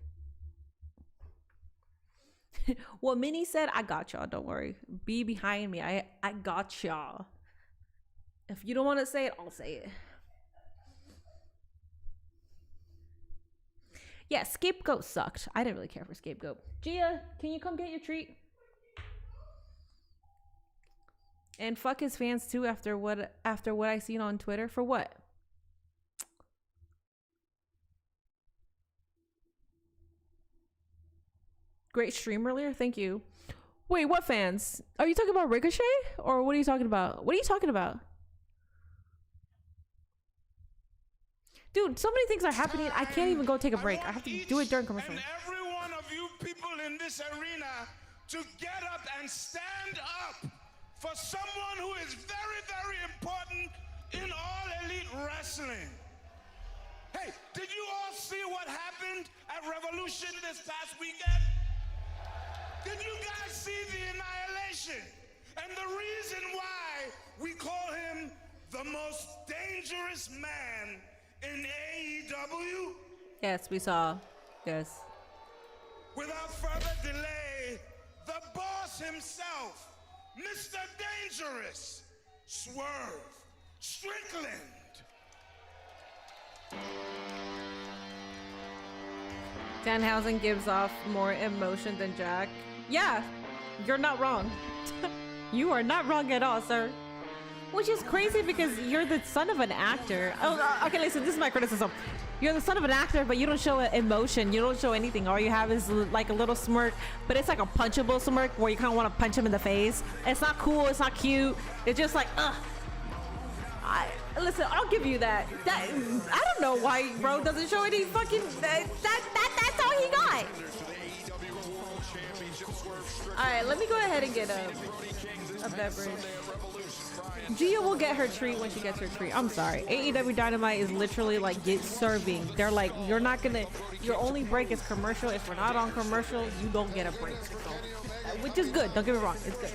What Minnie said, I got y'all. Don't worry. Be behind me. I got y'all. If you don't want to say it, I'll say it. Yeah, Scapegoat sucked. I didn't really care for Scapegoat. Gia, can you come get your treat? And fuck his fans too after what I seen on Twitter. For what? Great stream earlier. Thank you. Wait, what fans? Are you talking about Ricochet? Or what are you talking about? What are you talking about? Dude, so many things are happening. I can't even go take a break. I have to do it during commercial. And every one of you people in this arena to get up and stand up for someone who is very, very important in all elite wrestling. Hey, did you all see what happened at Revolution this past weekend? Did you guys see the annihilation? And the reason why we call him the most dangerous man in AEW? Yes, we saw. Yes. Without further delay, the boss himself, Mr. Dangerous, Swerve Strickland. Danhausen gives off more emotion than Jack. Yeah, you're not wrong. You are not wrong at all, sir. Which is crazy because you're the son of an actor. Oh, okay, listen, this is my criticism. You're the son of an actor, but you don't show emotion. You don't show anything. All you have is like a little smirk, but it's like a punchable smirk where you kind of want to punch him in the face. It's not cool. It's not cute. It's just like, ugh. Listen, I'll give you that. I don't know why bro doesn't show any fucking. That's all he got. All right, let me go ahead and get a beverage. Gia will get her treat when she gets her treat. I'm sorry. AEW Dynamite is literally like serving. They're like, you're not gonna, your only break is commercial. If we're not on commercial, you don't get a break. So, which is good. Don't get me wrong. It's good.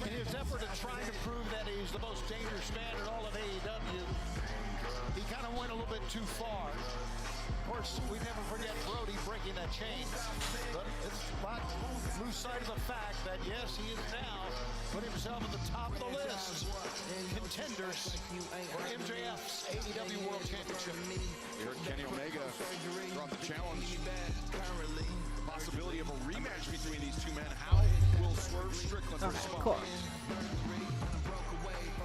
In his effort to try to prove that he's the most dangerous man in all of AEW, he kind of went a little bit too far. Of course, we never forget Brody breaking that chain, but it's not lose sight of the fact that yes, he is now put himself at the top of the list. Contenders for MJF's AEW World Championship. We heard Kenny Omega drop the challenge. The possibility of a rematch between these two men. How will Swerve Strickland respond? Cool.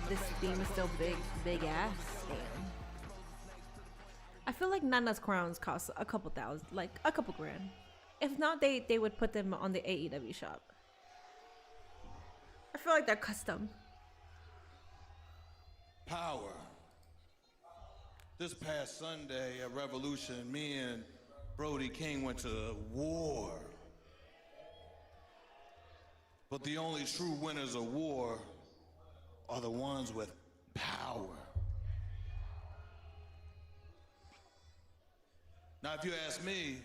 This theme is still big ass. Damn. I feel like Nana's crowns cost a couple thousand, like a couple grand. If not, they would put them on the AEW shop. I feel like they're custom. Power. This past Sunday at Revolution, me and Brody King went to war. But the only true winners of war are the ones with power. Now, if you ask me,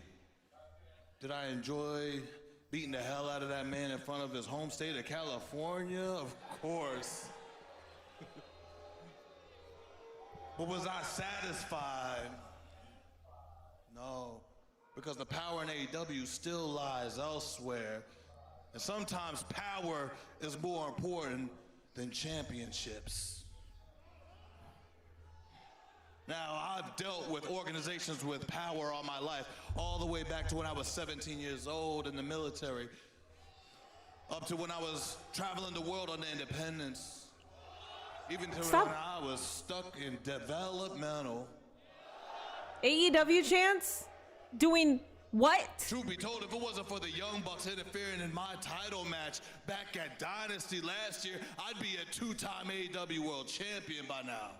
did I enjoy beating the hell out of that man in front of his home state of California? Of course. But was I satisfied? No, because the power in AEW still lies elsewhere. And sometimes power is more important than championships. Now, I've dealt with organizations with power all my life, all the way back to when I was 17 years old in the military. up to when I was traveling the world on the independence, even to Stop. when I was stuck in developmental. AEW chants? Doing what? Truth be told, if it wasn't for the Young Bucks interfering in my title match back at Dynasty last year, I'd be a two-time AEW World Champion by now.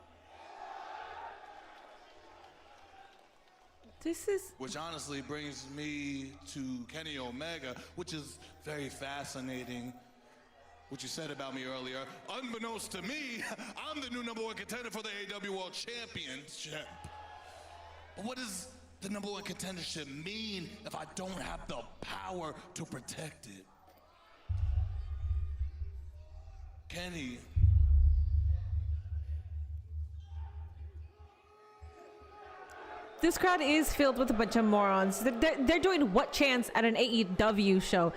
This is... Which honestly brings me to Kenny Omega, which is very fascinating. What you said about me earlier. Unbeknownst to me, I'm the new #1 contender for the AEW World Championship. But what does the #1 contendership mean if I don't have the power to protect it? Kenny. This crowd is filled with a bunch of morons. They're doing what chants at an AEW show?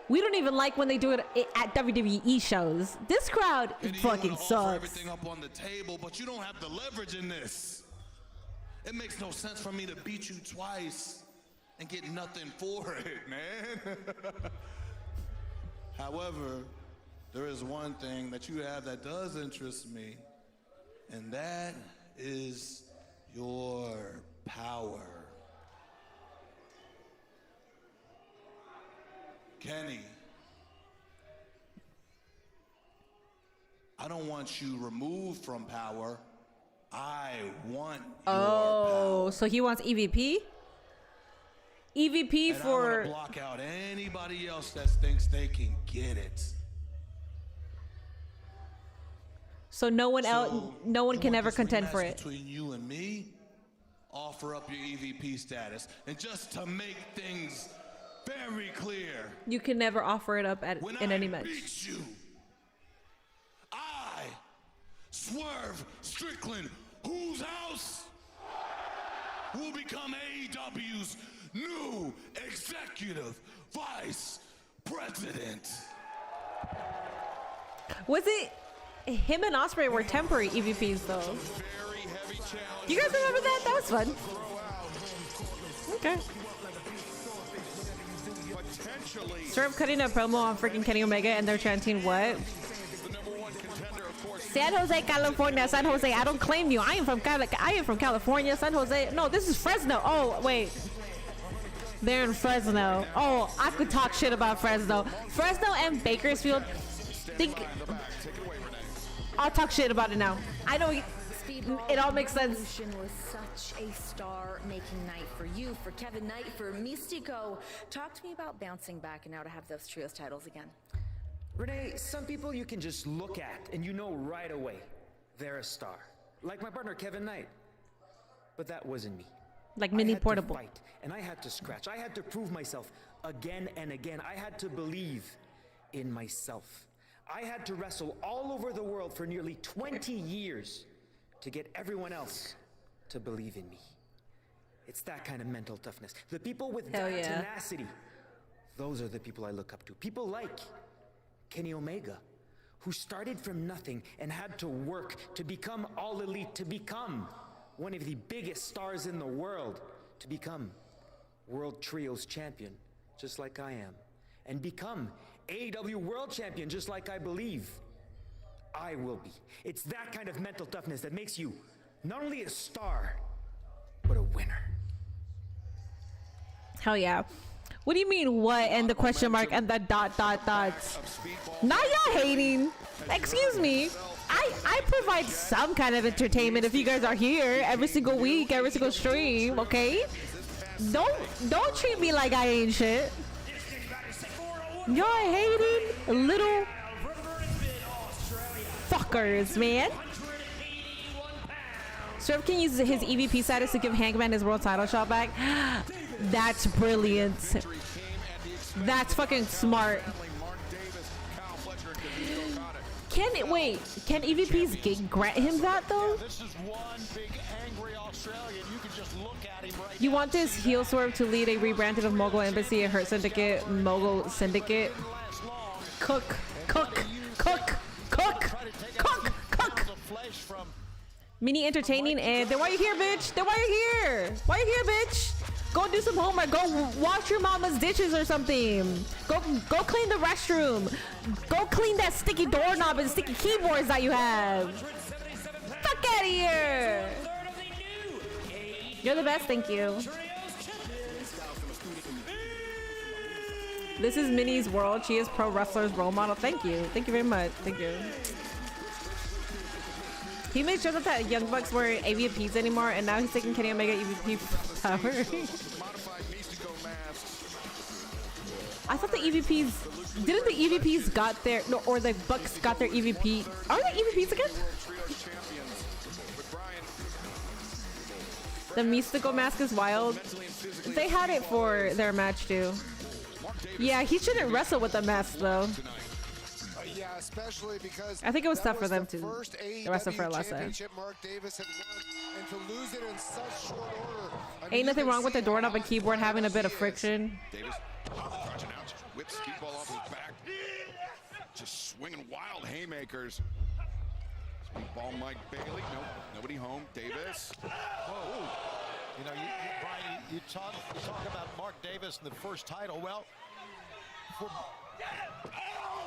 We don't even like when they do it at WWE shows. This crowd fucking sucks. Offer everything up on the table, but you don't have the leverage in this. It makes no sense for me to beat you twice and get nothing for it, man. However, there is one thing that you have that does interest me, and that is your power. Kenny, I don't want you removed from power. I want your power. So he wants EVP? EVP and for... I want to block out anybody else that thinks they can get it. So no one else, no one can ever contend for it. Between you and me, offer up your EVP status. And just to make things very clear, You can never offer it up in any match. beat you, I, Swerve Strickland, whose house will become AEW's new executive vice president. Was it him and Ospreay were temporary EVPs though? You guys remember that? That was fun. Okay. Swerve cutting a promo on freaking Kenny Omega and they're chanting what? San Jose, California. San Jose, I don't claim you. I am from California. San Jose. No, this is Fresno. Oh, wait. They're in Fresno. Oh, I could talk shit about Fresno. Fresno and Bakersfield. I'll talk shit about it now. I know it all makes sense. Revolution was such a star-making night for you, for Kevin Knight, for Mystico. Talk to me about bouncing back and now to have those trios titles again. Renee, some people you can just look at and you know right away they're a star. Like my partner Kevin Knight. But that wasn't me. Like Mini I had Portable. To fight, and I had to scratch. I had to prove myself again and again. I had to believe in myself. I had to wrestle all over the world for nearly 20 years to get everyone else to believe in me. It's that kind of mental toughness. The people with that tenacity, those are the people I look up to. People like Kenny Omega, who started from nothing and had to work to become all elite, to become one of the biggest stars in the world, to become World Trios Champion, just like I am, and become AEW World Champion, just like I believe I will be. It's that kind of mental toughness that makes you not only a star, but a winner. Hell yeah. What do you mean what and the question mark and the dot. Now y'all hating. Excuse me. I provide some kind of entertainment if you guys are here every single week, every single stream, okay? Don't treat me like I ain't shit. Y'all hating little fuckers, man. Swerve can use his EVP status to give Hangman his world title shot back. That's brilliant. That's fucking smart. Can EVPs grant him that though? This is one big angry Australian. You can just look at him right You want this heel Swerve to lead a rebranding of Mogul Embassy and Hurt Syndicate, Mogul Syndicate? Cook. Mini entertaining and then why you here, bitch? Why you here, bitch? Go do some homework. Go wash your mama's dishes or something. Go clean the restroom. Go clean that sticky doorknob and sticky keyboards that you have. Fuck out of here. You're the best. Thank you. This is Minnie's world. She is pro wrestler's role model. Thank you. Thank you very much. Thank you. He made sure that Young Bucks weren't AVPs anymore, and now he's taking Kenny Omega EVP power. I thought the EVPs... Didn't the EVPs got their... No, or the Bucks got their EVP... Are they EVPs again? The Mystical mask is wild. They had it for their match too. Yeah, he shouldn't wrestle with the mask though. Yeah, especially because I think it was tough for them to wrestle for AEW less. Mark Davis had won, and to lose it in such short order. Ain't nothing wrong with the doorknob and keyboard having a bit of friction. Davis crunching out, just whips Speedball off his back. Just swinging wild haymakers. Speedball Mike Bailey. Nope, nobody home. Davis. Whoa. You know, Brian, you talk about Mark Davis and the first title. Well,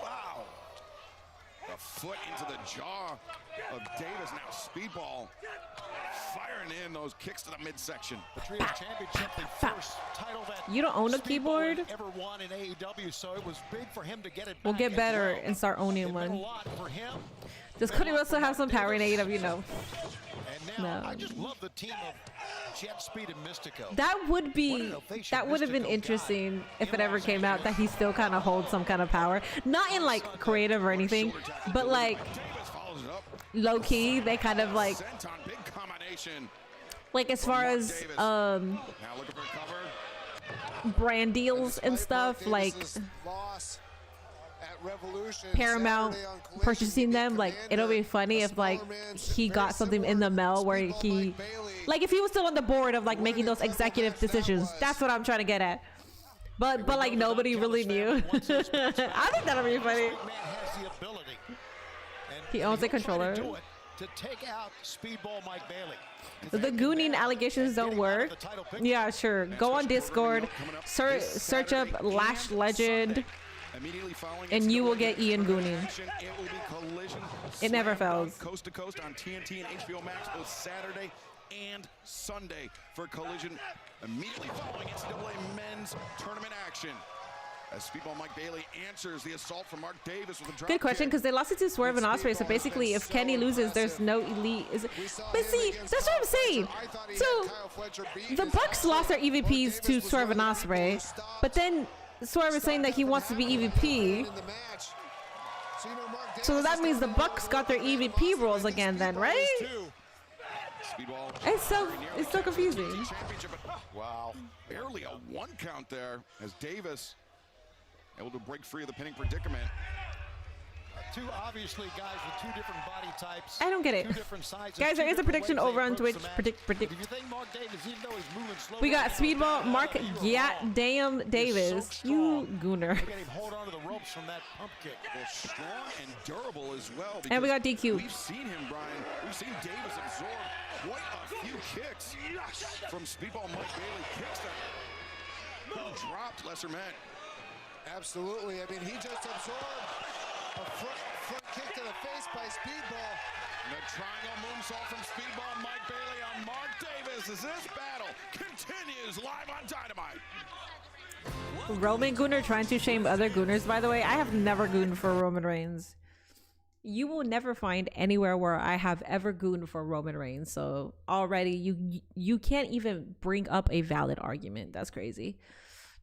Wow. The foot into the jaw of Davis. Now Speedball firing in those kicks to the midsection. The Trio Championship, the first title that you don't own a keyboard? ever won in AEW, so it was big for him to get it. We'll get better and start owning one. Does Cody Russell have some power in AEW? No. And now I just love the team of Jet Speed and Mystico. That would have been interesting if it ever came out that he still kind of holds some kind of power. Not in like creative or anything, but like low key, they kind of like as far as brand deals and stuff, like Paramount purchasing them, like it'll be funny if like he got something in the mail where he like if he was still on the board of like making those executive decisions. That's what I'm trying to get at. But like nobody really knew. I think that'll be funny. He owns a controller. To take out Speedball Mike Bailey. The gooning allegations don't work. Yeah, sure. Go on Discord, search up Lash Legend, and you will get Ian gooning. It never fails. Coast to coast on TNT and HBO Max both Saturday and Sunday for Collision. Immediately following NCAA men's tournament action. As Speedball Mike Bailey answers the assault from Mark Davis with a drop Good question, because they lost it to Swerve and Ospreay. So basically, if Kenny loses, there's no elite. But see, that's what I'm saying. So the Bucks lost their EVPs to Swerve and Ospreay, but then Swerve is saying that he wants to be EVP. So that means the Bucks got their EVP roles again, then, right? It's so confusing. Wow, barely a one count there as Davis able to break free of the pinning predicament. Two obviously guys with two different body types. I don't get it. Guys, there is a prediction over on Twitch. Predict. If you think Mark Davis, even though he's moving slow, We got Speedball Mark Damn Davis. You gooner. Look at him hold on to the ropes from that pump kick. Well, strong and durable as well. And we got DQ. We've seen him, Brian. We've seen Davis absorb quite a few kicks from Speedball Mike Bailey. Kicks that dropped lesser men. Absolutely. I mean, he just absorbed a front kick to the face by Speedball. The triangle moonsault from Speedball Mike Bailey on Mark Davis as this battle continues live on Dynamite. Roman Gooner trying to shame other Gooners, by the way. I have never gooned for Roman Reigns. You will never find anywhere where I have ever gooned for Roman Reigns. So already you can't even bring up a valid argument. That's crazy.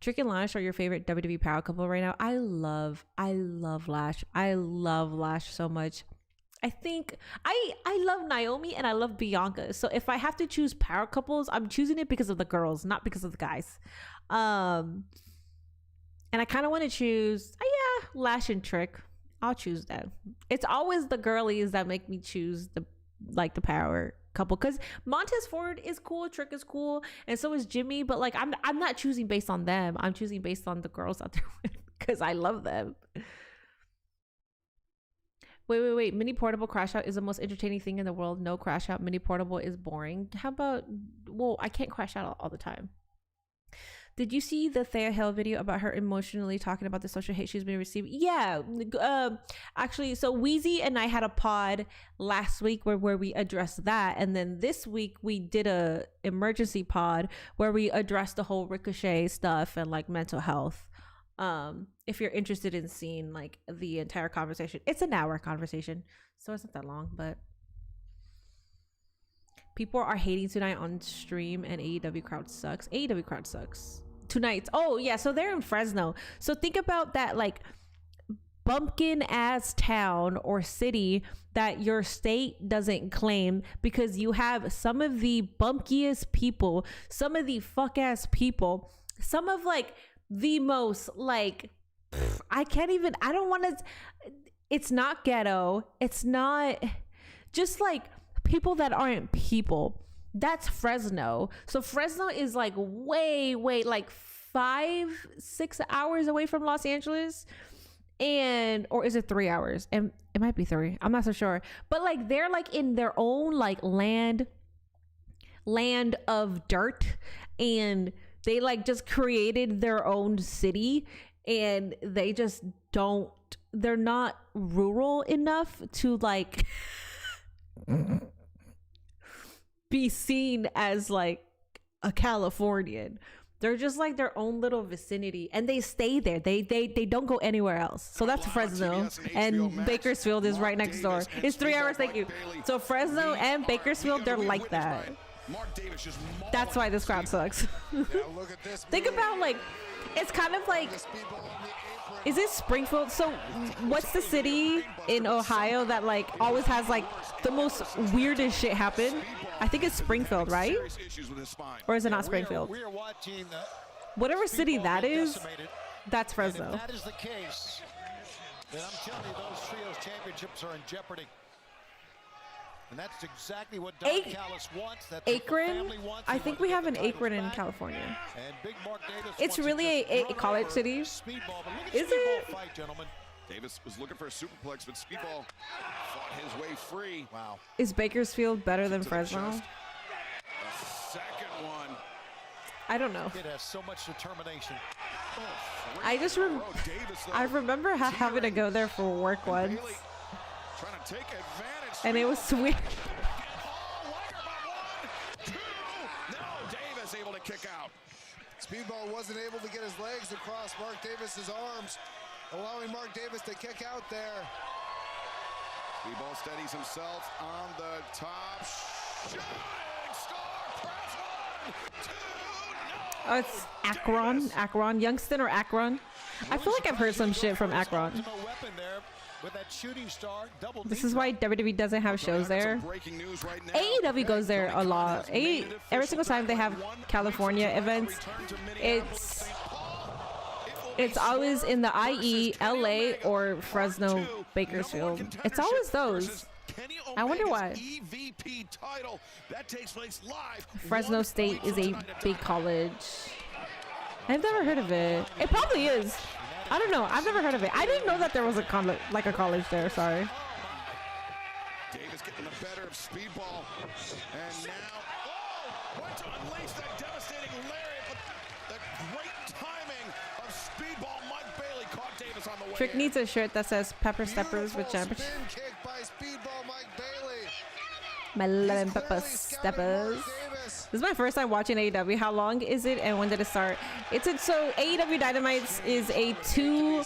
Trick and Lash are your favorite WWE power couple right now. I love Lash. I love Lash so much. I think I love Naomi and I love Bianca. So if I have to choose power couples, I'm choosing it because of the girls, not because of the guys. And I kind of want to choose, Lash and Trick. I'll choose that. It's always the girlies that make me choose the power couple, because Montez Ford is cool, Trick is cool, and so is Jimmy, but like I'm not choosing based on them. I'm choosing based on the girls out there because I love them. Wait. Mini Portable Crash Out is the most entertaining thing in the world. No, Crash Out. Mini Portable is boring. How about, well, I can't crash out all the time. Did you see the Thea Hill video about her emotionally talking about the social hate she's been receiving? Yeah. Actually, so Wheezy and I had a pod last week where we addressed that. And then this week we did a emergency pod where we addressed the whole Ricochet stuff and like mental health. If you're interested in seeing like the entire conversation, it's an hour conversation. So it's not that long, but people are hating tonight on stream and AEW crowd sucks. AEW crowd sucks. Tonight. Oh yeah, so they're in Fresno. So think about that like bumpkin ass town or city that your state doesn't claim, because you have some of the bumkiest people, some of the fuck ass people, some of like the most like I don't want to, it's not ghetto, it's not just like people that aren't people. That's Fresno. So Fresno is like way like 5-6 hours away from Los Angeles, and or is it 3 hours? And it might be 3, I'm not so sure, but like they're like in their own like land of dirt, and they like just created their own city, and they just they're not rural enough to like be seen as like a Californian. They're just like their own little vicinity, and they stay there. They don't go anywhere else. So that's Fresno, and Bakersfield is right next door. It's 3 hours. Thank you. So Fresno and Bakersfield, they're like that. That's why this crowd sucks. Think about like, it's kind of like, is it Springfield? So what's the city in Ohio that like always has like the most weirdest shit happen? I think it's Springfield, right? Or is it not Springfield? Whatever city that is, that's Fresno. If that is the case, then I'm telling you, those trios championships are in jeopardy. And that's exactly what Don Callis wants. That's Akron? I think we have an Akron in California. It's really a college city. Is it? Davis was looking for a superplex, but Speedball fought his way free. Wow. Is Bakersfield better than Fresno? Second one. I don't know. It has so much determination. I just I remember having to go there for work once. Trying to take advantage. And it was weird. No, Davis able to kick out. Speedball wasn't able to get his legs across Mark Davis's arms, allowing Mark Davis to kick out there. Speedball steadies himself on the top. Shooting star press 1, 2, no. Oh, it's Akron, Youngstown or Akron. I feel like I've heard some shit from Akron. This is why WWE doesn't have shows there. AEW goes there a lot. Every single time they have California events, it's always in the IE, LA, or Fresno, Bakersfield. It's always those. I wonder why. Fresno State is a big college. I've never heard of it. It probably is. I don't know. I've never heard of it. I didn't know that there was a college there. Sorry. Davis getting the better of Speedball, and now went to unleash that devastating lariat, but the great timing of Speedball. Mike Bailey caught Davis on the way. Trick needs a shirt that says Pepper Steppers with championship. Kick by Speedball Mike Bailey. My lemon pepper steppers. This is my first time watching AEW. How long is it and when did it start? So AEW Dynamite is a two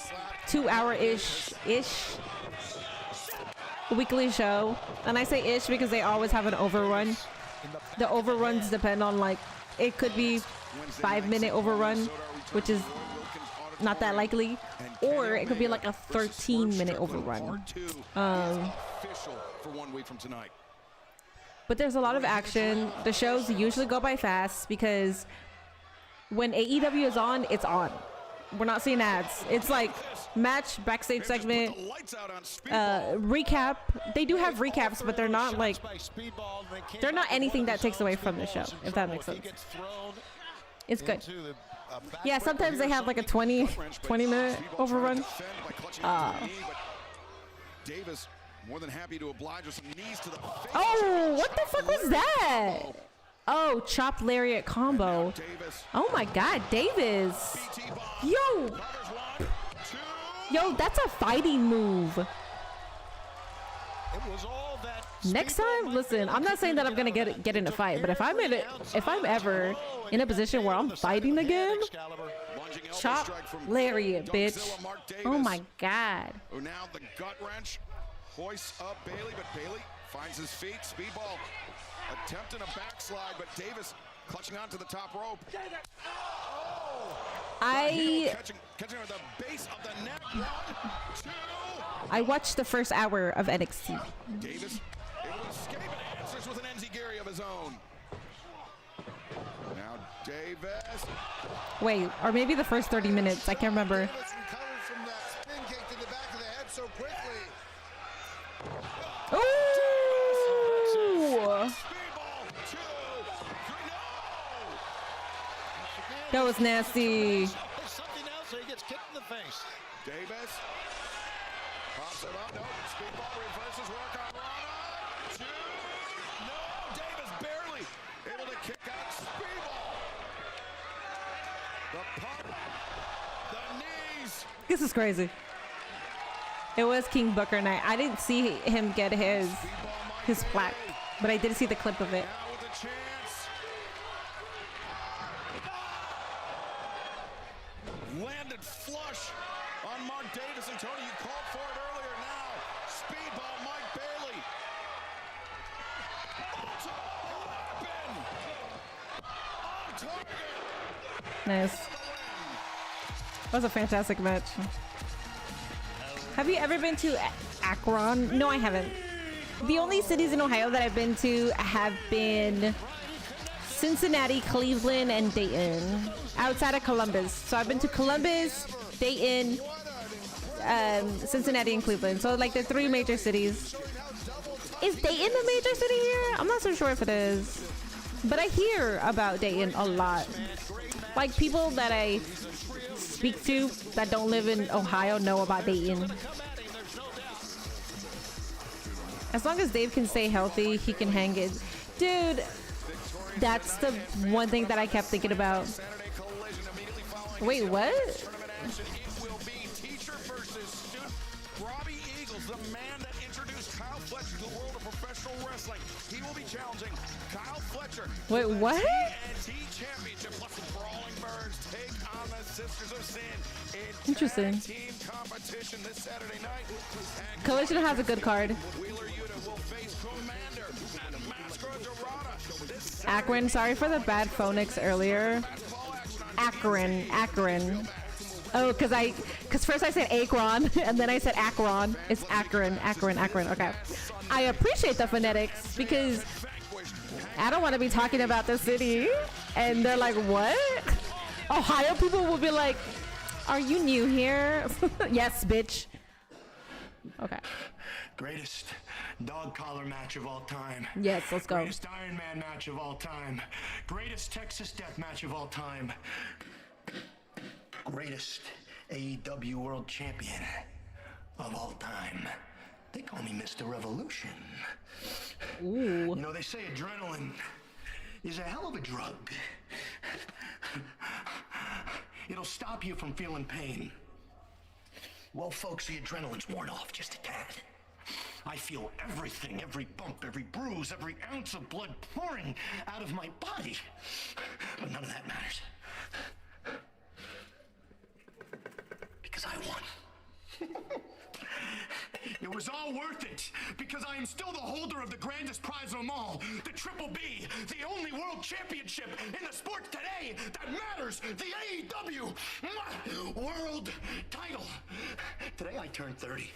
hour ish weekly show, and I say ish because they always have an overrun. The overruns depend on like, it could be 5-minute overrun, which is not that likely, or it could be like a 13-minute overrun. For 1 week from tonight. But there's a lot of action. The shows usually go by fast because when AEW is on, it's on. We're not seeing ads. It's like match, backstage segment, recap. They do have recaps, but they're not like, they're not anything that takes away from the show, if that makes sense. It's good. Yeah, sometimes they have like a 20-minute overrun. Davis more than happy to oblige with some knees to the face. Oh, what the fuck was that? Oh, chop lariat combo. Oh my God, Davis. Yo, that's a fighting move. Next time, listen, I'm not saying that I'm gonna get in a fight, but if I'm ever in a position where I'm fighting again, chop lariat, bitch. Oh my God. Now the gut wrench hoists up Bailey, but Bailey finds his feet. Speedball attempting a backslide, but Davis clutching onto the top rope. Catching her at the base of the neck. 1, 2. I watched the first hour of NXT. Davis able to escape and answers with an enziguri of his own. Now Davis. Wait, or maybe the first 30 minutes. I can't remember. Davis recovers from that spin kick to the back of the head so quickly. Ooh! That was nasty. Something else, he gets kicked in the face. Davis pops him up. No, speedball reverses work on Rana. 2. No, Davis barely able to kick out speedball. The pump, the knees. This is crazy. It was King Booker night. I didn't see him get his plaque, but I did see the clip of it. Now with a chance. Landed flush on Mark Davis. And Tony, you called for it earlier. Now speedball Mike Bailey. On target. Nice. That was a fantastic match. Have you ever been to Akron? No, I haven't. The only cities in Ohio that I've been to have been Cincinnati, Cleveland, and Dayton, outside of Columbus. So I've been to Columbus, Dayton, Cincinnati, and Cleveland. So like the 3 major cities. Is Dayton a major city here? I'm not so sure if it is. But I hear about Dayton a lot. Like people that I speak to that don't live in Ohio know about Dayton. As long as Dave can stay healthy, he can hang it. Dude, that's the one thing that I kept thinking about. Wait, what? Robbie Eagles, the man that introduced Kyle Fletcher to the world of professional wrestling. He will be challenging Kyle Fletcher. Wait, what? TNT Championship plus the Brawling Birds take on the Sisters of Sin in Interesting. tag team competition this Saturday night. Collision has a good card. Wheeler Yuta will face Commander and Mascara Dorada. Akron, sorry for the bad phonics earlier. Akron. Oh, because first I said Akron and then I said Akron. It's Akron. Okay. I appreciate the phonetics because I don't want to be talking about the city and they're like, what? Ohio people will be like, are you new here? Yes, bitch. Okay. Greatest dog collar match of all time. Yes, let's go. Greatest Iron Man match of all time. Greatest Texas Death Match of all time. Greatest AEW World Champion of all time. They call me Mr. Revolution. Ooh. You know, they say adrenaline is a hell of a drug. It'll stop you from feeling pain. Well, folks, the adrenaline's worn off just a tad. I feel everything, every bump, every bruise, every ounce of blood pouring out of my body. But none of that matters. Because I won. It was all worth it, because I am still the holder of the grandest prize of them all, the Triple B, the only world championship in the sport today that matters, the AEW World Title. Today I turned 30.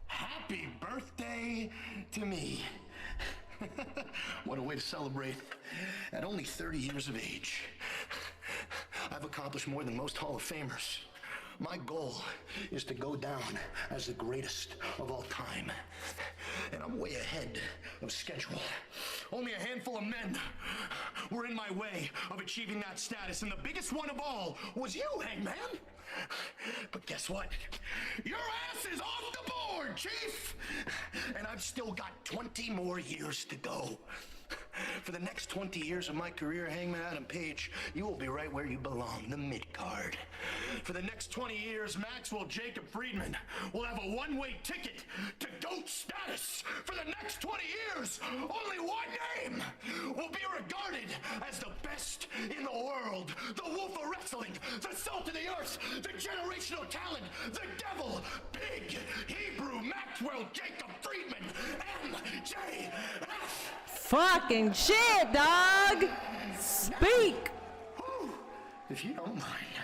Happy birthday to me. What a way to celebrate at only 30 years of age. I've accomplished more than most Hall of Famers. My goal is to go down as the greatest of all time. And I'm way ahead of schedule. Only a handful of men were in my way of achieving that status, and the biggest one of all was you, Hangman. But guess what? Your ass is off the board, Chief! And I've still got 20 more years to go. For the next 20 years of my career, Hangman Adam Page, you will be right where you belong, the mid-card. For the next 20 years, Maxwell Jacob Friedman will have a one-way ticket to GOAT status. For the next 20 years, only one name will be regarded as the best in the world. The Wolf of Wrestling, the Salt of the Earth, the generational talent, the Devil, Big Hebrew Maxwell Jacob Friedman, MJF. Fucking shit, dog. Speak. If you don't mind,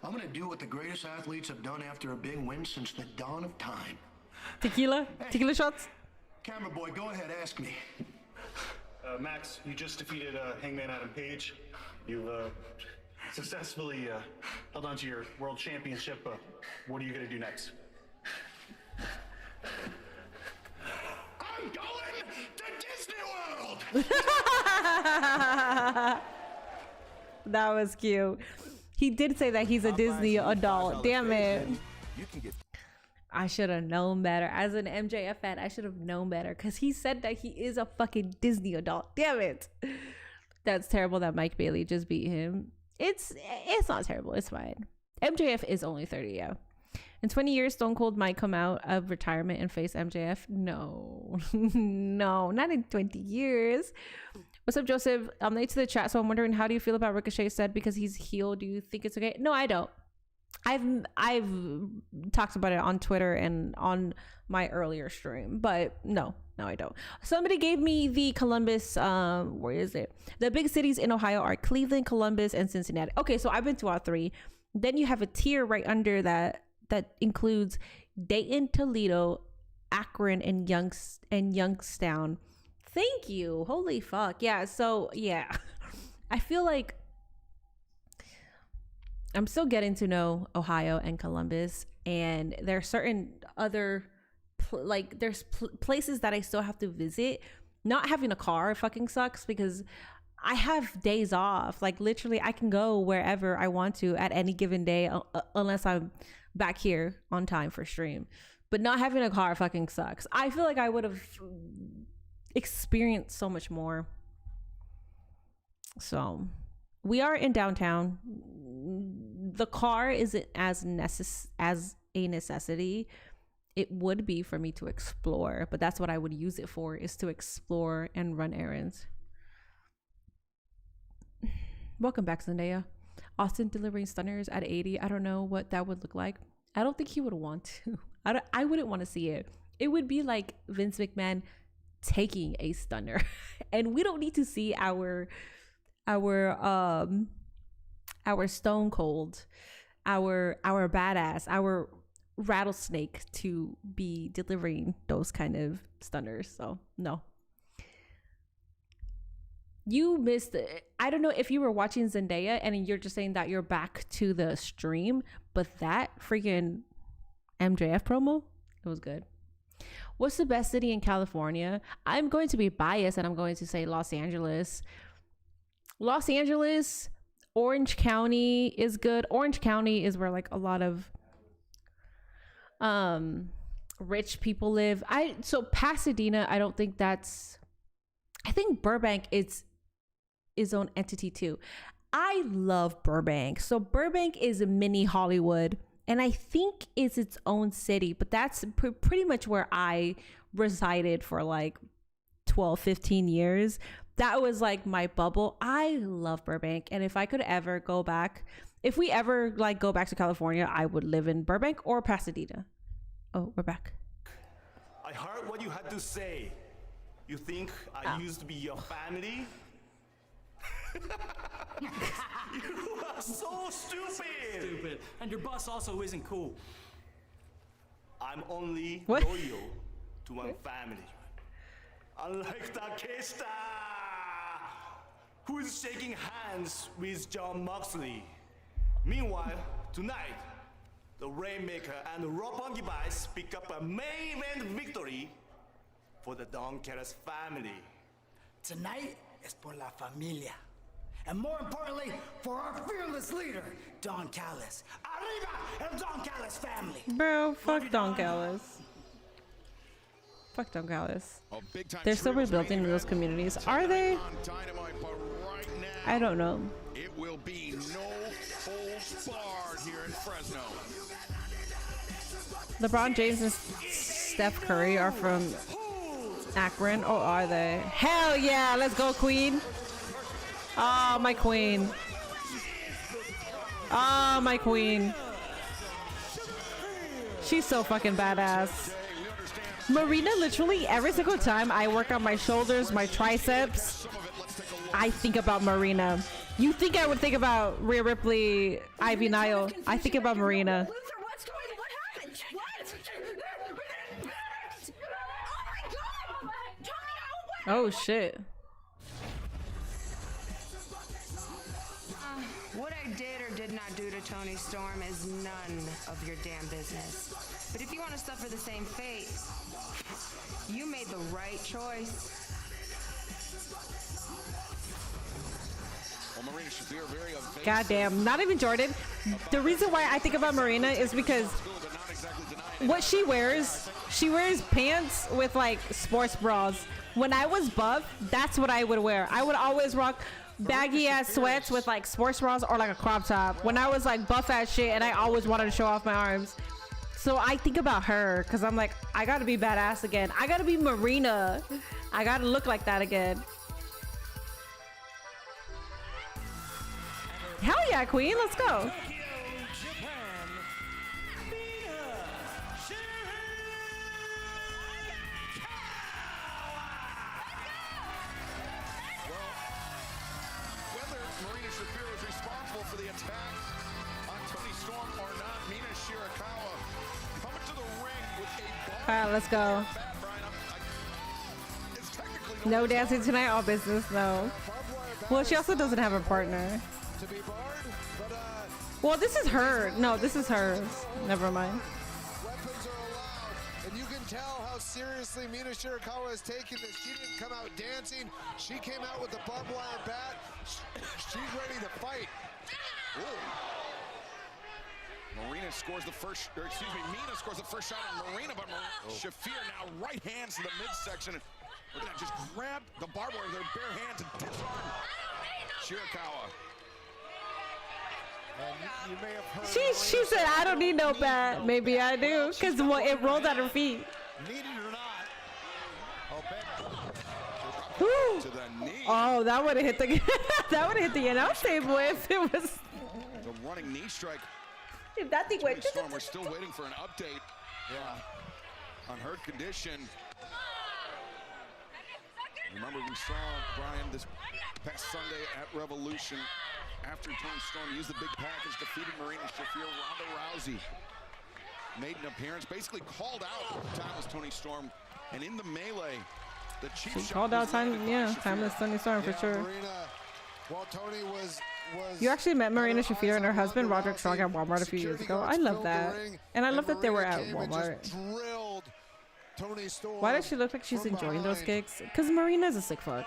I'm gonna do what the greatest athletes have done after a big win since the dawn of time. Tequila? Tequila shots? Camera boy, go ahead, ask me. Max, you just defeated Hangman Adam Page. You've successfully held on to your world championship. What are you gonna do next? I'm going to Disney World! That was cute. He did say that he's a Disney adult. Damn it. I should have known better. As an MJF fan, I should have known better because he said that he is a fucking Disney adult. Damn it. That's terrible that Mike Bailey just beat him. It's not terrible. It's fine. MJF is only 30, yeah. In 20 years, Stone Cold might come out of retirement and face MJF. No, no, not in 20 years. What's up, Joseph? I'm late to the chat, so I'm wondering, how do you feel about Ricochet said because he's heel? Do you think it's okay? No, I don't. I've talked about it on Twitter and on my earlier stream, but no, I don't. Somebody gave me the Columbus, where is it? The big cities in Ohio are Cleveland, Columbus, and Cincinnati. Okay, so I've been to all three. Then you have a tier right under that includes Dayton, Toledo, Akron, and Youngstown. Thank you. Holy fuck. Yeah, so yeah. I feel like I'm still getting to know Ohio and Columbus, and there are certain other places that I still have to visit. Not having a car fucking sucks because I have days off. Like literally I can go wherever I want to at any given day unless I'm back here on time for stream. But not having a car fucking sucks. I feel like I would have experienced so much more. So we are in downtown. The car isn't as a necessity. It would be for me to explore, but that's what I would use it for, is to explore and run errands. Welcome back, Zendaya. Austin delivering stunners at 80. I don't know what that would look like. I don't think he would want to. I wouldn't want to see it. It would be like Vince McMahon taking a stunner. And we don't need to see our Stone Cold, our badass, our rattlesnake to be delivering those kind of stunners. So no. You missed it. I don't know if you were watching Zendaya and you're just saying that you're back to the stream, but that freaking MJF promo, it was good. What's the best city in California? I'm going to be biased and I'm going to say Los Angeles. Los Angeles, Orange County is good. Orange County is where like a lot of rich people live. So Pasadena, I don't think that's, I think Burbank is its own entity too. I love Burbank. So Burbank is a mini Hollywood, and I think it's its own city, but that's pretty much where I resided for like 12, 15 years. That was like my bubble. I love Burbank. And if I could ever go back, if we ever like go back to California, I would live in Burbank or Pasadena. Oh, we're back. I heard what you had to say. You think I used to be your family? You are so stupid. And your boss also isn't cool. I'm only loyal to one family. Unlike Takeshita, who is shaking hands with John Moxley. Meanwhile, tonight, the Rainmaker and the Roppongi Boys pick up a main event victory for the Don Callis family. Tonight is por la familia. And more importantly, for our fearless leader, Don Callis. Arriba el Don Callis family. Bro, fuck Don Callis. Fuck Nogales. Oh, big-time They're still trios rebuilding main those event communities. Are tonight they? on Dynamite, but right now, I don't know. it will be no holds barred here in Fresno. LeBron James and Steph Curry are from Akron. Oh, are they? Hell yeah! Let's go, Queen. Oh, my queen. Oh, my queen. She's so fucking badass. Marina, literally every single time I work on my shoulders, my triceps, I think about Marina. You think I would think about Rhea Ripley, Ivy Nile. I think about Marina. Oh shit. What I did or did not do to Tony Storm is none of your damn business. But if you want to suffer the same fate, you made the right choice. Well, Marina Shafir, very evasive. Goddamn, not even Jordan. The reason why I think about Marina is because what she wears pants with like sports bras. When I was buff, that's what I would wear. I would always rock baggy ass sweats with like sports bras or like a crop top. When I was like buff ass shit and I always wanted to show off my arms. So I think about her because I'm like, I gotta be badass again. I gotta be Marina. I gotta look like that again. Hell yeah, Queen, let's go. Whether Marina Shafir is responsible for the attack on Tony Storm or not, Mina Shirakawa coming to the ring with a bar. All right, let's go. No dancing tonight, all business, no. Well, she also doesn't have a partner. Well, this is her. No, this is hers. Never mind. Weapons are allowed, and you can tell how seriously Mina Shirakawa is taking this. She didn't come out dancing. She came out with the barbed wire bat. She's ready to fight. Ooh. Marina scores the first, or excuse me, Mina scores the first shot on Marina, but Shafir now right hands to the midsection. Look at that, just grabbed the barbed wire with their bare hand to disarm Shirakawa. You may have heard She said, I don't need no bat. Maybe I do, because it rolled at her feet. Needed or not. Woo. To the knee. Oh, that would have hit the that would have hit the announce table if it was. The running knee strike. If that thing went. Storm, we're still waiting for an update. On her condition. Remember, we saw Brian this past Sunday at Revolution. After Tony Storm used the big package, defeated Marina Shafir, Ronda Rousey made an appearance, basically called out timeless Tony Storm, and in the melee, the cheap She shot called out was landed by timeless Tony Storm for sure. Marina, while Tony was You actually met Marina Shafir and her husband Roderick Strong at Walmart a few years ago. I love that, and I love that they were at Walmart. Why does she look like she's enjoying those kicks? Because Marina's a sick fuck.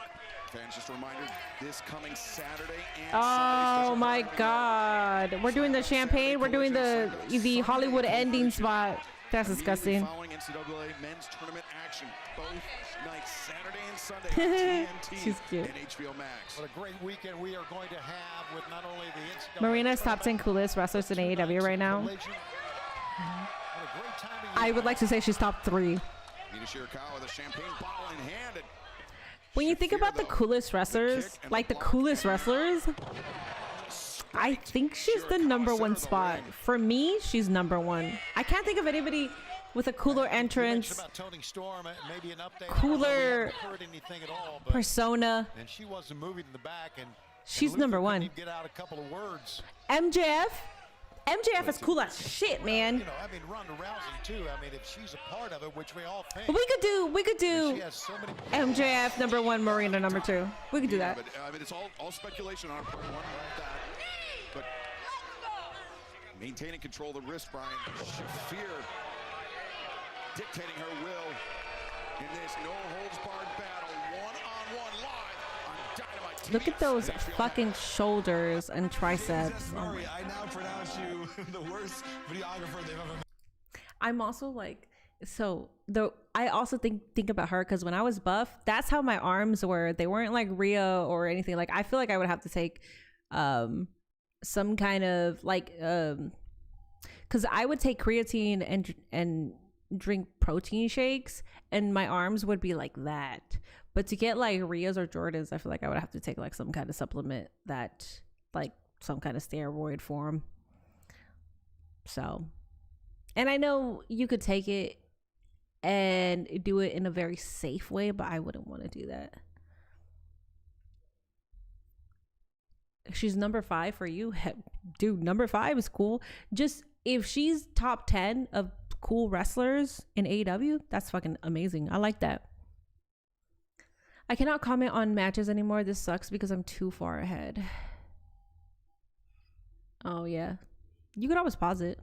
Fans, just a reminder, this coming Saturday and Oh my God! We're doing the champagne. We're doing the Hollywood ending spot. That's disgusting. Following NCAA men's tournament action, both nights, Saturday and Sunday, on TNT She's cute. and HBO Max. What a great weekend we are going to have with not only the NCAA Marina's top 10 coolest wrestlers in AEW right now. I would like to say she's top 3. Mina Shirakawa with a champagne bottle in hand. And When you think about the coolest wrestlers, like the coolest wrestlers, I think she's the #1 spot. For me, she's #1. I can't think of anybody with a cooler entrance, cooler persona. And she wasn't moving in the back, and She's Luther #1. couldn't even get out a couple of words. MJF is cool as shit, man. You know, I mean, Ronda Rousey too. I mean, if she's a part of it, which we all think. We could do She has so many. MJF #1, Marina #2. We could do that. But, I mean, it's all speculation on our part. One about that. But maintaining control of the wrist, Brian. Shafir dictating her will in this no-holds-barred battle. One-on-one live on Dynamite. Look at those fucking shoulders and triceps. Oh Murray, I now pronounce you the worst videographer they've ever met. I'm also like So I also think about her because when I was buff, that's how my arms were. They weren't like Rhea or anything. Like I feel like I would have to take some kind of like because I would take creatine and drink protein shakes, and my arms would be like that. But to get like Rhea's or Jordan's, I feel like I would have to take like some kind of supplement that like some kind of steroid form. So, and I know you could take it and do it in a very safe way, but I wouldn't want to do that. She's number 5 for you. Dude, number 5 is cool. Just if she's top 10 of cool wrestlers in AEW, that's fucking amazing. I like that. I cannot comment on matches anymore. This sucks because I'm too far ahead. Oh yeah, you could always pause it.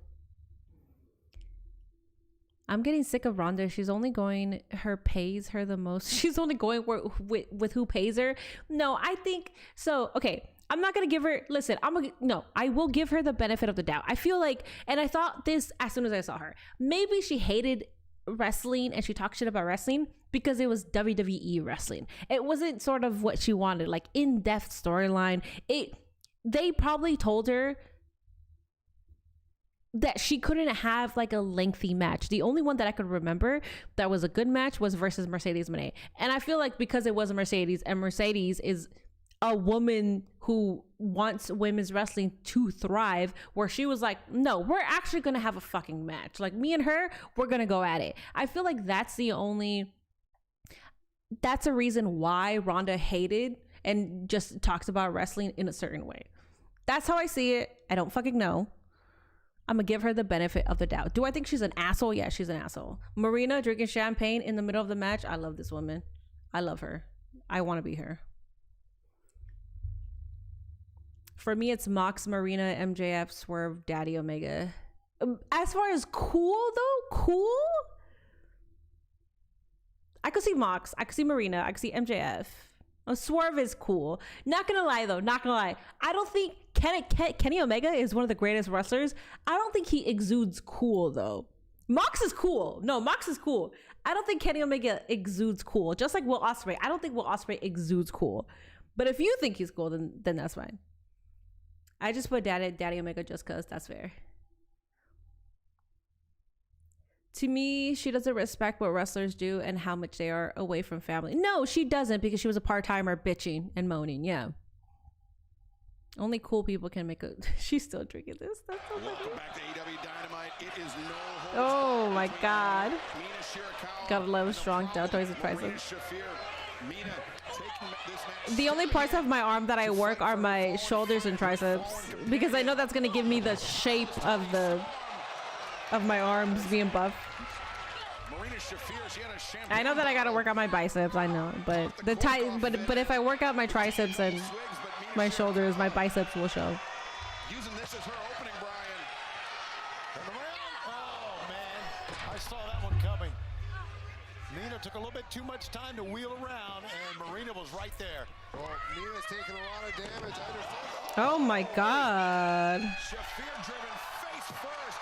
I'm getting sick of Ronda. She's only going, her pays her the most. She's only going with who pays her. No, I think so. Okay, I'm not gonna give her. Listen, I will give her the benefit of the doubt. I feel like, and I thought this as soon as I saw her. Maybe she hated wrestling and she talked shit about wrestling because it was WWE wrestling. It wasn't sort of what she wanted, like in-depth storyline. They probably told her that she couldn't have like a lengthy match. The only one that I could remember that was a good match was versus Mercedes Moné. And I feel like because it was a Mercedes, and Mercedes is a woman who wants women's wrestling to thrive, where she was like, no, we're actually gonna have a fucking match. Like me and her, we're gonna go at it. I feel like that's a reason why Ronda hated and just talks about wrestling in a certain way. That's how I see it. I don't fucking know. I'm gonna give her the benefit of the doubt. Do I think she's an asshole? Yeah, she's an asshole. Marina drinking champagne in the middle of the match. I love this woman. I love her. I want to be her. For me, it's Mox, Marina, MJF, Swerve, Daddy Omega. As far as cool though, I could see Mox. I could see Marina. I could see MJF. Swerve is cool. Not gonna lie though, I don't think Kenny Omega is one of the greatest wrestlers. I don't think he exudes cool though. Mox is cool. No, Mox is cool. I don't think Kenny Omega exudes cool. Just like Will Ospreay. I don't think Will Ospreay exudes cool. But if you think he's cool, then that's fine. I just put Daddy Omega just cause that's fair. To me, she doesn't respect what wrestlers do and how much they are away from family. No, she doesn't, because she was a part-timer bitching and moaning. Yeah. Only cool people can make a... She's still drinking this. That's so Welcome back to AEW Dynamite. It is oh my God. Gotta love strong deltoids and triceps. The only parts of my arm that I work are my shoulders and triceps, because I know that's gonna give me the shape of my arms being buff. I know that I gotta work on my biceps. I know, but but if I work out my triceps and my shoulders, my biceps will show. Using this as her opening, Brian. Oh man, I saw that one coming. Nina took a little bit too much time to wheel around, and Marina was right there. Well, Nina's taking a lot of damage. I understand. Oh my God. Shafir driven face first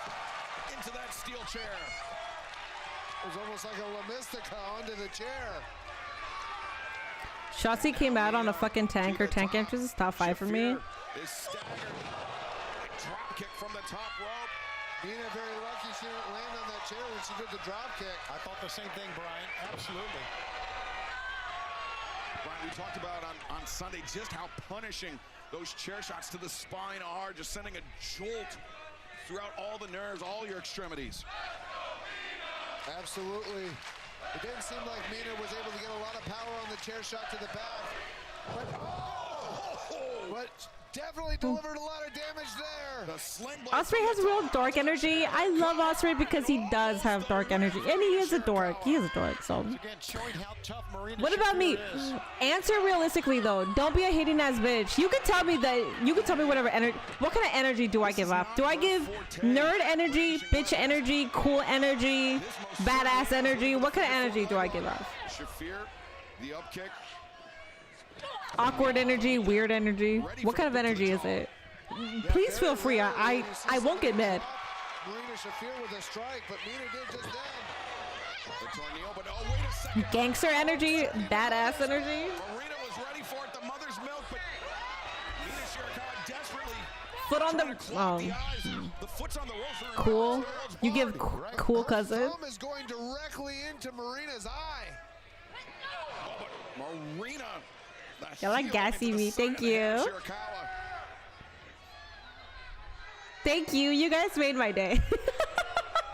into that steel chair. It was almost like a La Mystica onto the chair. Shotzi came out on a fucking tank. Her tank entrance is top 5 for me. Is staggered. A drop kick from the top rope. Nina very lucky she didn't land on that chair when she did the drop kick. I thought the same thing, Brian. Absolutely. Brian, we talked about on Sunday just how punishing those chair shots to the spine are, just sending a jolt throughout all the nerves, all your extremities. Absolutely. It didn't seem like Mina was able to get a lot of power on the chair shot to the back. But definitely delivered a lot of damage there. Ospreay has real dork energy. I love Ospreay because he does have dork energy, and he is a dork. He is a dork. So, what about me? Answer realistically though. Don't be a hating ass bitch. You can tell me that. You can tell me whatever energy. What kind of energy do I give off? Do I give nerd energy, bitch energy, cool energy, badass energy? What kind of energy do I give off? Shafir, the up kick. Awkward energy, weird energy. What kind of energy is it? Please feel free. I won't get mad. Marina Shafir with a strike, but Mina did just then. The tornado, but oh, wait a second. Gangster energy, badass energy. Marina was ready for it, the mother's milk, but Mina Shirakawa desperately Foot on the the foot's on the ropes. cool. You give cool cousin. Thumb is going directly into Marina's eye. Oh, but Marina. Y'all like gassy me. Thank you. Thank you. You guys made my day.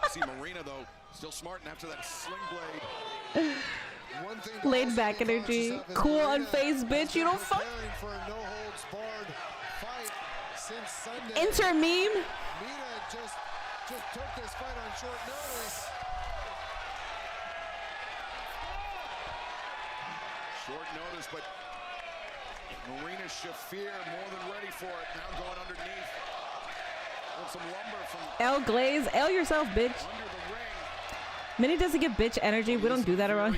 See Marina though, still smart, and after that sling blade. One thing Laid back energy. Cool, unfazed bitch. You don't fuck. For a no-holds-barred fight since Sunday. Enter meme. Mina just took this fight on short notice. Short notice, but Marina Shafir more than ready for it. Now going underneath. Want some lumber from L Glaze. L yourself, bitch. under the ring. Minnie doesn't get bitch energy. We don't do that around.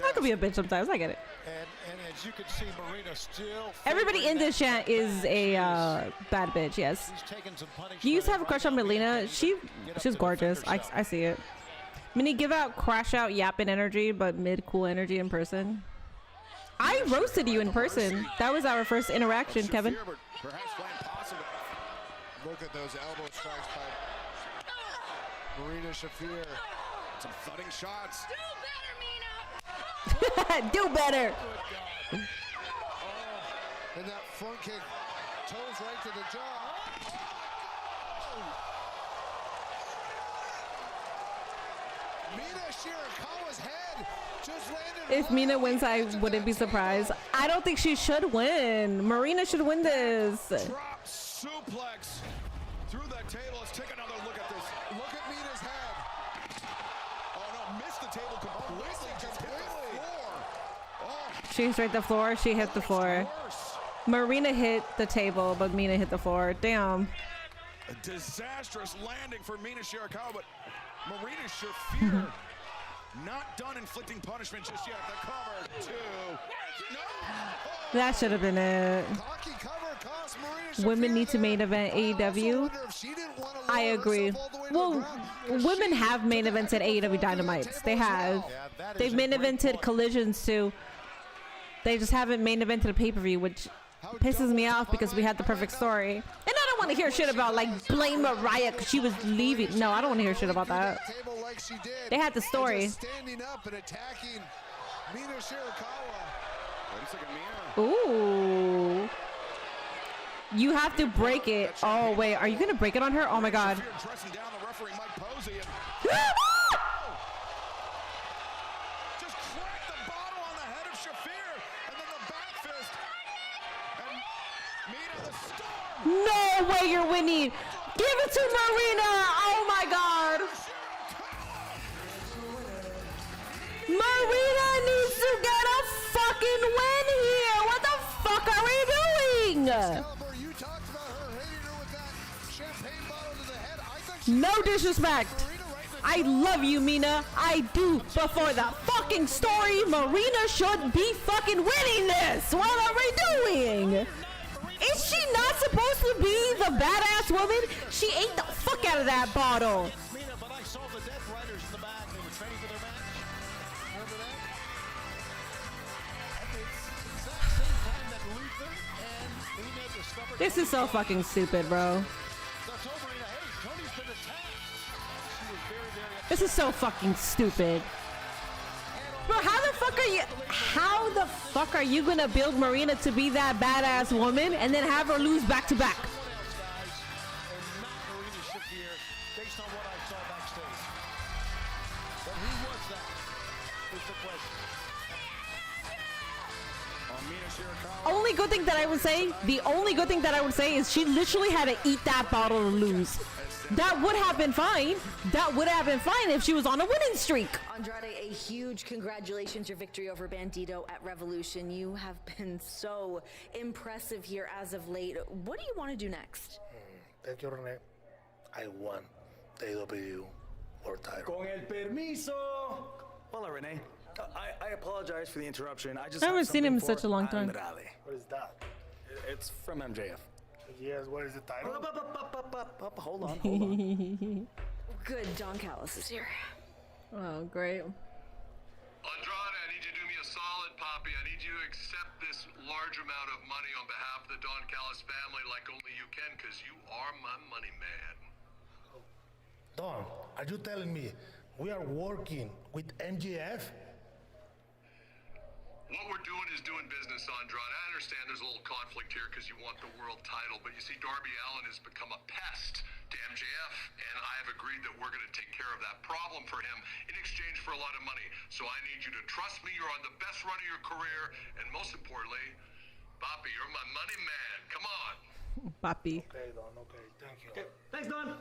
I could be a bitch sometimes. I get it. And as you can see, Marina still. Everybody in this chat is a bad bitch. Yes. You used to have a crush on Melina. She's gorgeous. I see it. Minnie, give out crash out yapping energy, but mid cool energy in person. I roasted you in person. That was our first interaction, Kevin. Look at those elbow strikes by Marina Shafir. Some thudding shots. Do better. And that front kick toes right to the jaw. Mina Shirakawa's head just landed. If Mina wins, I wouldn't be surprised. I don't think she should win. Marina should win this. Drop suplex through the table. Let's take another look at this. Look at Mina's head. Oh no, missed the table completely. Just hit the floor. Oh. She straight the floor. She hit the floor. Marina hit the table, but Mina hit the floor. Damn. A disastrous landing for Mina Shirakawa, but Marina Shafir not done inflicting punishment just yet. The cover, two. No. Oh. That should have been it. Women need to main event AEW. I agree. Well, women have main evented AEW Dynamites. They have. They've main evented collisions too. They just haven't main evented a pay-per-view, which pisses me off because we had the perfect story. And I don't want to hear shit about like blame Mariah because she was leaving. No, I don't want to hear shit about that. They had the story. Standing up and attacking Mina Shirakawa. Ooh. You have to break it. Oh, wait. Are you going to break it on her? Oh, my God. Just crack the bottle on the head of Shafir, and then the back fist. And Mina, the storm. No way you're winning. Give it to Marina. Oh, my God. Marina needs to get a fucking win here. What the fuck are we doing? No disrespect. I love you, Mina. I do. But for the fucking story, Marina should be fucking winning this. What are we doing? Is she not supposed to be the badass woman? She ate the fuck out of that bottle. But I saw the Death Riders in the back. They were training for their match. Remember that? At the exact same time that Luther and Mina discovered. This is so fucking stupid, bro. This is so fucking stupid. Bro, how the fuck are you gonna build Marina to be that badass woman and then have her lose back to back? Based on what I saw backstage. But who was that? Is the question. Only good thing that I would say, the only good thing that I would say is she literally had to eat that bottle to lose. That would have been fine. That would have been fine if she was on a winning streak. Andrade, a huge congratulations, your victory over Bandito at Revolution. You have been so impressive here as of late. What do you want to do next? Thank you, Renee. I won the AEW World Title. Con el permiso. Hola, Renee. I apologize for the interruption. I haven't seen him in such a long time. What is that? It's from MJF. Yes, what is the title? Hold on. Good, Don Callis is here. Oh, great. Andrade, I need you to do me a solid, Poppy. I need you to accept this large amount of money on behalf of the Don Callis family like only you can, because you are my money man. Don, are you telling me we are working with MJF? What we're doing is doing business, Andrade. I understand there's a little conflict here because you want the world title, but you see, Darby Allin has become a pest to MJF, and I have agreed that we're going to take care of that problem for him in exchange for a lot of money. So I need you to trust me. You're on the best run of your career, and most importantly, Boppy, you're my money man. Come on. Boppy. Okay, Don. Okay, thank you. Okay. Thanks, Don.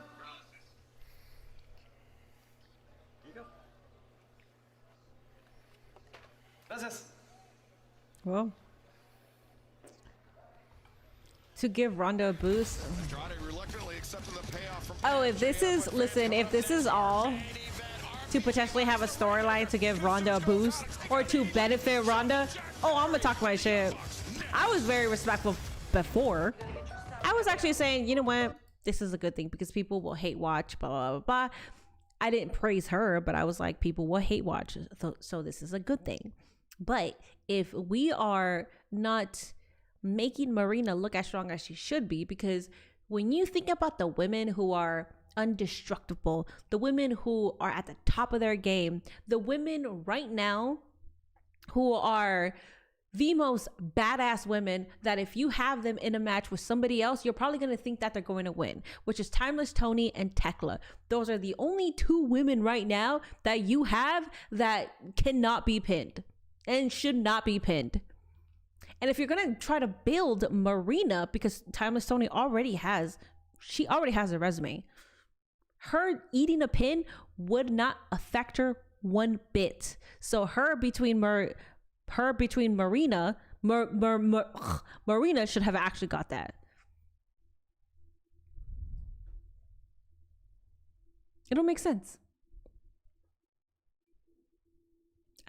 Here you go. Gracias. Well, to give Ronda a boost. Oh, if this is, listen, if this is all to potentially have a storyline to give Ronda a boost or to benefit Ronda, oh, I'm gonna talk my shit. I was very respectful before. I was actually saying, you know what, this is a good thing because people will hate watch, blah, blah, blah, blah. I didn't praise her, but I was like, people will hate watch, so this is a good thing. But if we are not making Marina look as strong as she should be, because when you think about the women who are indestructible, the women who are at the top of their game, the women right now who are the most badass women that if you have them in a match with somebody else, you're probably going to think that they're going to win, which is Timeless Toni and Tekla. Those are the only two women right now that you have that cannot be pinned and should not be pinned. And if you're going to try to build Marina, because Timeless Toni already has a resume, her eating a pin would not affect her one bit. So her between Marina, Marina should have actually got that. It'll make sense.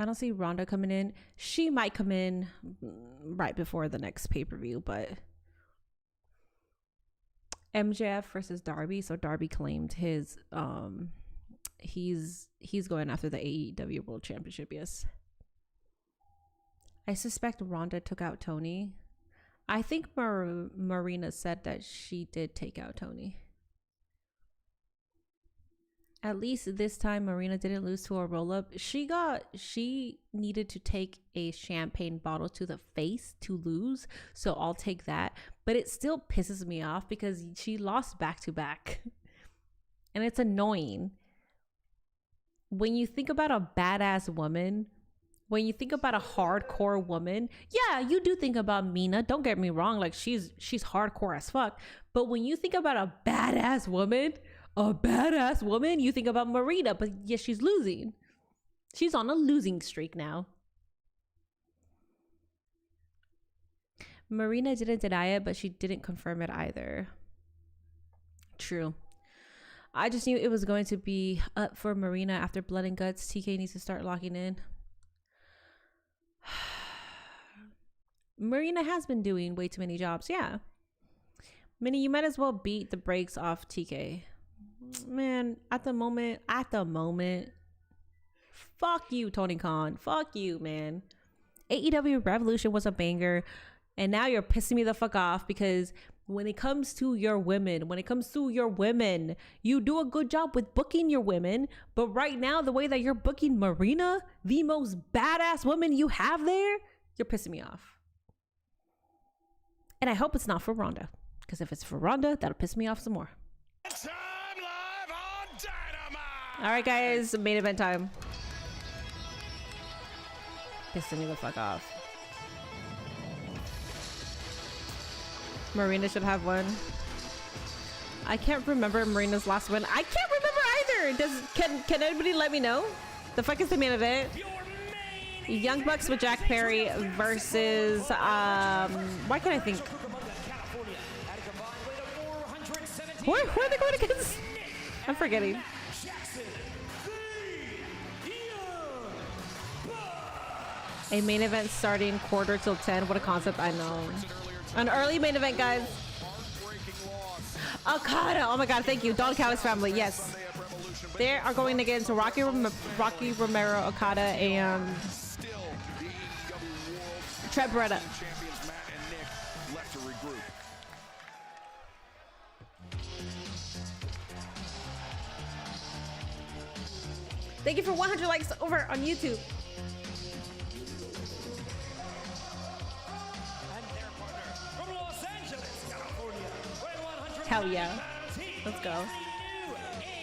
I don't see Ronda coming in. She might come in right before the next pay-per-view, but MJF versus Darby. So Darby claimed his he's going after the AEW World Championship, yes. I suspect Ronda took out Toni. I think Marina said that she did take out Toni. At least this time Marina didn't lose to a roll-up. She needed to take a champagne bottle to the face to lose, so I'll take that. But it still pisses me off because she lost back-to-back. And it's annoying. When you think about a badass woman, when you think about a hardcore woman, yeah, you do think about Mina. Don't get me wrong, like she's hardcore as fuck. But when you think about a badass woman, you think about Marina, but yes, she's losing. She's on a losing streak now. Marina didn't deny it, but she didn't confirm it either. True. I just knew it was going to be up for Marina after Blood and Guts. TK needs to start locking in. Marina has been doing way too many jobs. Yeah. Minnie, you might as well beat the brakes off TK. Man, at the moment, fuck you, Tony Khan. Fuck you, man. AEW Revolution was a banger, and now you're pissing me the fuck off because when it comes to your women, you do a good job with booking your women, but right now, the way that you're booking Marina, the most badass woman you have there, you're pissing me off. And I hope it's not for Ronda, because if it's for Ronda, that'll piss me off some more. All right, guys, main event time. Pissing me the fuck off. Marina should have won. I can't remember Marina's last win. I can't remember either. Can anybody let me know? The fuck is the main event? Young Bucks with Jack Perry versus why can't I think? Who are they going against? I'm forgetting. A main event starting quarter till 10. What a concept. I know. An early main event, guys. Okada. Oh my god, thank you. Don Callis family. Yes. They are going against Rocky Romero, Okada, and Trent Beretta. Champions Matt and Nick left to regroup. Thank you for 100 likes over on YouTube. From Los Angeles, California, weighing 100 Hell yeah. Let's go.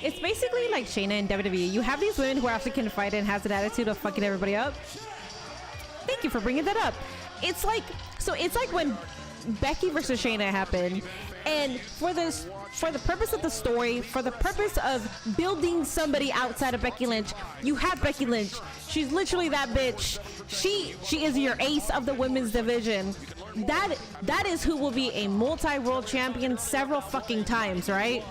It's basically like Shayna and WWE. You have these women who actually can fight and has an attitude of fucking everybody up. Thank you for bringing that up. It's like when Becky versus Shayna happened, and for the purpose of the story, for the purpose of building somebody outside of Becky Lynch, you have Becky Lynch. She's literally that bitch. She is your ace of the women's division. That is who will be a multi-world champion several fucking times, right?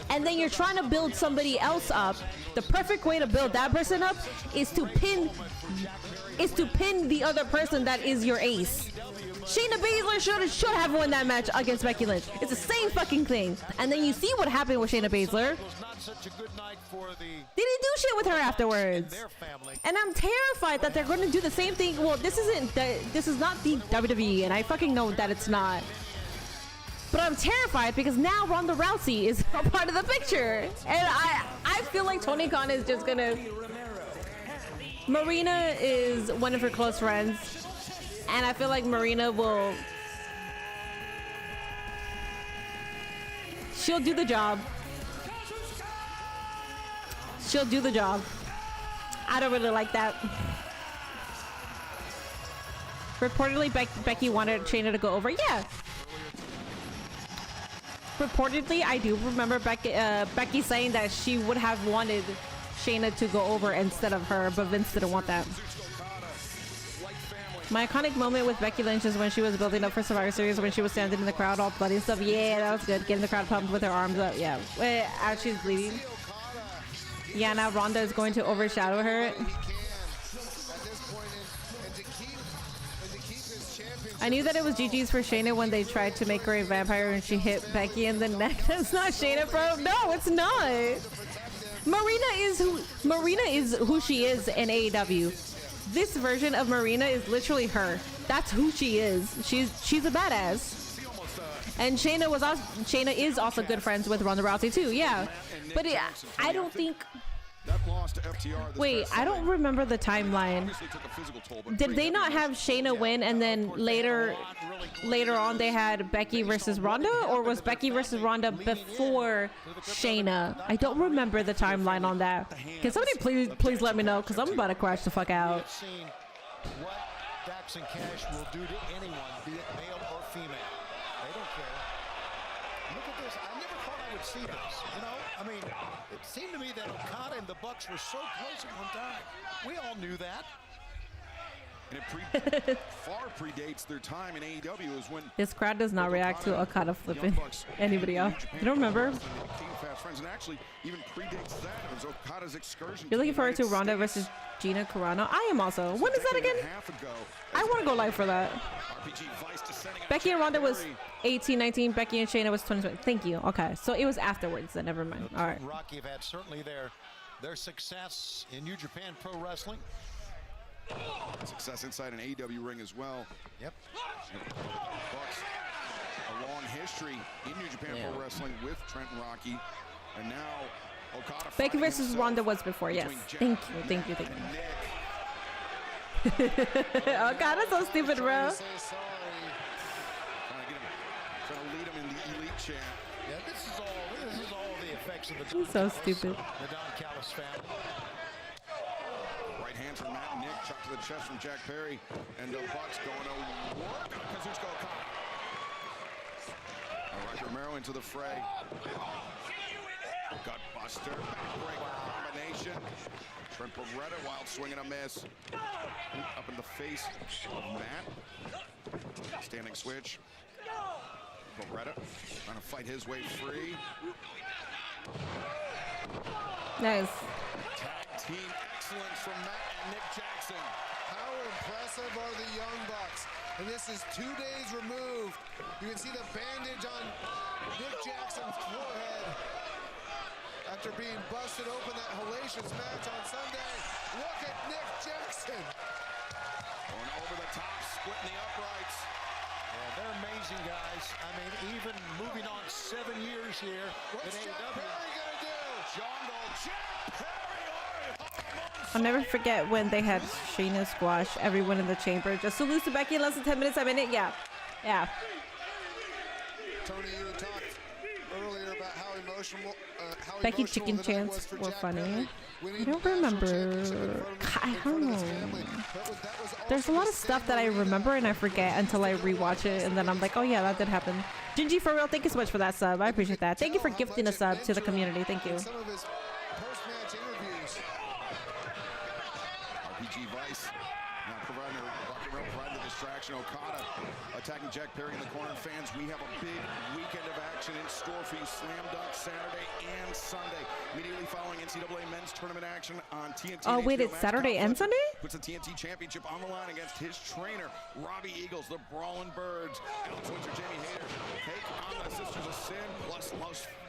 And then you're trying to build somebody else up. The perfect way to build that person up is to pin the other person that is your ace. Shayna Baszler should have won that match against Becky Lynch. It's the same fucking thing. And then you see what happened with Shayna Baszler. They didn't do shit with her afterwards. And I'm terrified that they're going to do the same thing. Well, this is not the WWE, and I fucking know that it's not. But I'm terrified because now Ronda Rousey is a part of the picture. And I feel like Tony Khan is just gonna... Marina is one of her close friends. And I feel like Marina will... She'll do the job. She'll do the job. I don't really like that. Reportedly, Becky wanted Shayna to go over. Yeah. Reportedly, I do remember Becky saying that she would have wanted Shayna to go over instead of her, but Vince didn't want that. My iconic moment with Becky Lynch is when she was building up for Survivor Series, when she was standing in the crowd all bloody and stuff. Yeah, that was good. Getting the crowd pumped with her arms up. Yeah. As she's bleeding. Yeah, now Ronda is going to overshadow her. I knew that it was GG's for Shayna when they tried to make her a vampire and she hit Becky in the neck. That's not Shayna, bro. No, it's not. Marina is who she is in AEW. This version of Marina is literally her. That's who she is. She's a badass. And Shayna is also good friends with Ronda Rousey too. Yeah, but I don't think. Wait, I don't remember the timeline. Did they not have Shayna win and then later on they had Becky versus Ronda, or was Becky versus Ronda before Shayna? I don't remember the timeline on that. Can somebody please let me know, because I'm about to crash the fuck out. What Dax and Cash will do to anyone, be it male or female. They don't care. Look at this. I never thought I would see this. You know, I mean, it seemed to me that Okada and the Bucks were so close at one time. We all knew that. And it far predates their time in AEW. Is when this crowd does not react to Okada flipping anybody off. You don't remember? And actually, even predates that. It was Okada's excursion. You're looking forward to Ronda versus Gina Carano? I am also. When is that again? I want to go live for that. Becky and Ronda was 18-19. Becky and Shayna was 20-20. Thank you. Okay, so it was afterwards. Then never mind. All right. Rocky have had certainly their success in New Japan Pro Wrestling. Success inside an AEW ring as well. Yep. Bucks, a long history in New Japan Pro Wrestling with Trent and Rocky, and now Okada. Becky versus Ronda was before. Yes. Thank you. Okada's so stupid, bro. Trying to lead him in the elite chant. Yeah, this is all the effects of the. He's so stupid. The Don Callis family. Right hands from Matt and Nick, shot to the chest from Jack Perry, and the Bucks going to work on Kazuchika Okada. Rocky Romero into the fray. Gutbuster, backbreaker combination. Trent Beretta, wild swing and a miss. Up in the face of Matt. Standing switch. Beretta trying to fight his way free. Nice. Tag team excellence from Matt and Nick Jackson. How impressive are the Young Bucks? And this is 2 days removed. You can see the bandage on Nick Jackson's forehead after being busted open that hellacious match on Sunday. Look at Nick Jackson. Going over the top, splitting the uprights. Yeah, they're amazing guys. I mean, even moving on 7 years here What's at Jack AEW. Perry gonna do? Jungle Jack Perry. I'll never forget when they had Shayna squash everyone in the chamber. Just to lose to Becky in less than 10 minutes a minute. Yeah. Yeah. Tony, you had talked earlier about how emotional, Becky chicken chants were funny. I don't remember. I don't know. There's a lot of stuff that I remember and I forget until I rewatch it, and then I'm like, oh yeah, that did happen. Gingy, for real, thank you so much for that sub. I appreciate that. Thank you for gifting a sub to the community. Thank you. Some of his post-match interviews. RPG Vice now providing the distraction. Okada attacking Jack Perry in the corner. Fans, we have a big weekend of action in store for you. Slam Dunk Saturday and Sunday. Immediately following NCAA men's tournament action on TNT. Oh wait, it's Saturday and Sunday? Puts the TNT championship on the line against his trainer, Robbie Eagles, the Brawling Birds. Alex Winter, Jamie Hayter take on the Sisters of Sin, plus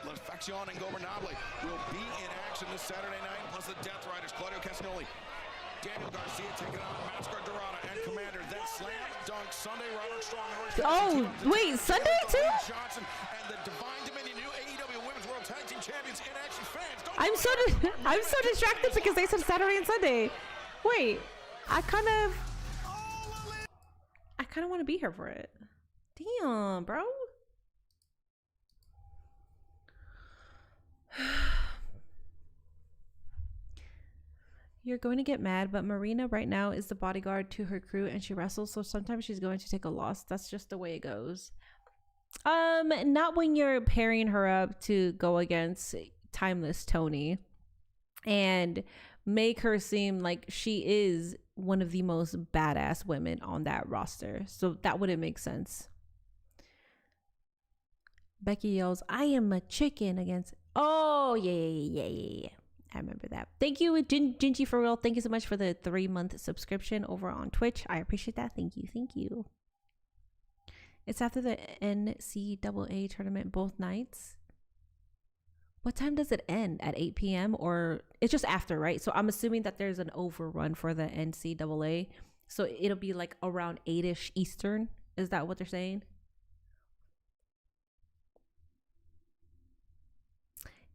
La Facción Ingobernable will be in action this Saturday night, plus the Death Riders, Claudio Castagnoli, Daniel Garcia taking on Mascara Dorada and Commander. Then Slam Dunk Sunday, Roderick Strong. Oh, wait, Sunday too? Johnson and the Divine Dominion new AEW Women's World Tag Team Champions in action. Fans, I'm so distracted because they said Saturday and Sunday. Wait, I kind of want to be here for it. Damn, bro. You're going to get mad, but Marina right now is the bodyguard to her crew and she wrestles, so sometimes she's going to take a loss. That's just the way it goes. Not when you're pairing her up to go against Timeless Tony and make her seem like she is one of the most badass women on that roster. So that wouldn't make sense. Becky yells, "I am a chicken" against... Oh, yeah. I remember that. Thank you, Gingy, for real. Thank you so much for the 3-month subscription over on Twitch. I appreciate that. Thank you. It's after the NCAA tournament both nights. What time does it end? At 8 p.m. or it's just after, right? So I'm assuming that there's an overrun for the NCAA. So it'll be like around 8-ish Eastern. Is that what they're saying?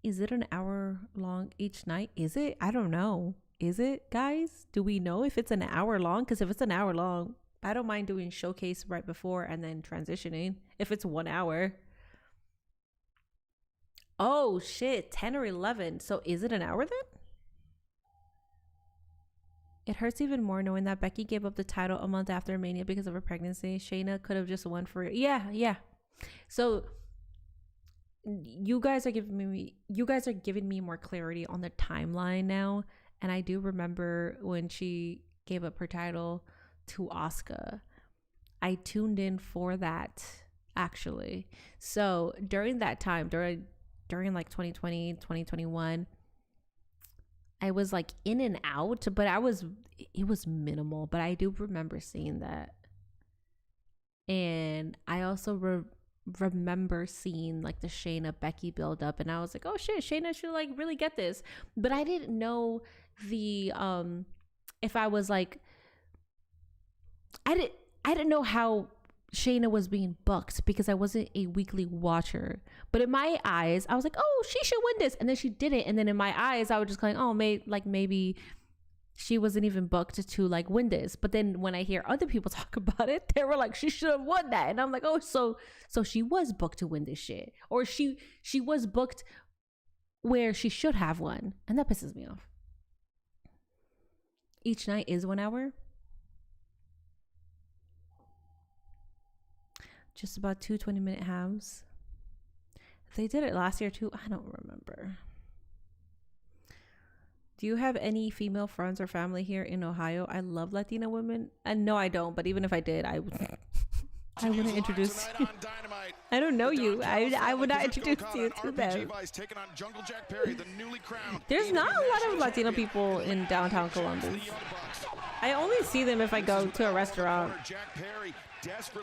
Is it an hour long each night? Is it? I don't know. Is it, guys? Do we know if it's an hour long? Because if it's an hour long, I don't mind doing showcase right before and then transitioning. If it's 1 hour. Oh, shit. 10 or 11. So is it an hour then? It hurts even more knowing that Becky gave up the title a month after Mania because of her pregnancy. Shayna could have just won for it. Yeah. So... You guys are giving me more clarity on the timeline now, and I do remember when she gave up her title to Asuka. I tuned in for that actually. So during that time, during like 2020, 2021, I was like in and out, but it was minimal, but I do remember seeing that. And I also remember seeing like the Shayna Becky build up, and I was like, oh shit, Shayna should like really get this. But I didn't know the if I was like I didn't know how Shayna was being booked because I wasn't a weekly watcher. But in my eyes, I was like, oh, she should win this, and then she didn't. And then in my eyes, I was just going, oh, maybe she wasn't even booked to like win this. But then when I hear other people talk about it, they were like, she should have won that. And I'm like, oh, so she was booked to win this shit. Or she was booked where she should have won. And that pisses me off. Each night is 1 hour. Just about 2 20-minute halves. They did it last year too. I don't remember. Do you have any female friends or family here in Ohio? I love Latina women. And no, I don't. But even if I did, I wouldn't introduce you. I don't know you. I would not introduce you to them. There's not a lot of Latino people in downtown Columbus. I only see them if I go to a restaurant.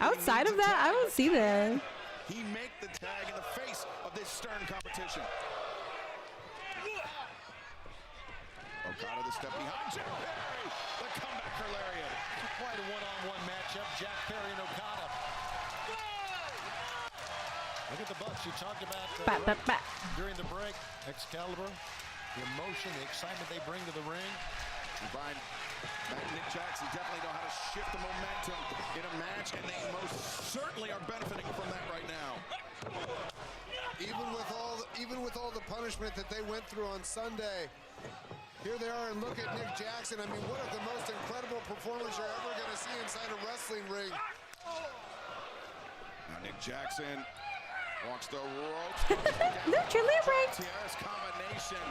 Outside of that, I don't see them. He make the tag in the face of this stern competition. Okada the step behind. Jack Perry, the comebacker lariat. Quite a one-on-one matchup. Jack Perry and Okada. Look at the Bucks you talked about during the break. Excalibur, the emotion, the excitement they bring to the ring. Brian, Nick Jackson definitely know how to shift the momentum in a match, and they most certainly are benefiting from that right now. Even with all the punishment that they went through on Sunday, here they are, and look at Nick Jackson. I mean, one of the most incredible performers you're ever going to see inside a wrestling ring. Now Nick Jackson walks the ropes. Lucha Libre. TRS combination.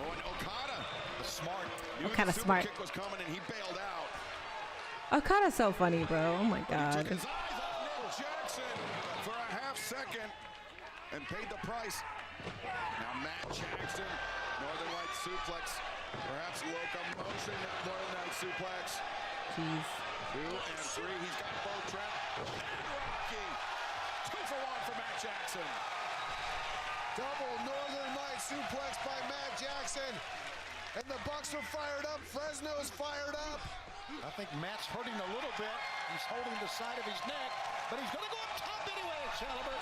Oh, and Okada, the smart. Okada smart. Kick was coming and he bailed out. Okada's so funny, bro. Oh my god. He took his eyes off Nick Jackson for a half second and paid the price. Now Matt Jackson, Northern Light suplex, perhaps locomotion, Northern Light suplex. Jeez. 2 and 3. He's got both Trent and Rocky. 2 for 1 for Matt Jackson. Double Northern Light suplex by Matt Jackson. And the Bucks are fired up. Fresno's fired up. I think Matt's hurting a little bit. He's holding the side of his neck, but he's going to go up top anyway, Excalibur.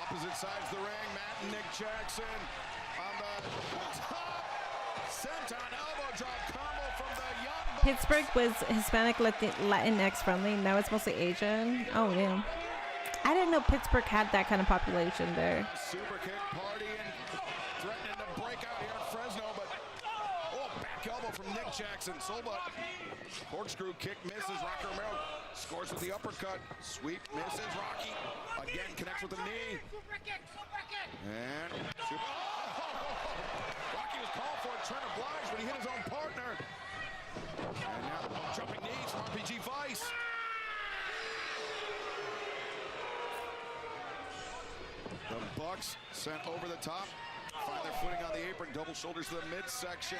Opposite sides of the ring, Matt and Nick Jackson on the top. Senton elbow drop combo from the Young Bucks. Pittsburgh was Hispanic Latinx friendly. Now it's mostly Asian. Oh, damn. I didn't know Pittsburgh had that kind of population there. Super kick partying, threatening to break out here in Fresno, but back elbow from Nick Jackson. Solba, corkscrew kick misses. Rocky Romero scores with the uppercut. Sweep misses. Rocky again connects with the knee. And Rocky was called for it, trying to oblige, but he hit his own partner. And now jumping knees from RPG Vice. The Bucks sent over the top, find their footing on the apron, double shoulders to the midsection.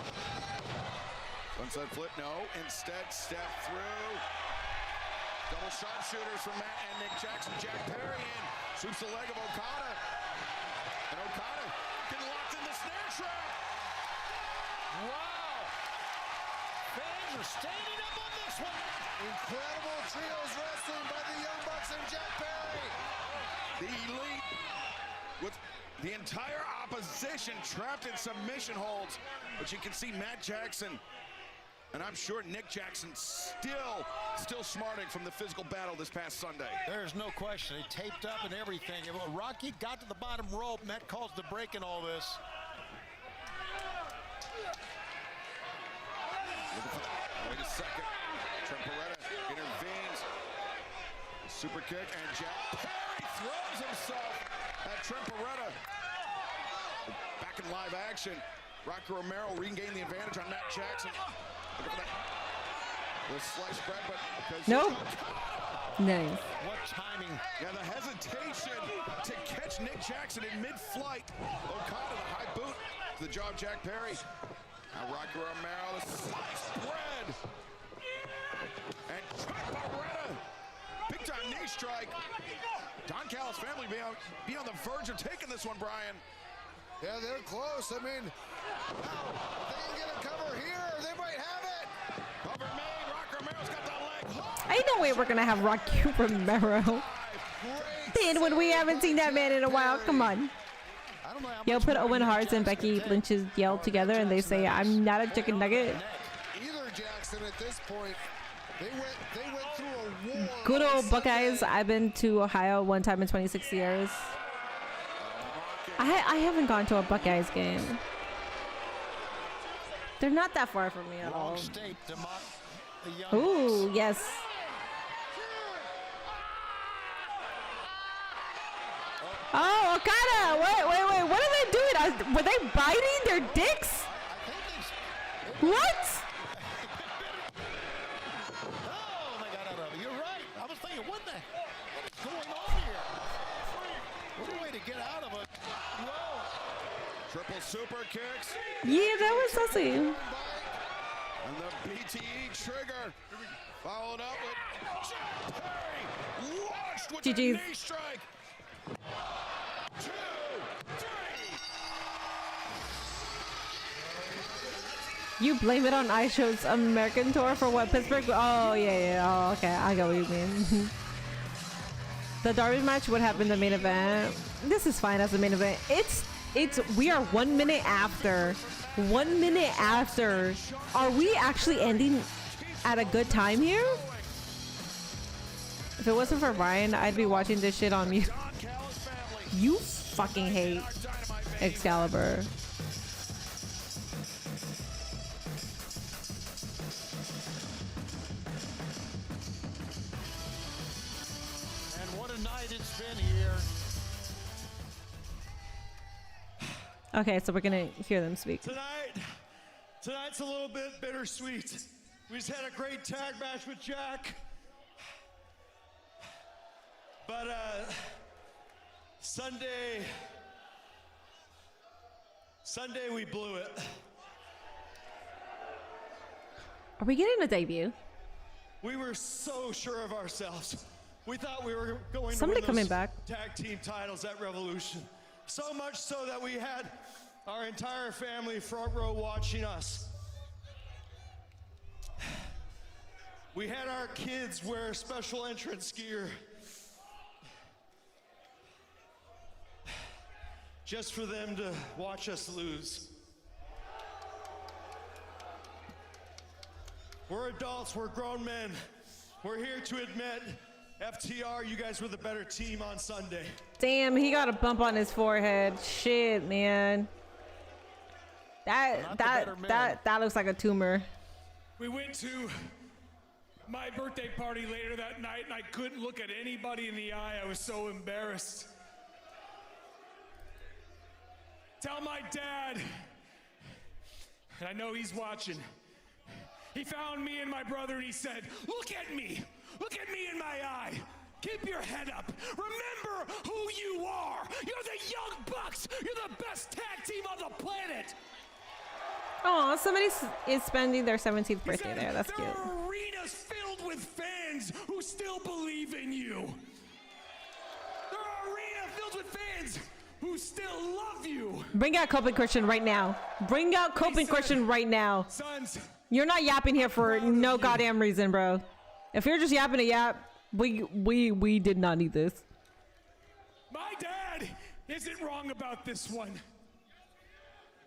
Sunset flip, no, instead step through. Double sharpshooters from Matt and Nick Jackson. Jack Perry in, sweeps the leg of Okada. And Okada getting locked in the snare trap. Wow. Fans are standing up on this one. Incredible trios wrestling by the Young Bucks and Jack Perry. The Elite with the entire opposition trapped in submission holds. But you can see Matt Jackson, and I'm sure Nick Jackson still smarting from the physical battle this past Sunday. There's no question. He taped up and everything. Rocky got to the bottom rope, and that caused the break in all this. Wait a second. Trent Beretta intervenes. Super kick, and Jack Perry throws himself at Trent Beretta. Back in live action. Rocky Romero regained the advantage on Matt Jackson. Look at that. The slice spread, but because nope. Nice. What timing. Yeah, the hesitation to catch Nick Jackson in mid-flight. Okada, the high boot to the jaw of Jack Perry. Now Rocky Romero, the slice spread. And Trent Beretta, big-time knee strike. Don Callis' family be on the verge of taking this one, Brian. Yeah, they're close. I mean, they can get a cover here. They might have it. Cover made. Rocky Romero's got that leg. Ain't no way we're gonna have Rocky Romero pin when we haven't seen that man in a while. Come on. Yo, put Owen Hart and Becky Lynch's yell together and they say, "I'm not a chicken nugget." Either Jackson at this point, they went through a war. Good old Buckeyes. I've been to Ohio one time in 26 years. I haven't gone to a Buckeyes game. They're not that far from me at all. Ooh, yes. Oh, Okada! Wait! What are they doing? Were they biting their dicks? What? Oh, they got out of it. You're right. I was thinking, what is going on here? What a way to get out of it. Whoa. Triple super kicks. Yeah, that was sussy. And the BTE trigger followed up with Jack Perry launched with the knee strike. 2, 3. You blame it on iShow's American tour for what? Pittsburgh? Oh, yeah. Oh, okay. I get what you mean. The Darby match would have been the main event. This is fine as the main event. We are 1 minute after. 1 minute after. Are we actually ending at a good time here? If it wasn't for Brian, I'd be watching this shit on mute. You fucking hate Excalibur. Okay, so we're gonna hear them speak. Tonight's a little bit bittersweet. We just had a great tag match with Jack. But Sunday we blew it. Are we getting a debut? We were so sure of ourselves. We thought we were going Somebody to win coming those back. tag team titles at Revolution. So much so that we had our entire family front row watching us. We had our kids wear special entrance gear just for them to watch us lose. We're adults, we're grown men. We're here to admit, FTR, you guys were the better team on Sunday. Damn, he got a bump on his forehead. Shit, man. That looks like a tumor. We went to my birthday party later that night and I couldn't look at anybody in the eye. I was so embarrassed. Tell my dad, and I know he's watching. He found me and my brother and he said, look at me in my eye. Keep your head up. Remember who you are. You're the Young Bucks. You're the best tag team on the planet. Oh, somebody is spending their 17th birthday there. That's cute. There are arenas filled with fans who still believe in you. There are arenas filled with fans who still love you. Bring out Cope and Christian right now. Bring out Cope and Christian right now. Sons, you're not yapping here for no goddamn reason, bro. If you're just yapping to yap, we did not need this. My dad isn't wrong about this one.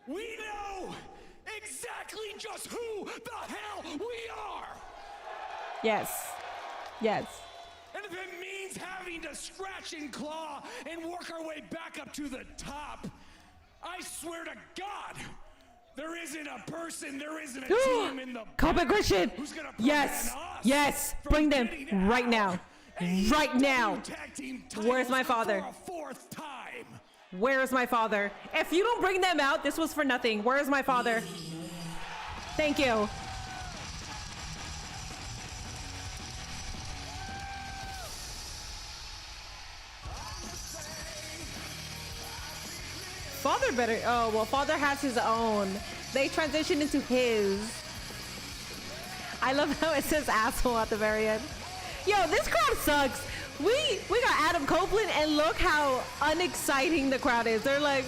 We know exactly just who the hell we are. Yes. Yes. And if it means having to scratch and claw and work our way back up to the top, I swear to God, there isn't a person, there isn't a team in the Cope and Christian. who's gonna Yes. Yes. Bring them right now. Right now. Where's my father? Where's my father? If you don't bring them out, this was for nothing. Where's my father? Thank you. Father better. Oh, well, father has his own. They transitioned into his. I love how it says asshole at the very end. Yo, this crowd sucks. We got Adam Copeland, and look how unexciting the crowd is. They're like,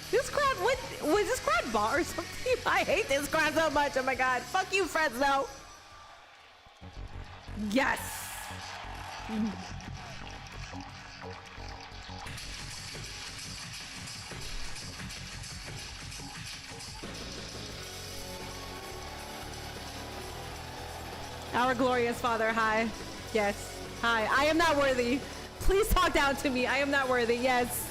this crowd, what was this crowd bought or something? I hate this crowd so much. Oh my God. Fuck you, Fresno. Yes. Our glorious Father, hi. Yes. Hi. I am not worthy. Please talk down to me. I am not worthy. Yes.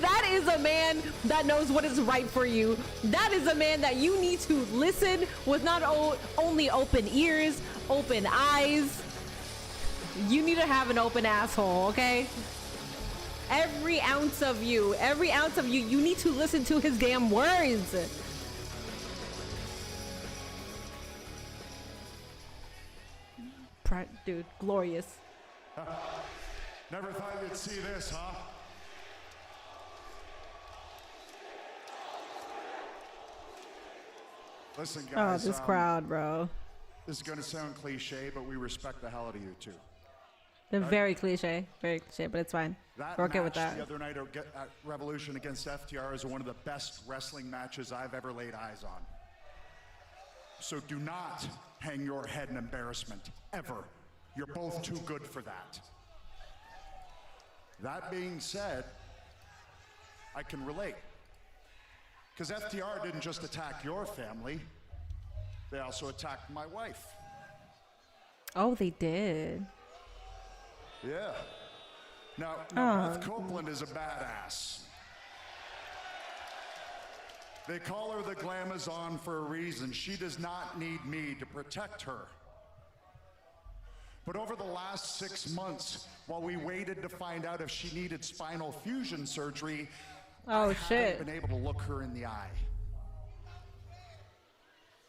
That is a man that knows what is right for you. That is a man that you need to listen with not only open ears, open eyes. You need to have an open asshole, okay? Every ounce of you, you need to listen to his damn words. Dude, glorious. Never thought you'd see this, huh? Listen, guys. Oh, this crowd, bro. This is going to sound cliche, but we respect the hell out of you, too. They're very cliche, but it's fine. That We're okay with match that. the other night at Revolution against FTR is one of the best wrestling matches I've ever laid eyes on. So do not hang your head in embarrassment, ever. You're both too good for that. That being said, I can relate. Because FTR didn't just attack your family, they also attacked my wife. Oh, they did. Yeah. Now Beth Copeland is a badass. They call her the Glamazon for a reason. She does not need me to protect her. But over the last 6 months, while we waited to find out if she needed spinal fusion surgery, I haven't been able to look her in the eye.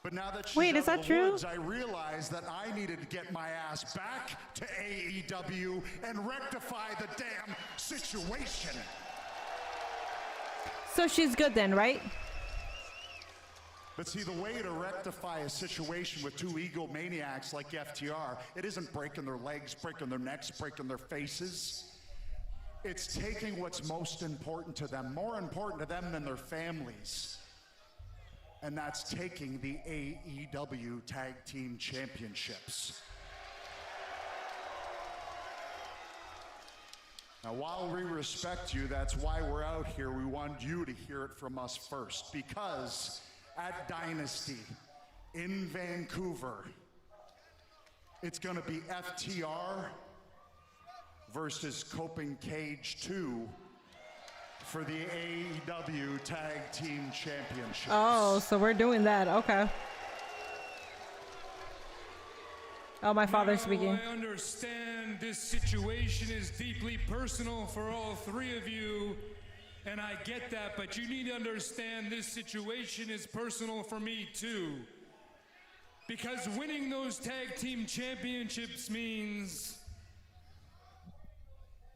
But now that she's out of the woods, I realized that I needed to get my ass back to AEW and rectify the damn situation. So she's good then, right? But see, the way to rectify a situation with two egomaniacs like FTR, it isn't breaking their legs, breaking their necks, breaking their faces. It's taking what's most important to them, more important to them than their families. And that's taking the AEW Tag Team Championships. Now, while we respect you, that's why we're out here. We want you to hear it from us first, because at Dynasty in Vancouver, it's going to be FTR versus Coping Cage 2 for the AEW Tag Team Championship. Oh, so we're doing that. Okay. Oh, my father's speaking. I understand this situation is deeply personal for all three of you, and I get that, but you need to understand this situation is personal for me too. Because winning those tag team championships means,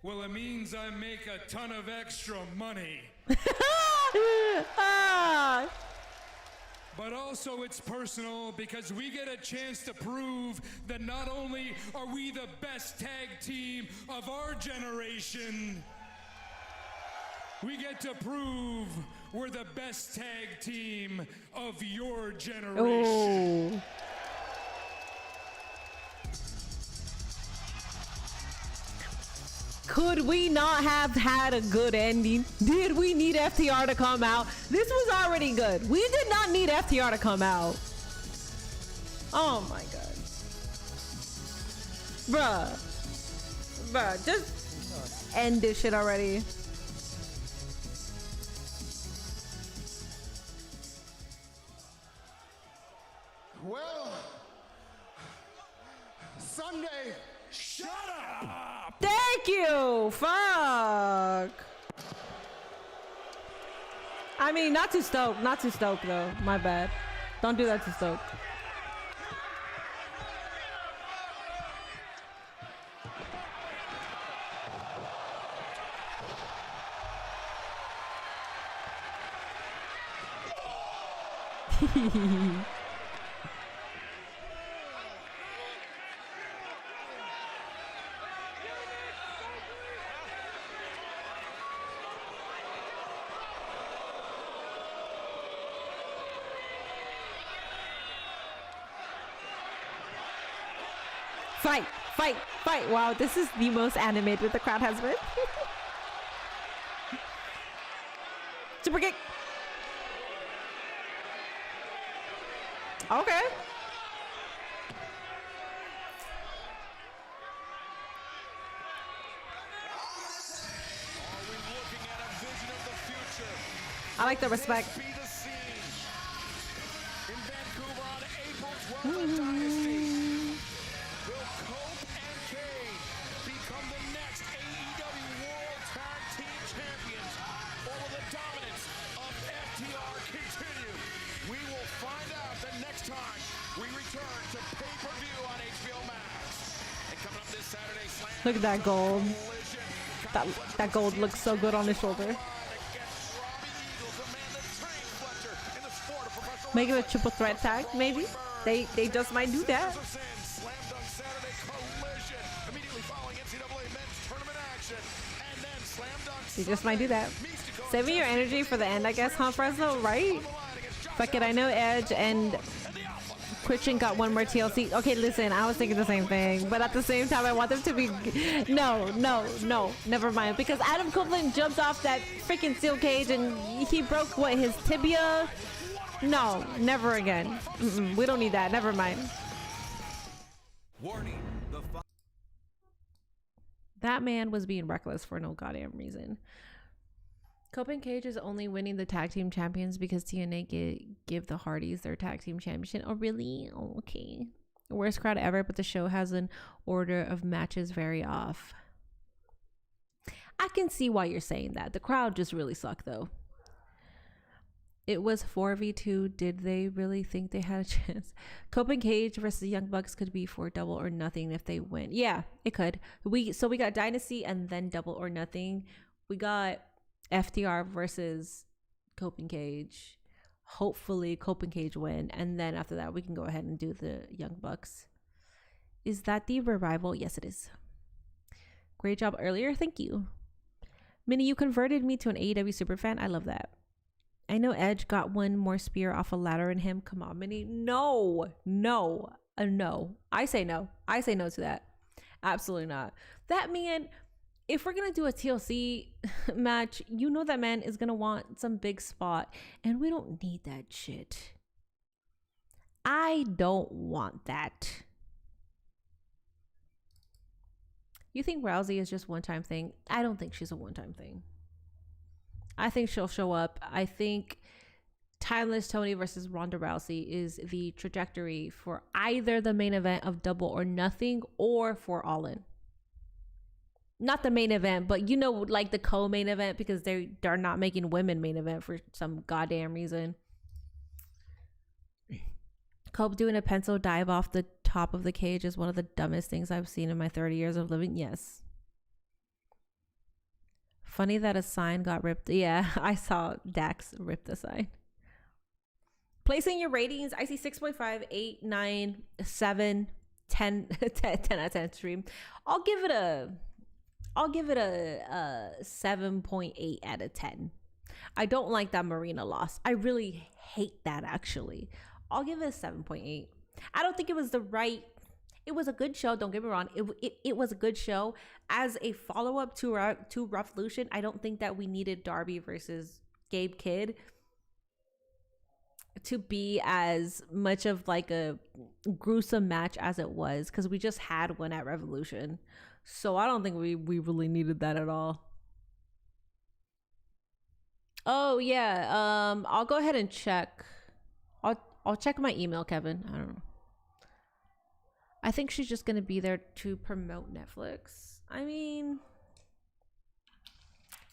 well, it means I make a ton of extra money. But also it's personal because we get a chance to prove that not only are we the best tag team of our generation, we get to prove we're the best tag team of your generation. Oh. Could we not have had a good ending? Did we need FTR to come out? This was already good. We did not need FTR to come out. Oh my god. Bruh, just end this shit already. Well, Sunday, shut up! Thank you! Fuck! I mean, not too stoked though. My bad. Don't do that to Stoke. Fight, fight, fight. Wow, this is the most animated the crowd has been. Super kick. Okay. I like the respect. Look at that gold. That gold looks so good on his shoulder. Make it a triple threat tag, maybe? They just might do that. Immediately following NCAA men's tournament action. And then slam dunk. You just might do that. Saving your energy for the end, I guess, huh, Fresno? Right? Fuck it, I know Edge and Christian got one more TLC. Okay, listen, I was thinking the same thing, but at the same time, I want them to be... No, never mind. Because Adam Copeland jumped off that freaking steel cage and he broke, what, his tibia? No, never again. We don't need that. Never mind. Warning. That man was being reckless for no goddamn reason. Cope and Cage is only winning the tag team champions because TNA give the Hardys their tag team championship. Oh, really? Oh, okay. Worst crowd ever, but the show has an order of matches very off. I can see why you're saying that. The crowd just really sucked, though. It was 4v2. Did they really think they had a chance? Cope and Cage versus Young Bucks could be for double or nothing if they win. Yeah, it could. So we got Dynasty and then double or nothing. We got FTR versus Cope and Cage. Hopefully Cope and Cage win, and then after that we can go ahead and do the Young Bucks. Is that the revival? Yes, it is. Great job earlier. Thank you. Minnie, you converted me to an AEW superfan. I love that. I know Edge got one more spear off a ladder in him. Come on, Minnie. No. I say no. I say no to that. Absolutely not. That man, if we're going to do a TLC match, you know that man is going to want some big spot. And we don't need that shit. I don't want that. You think Rousey is just one-time thing? I don't think she's a one-time thing. I think she'll show up. I think Timeless Tony versus Ronda Rousey is the trajectory for either the main event of Double or Nothing or for All In. Not the main event, but you know, like the co-main event, because they're not making women main event for some goddamn reason. Cope doing a pencil dive off the top of the cage is one of the dumbest things I've seen in my 30 years of living. Yes. Funny that a sign got ripped. Yeah, I saw Dax rip the sign. Placing your ratings, I see 6.5, 8, 9, 7, 10, 10 out of 10 stream. I'll give it a 7.8 out of 10. I don't like that Marina loss. I really hate that, actually. I'll give it a 7.8. I don't think it was it was a good show. Don't get me wrong. It was a good show. As a follow-up to Revolution, I don't think that we needed Darby versus Gabe Kidd to be as much of like a gruesome match as it was, because we just had one at Revolution. So I don't think we really needed that at all. Oh yeah, I'll go ahead and check. I'll check my email, Kevin. I don't know. I think she's just gonna be there to promote Netflix. I mean,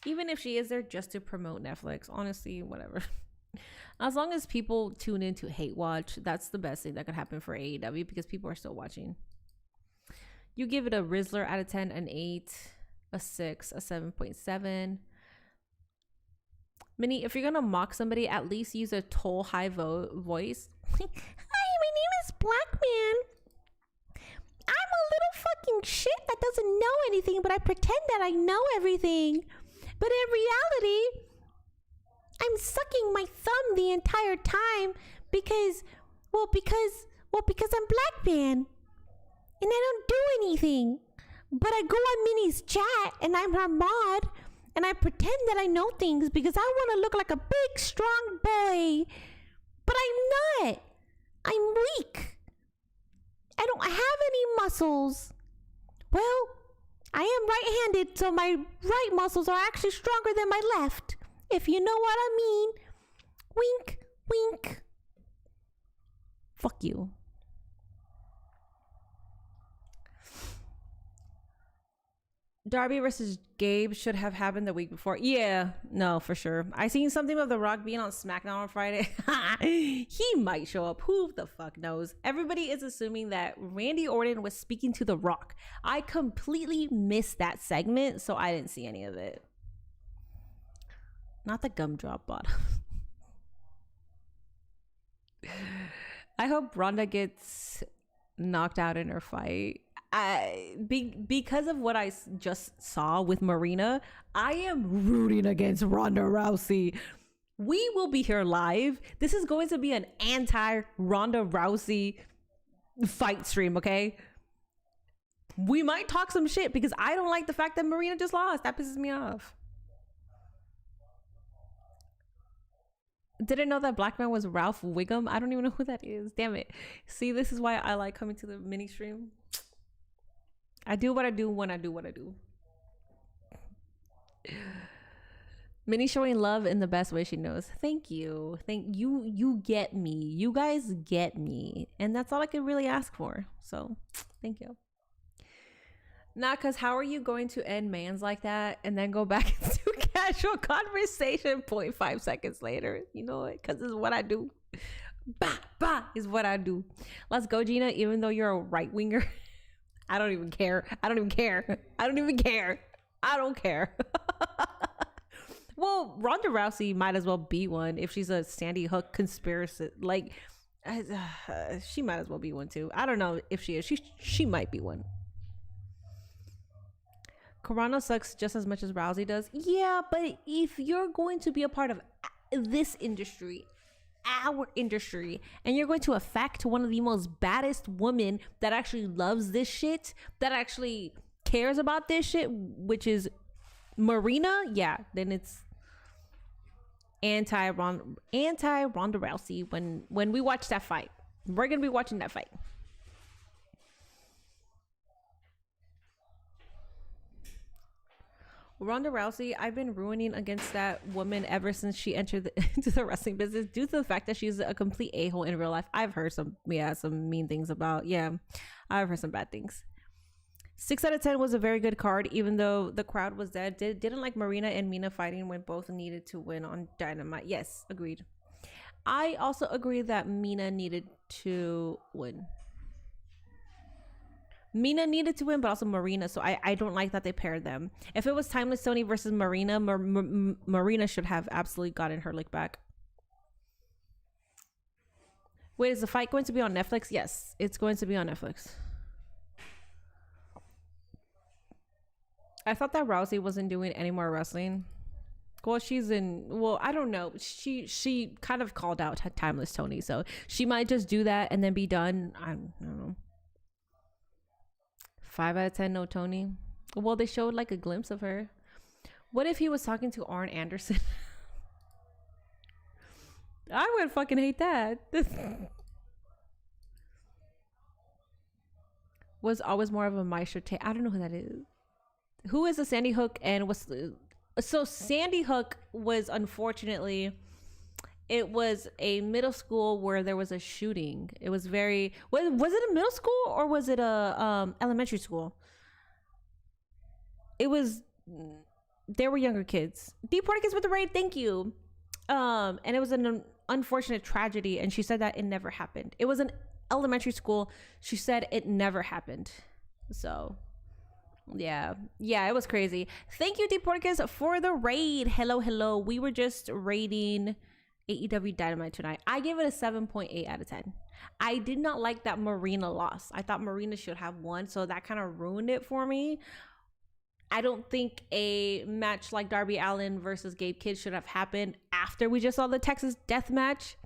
even if she is there just to promote Netflix, honestly, whatever. As long as people tune in to hate watch, that's the best thing that could happen for AEW, because people are still watching. You give it a Rizzler out of 10, an 8, a 6, a 7.7. Minnie, if you're gonna mock somebody, at least use a toll high voice. Hi, my name is Black Man. I'm a little fucking shit that doesn't know anything, but I pretend that I know everything. But in reality, I'm sucking my thumb the entire time because I'm Black Man. And I don't do anything. But I go on Minnie's chat and I'm her mod and I pretend that I know things because I want to look like a big, strong boy. But I'm not. I'm weak. I don't have any muscles. Well, I am right-handed, so my right muscles are actually stronger than my left, if you know what I mean. Wink, wink. Fuck you. Darby versus Gabe should have happened the week before. Yeah, no, for sure. I seen something of The Rock being on SmackDown on Friday. He might show up. Who the fuck knows? Everybody is assuming that Randy Orton was speaking to The Rock. I completely missed that segment, so I didn't see any of it. Not the gumdrop bottom. I hope Ronda gets knocked out in her fight. because of what I just saw with Marina, I am rooting against Ronda Rousey. We will be here live. This is going to be an anti-Ronda Rousey fight stream, okay? We might talk some shit because I don't like the fact that Marina just lost. That pisses me off. Didn't know that black man was Ralph Wiggum. I don't even know who that is. Damn it. See, this is why I like coming to the mini stream. I do what I do when I do what I do. Minnie showing love in the best way she knows. Thank you. Thank you. You get me. You guys get me. And that's all I could really ask for. So thank you. Not because how are you going to end mans like that and then go back into casual conversation 0.5 seconds later? You know it, because this is what I do. Bah, bah is what I do. Let's go, Gina, even though you're a right winger. I don't even care. I don't even care. I don't even care. I don't care. Well, Ronda Rousey might as well be one if she's a Sandy Hook conspiracy. Like, she might as well be one too. I don't know if she is. She might be one. Carano sucks just as much as Rousey does. Yeah, but if you're going to be a part of this industry, our industry, and you're going to affect one of the most baddest women that actually loves this shit, that actually cares about this shit, which is Marina, yeah, then it's anti-Ronda Rousey when we watch that fight. We're gonna be watching that fight. Ronda Rousey, I've been ruining against that woman ever since she entered into the wrestling business due to the fact that she's a complete a-hole in real life. I've heard some mean things about, I've heard some bad things. 6 out of 10 was a very good card, even though the crowd was dead. Didn't like Marina and Mina fighting when both needed to win on Dynamite. Yes, agreed. I also agree that Mina needed to win. Mina needed to win, but also Marina. So I don't like that they paired them. If it was Timeless Tony versus Marina, Marina should have absolutely gotten her lick back. Wait, is the fight going to be on Netflix? Yes, it's going to be on Netflix. I thought that Rousey wasn't doing any more wrestling. Well, I don't know. She kind of called out Timeless Tony, so she might just do that and then be done. I don't know. 5 out of 10, no Tony. Well, they showed like a glimpse of her. What if he was talking to Arn Anderson? I would fucking hate that. Was always more of a Maestro Tay. I don't know who that is. Who is a Sandy Hook and what's the... So Sandy Hook was, unfortunately, it was a middle school where there was a shooting. It was very... Was it a middle school or was it a elementary school? It was... They were younger kids. Deported with the raid, thank you. And it was an unfortunate tragedy, and she said that it never happened. It was an elementary school. She said it never happened. So... Yeah, it was crazy. Thank you, Deporticus, for the raid. Hello. We were just raiding AEW Dynamite tonight. I gave it a 7.8 out of 10. I did not like that Marina lost. I thought Marina should have won, so that kind of ruined it for me. I don't think a match like Darby Allin versus Gabe Kidd should have happened after we just saw the Texas Death Match.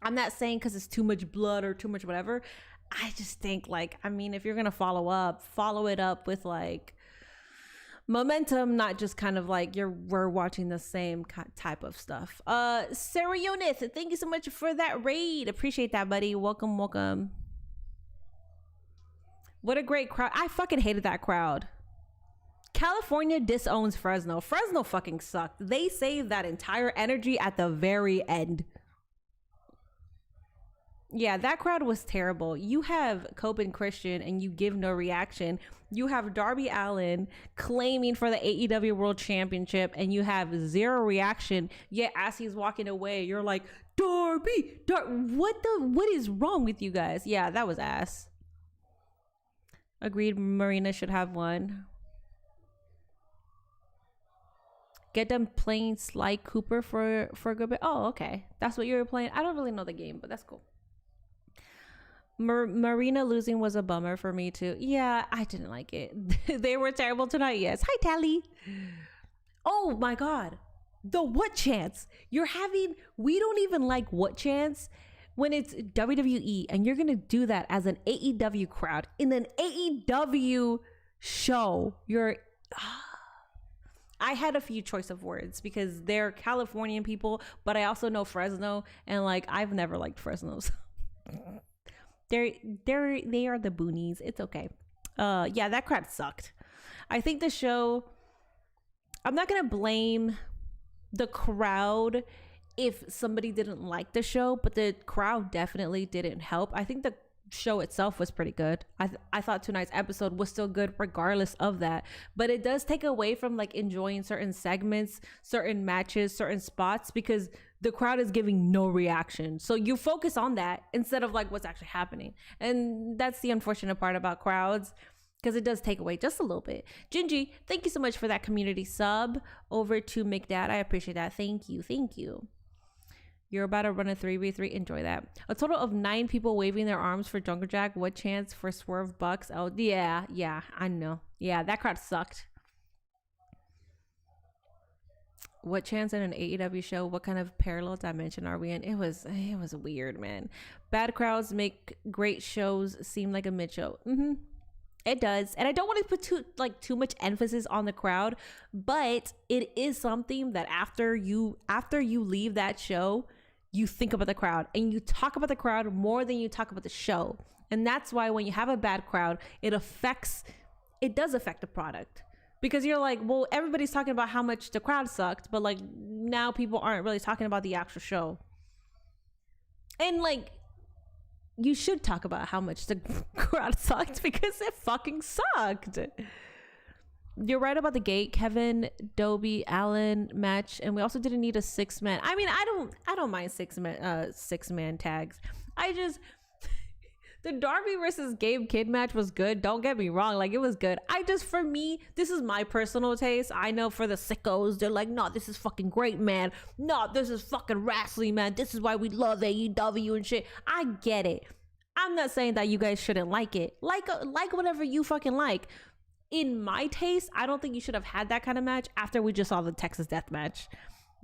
I'm not saying because it's too much blood or too much whatever. I just think, if you're going to follow it up with, momentum, not just kind of we're watching the same type of stuff. Sarah Yonith, thank you so much for that raid. Appreciate that, buddy. Welcome. What a great crowd. I fucking hated that crowd. California disowns Fresno. Fresno fucking sucked. They saved that entire energy at the very end. Yeah, that crowd was terrible. You have Coben Christian and you give no reaction. You have Darby Allin claiming for the AEW World Championship and you have zero reaction. Yet as he's walking away, you're like, Darby, what is wrong with you guys? Yeah, that was ass. Agreed, Marina should have won. Get them playing Sly Cooper for a good bit. Oh, okay. That's what you were playing. I don't really know the game, but that's cool. Marina losing was a bummer for me too. Yeah, I didn't like it. They were terrible tonight. Yes. Hi, Tally. Oh my God. The what chance you're having. We don't even like what chance when it's WWE, and you're going to do that as an AEW crowd in an AEW show. I had a few choice of words because they're Californian people, but I also know Fresno, and like I've never liked Fresno. So. They are the boonies. It's okay. Yeah, that crowd sucked. I think the show, I'm not gonna blame the crowd if somebody didn't like the show, but the crowd definitely didn't help. I think the show itself was pretty good. I thought tonight's episode was still good regardless of that, but it does take away from like enjoying certain segments, certain matches, certain spots, because the crowd is giving no reaction. So you focus on that instead of like what's actually happening. And that's the unfortunate part about crowds, because it does take away just a little bit. Gingy, thank you so much for that community sub over to McDad. I appreciate that. Thank you. Thank you. You're about to run a 3v3. Enjoy that. A total of 9 people waving their arms for Jungle Jack. What chance for Swerve Bucks? Oh, yeah, I know. Yeah, that crowd sucked. What chance in an AEW show? What kind of parallel dimension are we in? It was weird, man. Bad crowds make great shows seem like a mid show. It does. And I don't want to put too much emphasis on the crowd, but it is something that after you leave that show, you think about the crowd and you talk about the crowd more than you talk about the show. And that's why when you have a bad crowd, it does affect the product. Because you're like, well, everybody's talking about how much the crowd sucked, but like now people aren't really talking about the actual show. And like, you should talk about how much the crowd sucked because it fucking sucked. You're right about the gate, Kevin, Dobie, Allen match, and we also didn't need a 6-man. I mean, I don't mind 6-man tags. The Darby versus Gabe Kidd match was good. Don't get me wrong. Like, it was good. For me, this is my personal taste. I know for the sickos, they're like, no, this is fucking great, man. No, this is fucking wrestling, man. This is why we love AEW and shit. I get it. I'm not saying that you guys shouldn't like it. Like whatever you fucking like. In my taste, I don't think you should have had that kind of match after we just saw the Texas Death Match.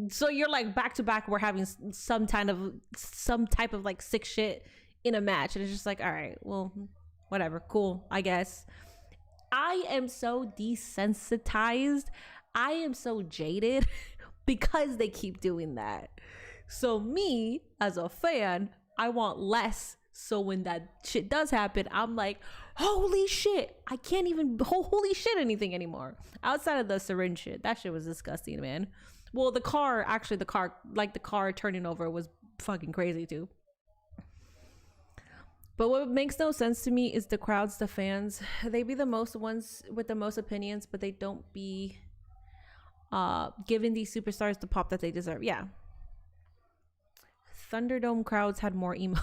So you're like, back to back, we're having some type of like sick shit in a match, and it's just like, all right, well, whatever, cool, I guess. I am so desensitized, I am so jaded because they keep doing that. So me as a fan, I want less. So when that shit does happen, I'm like, holy shit, I can't even holy shit anything anymore outside of the syringe shit. That shit was disgusting, man. Well, the car turning over was fucking crazy too. But what makes no sense to me is the crowds, the fans. They be the most ones with the most opinions, but they don't be giving these superstars the pop that they deserve. Yeah. Thunderdome crowds had more emo.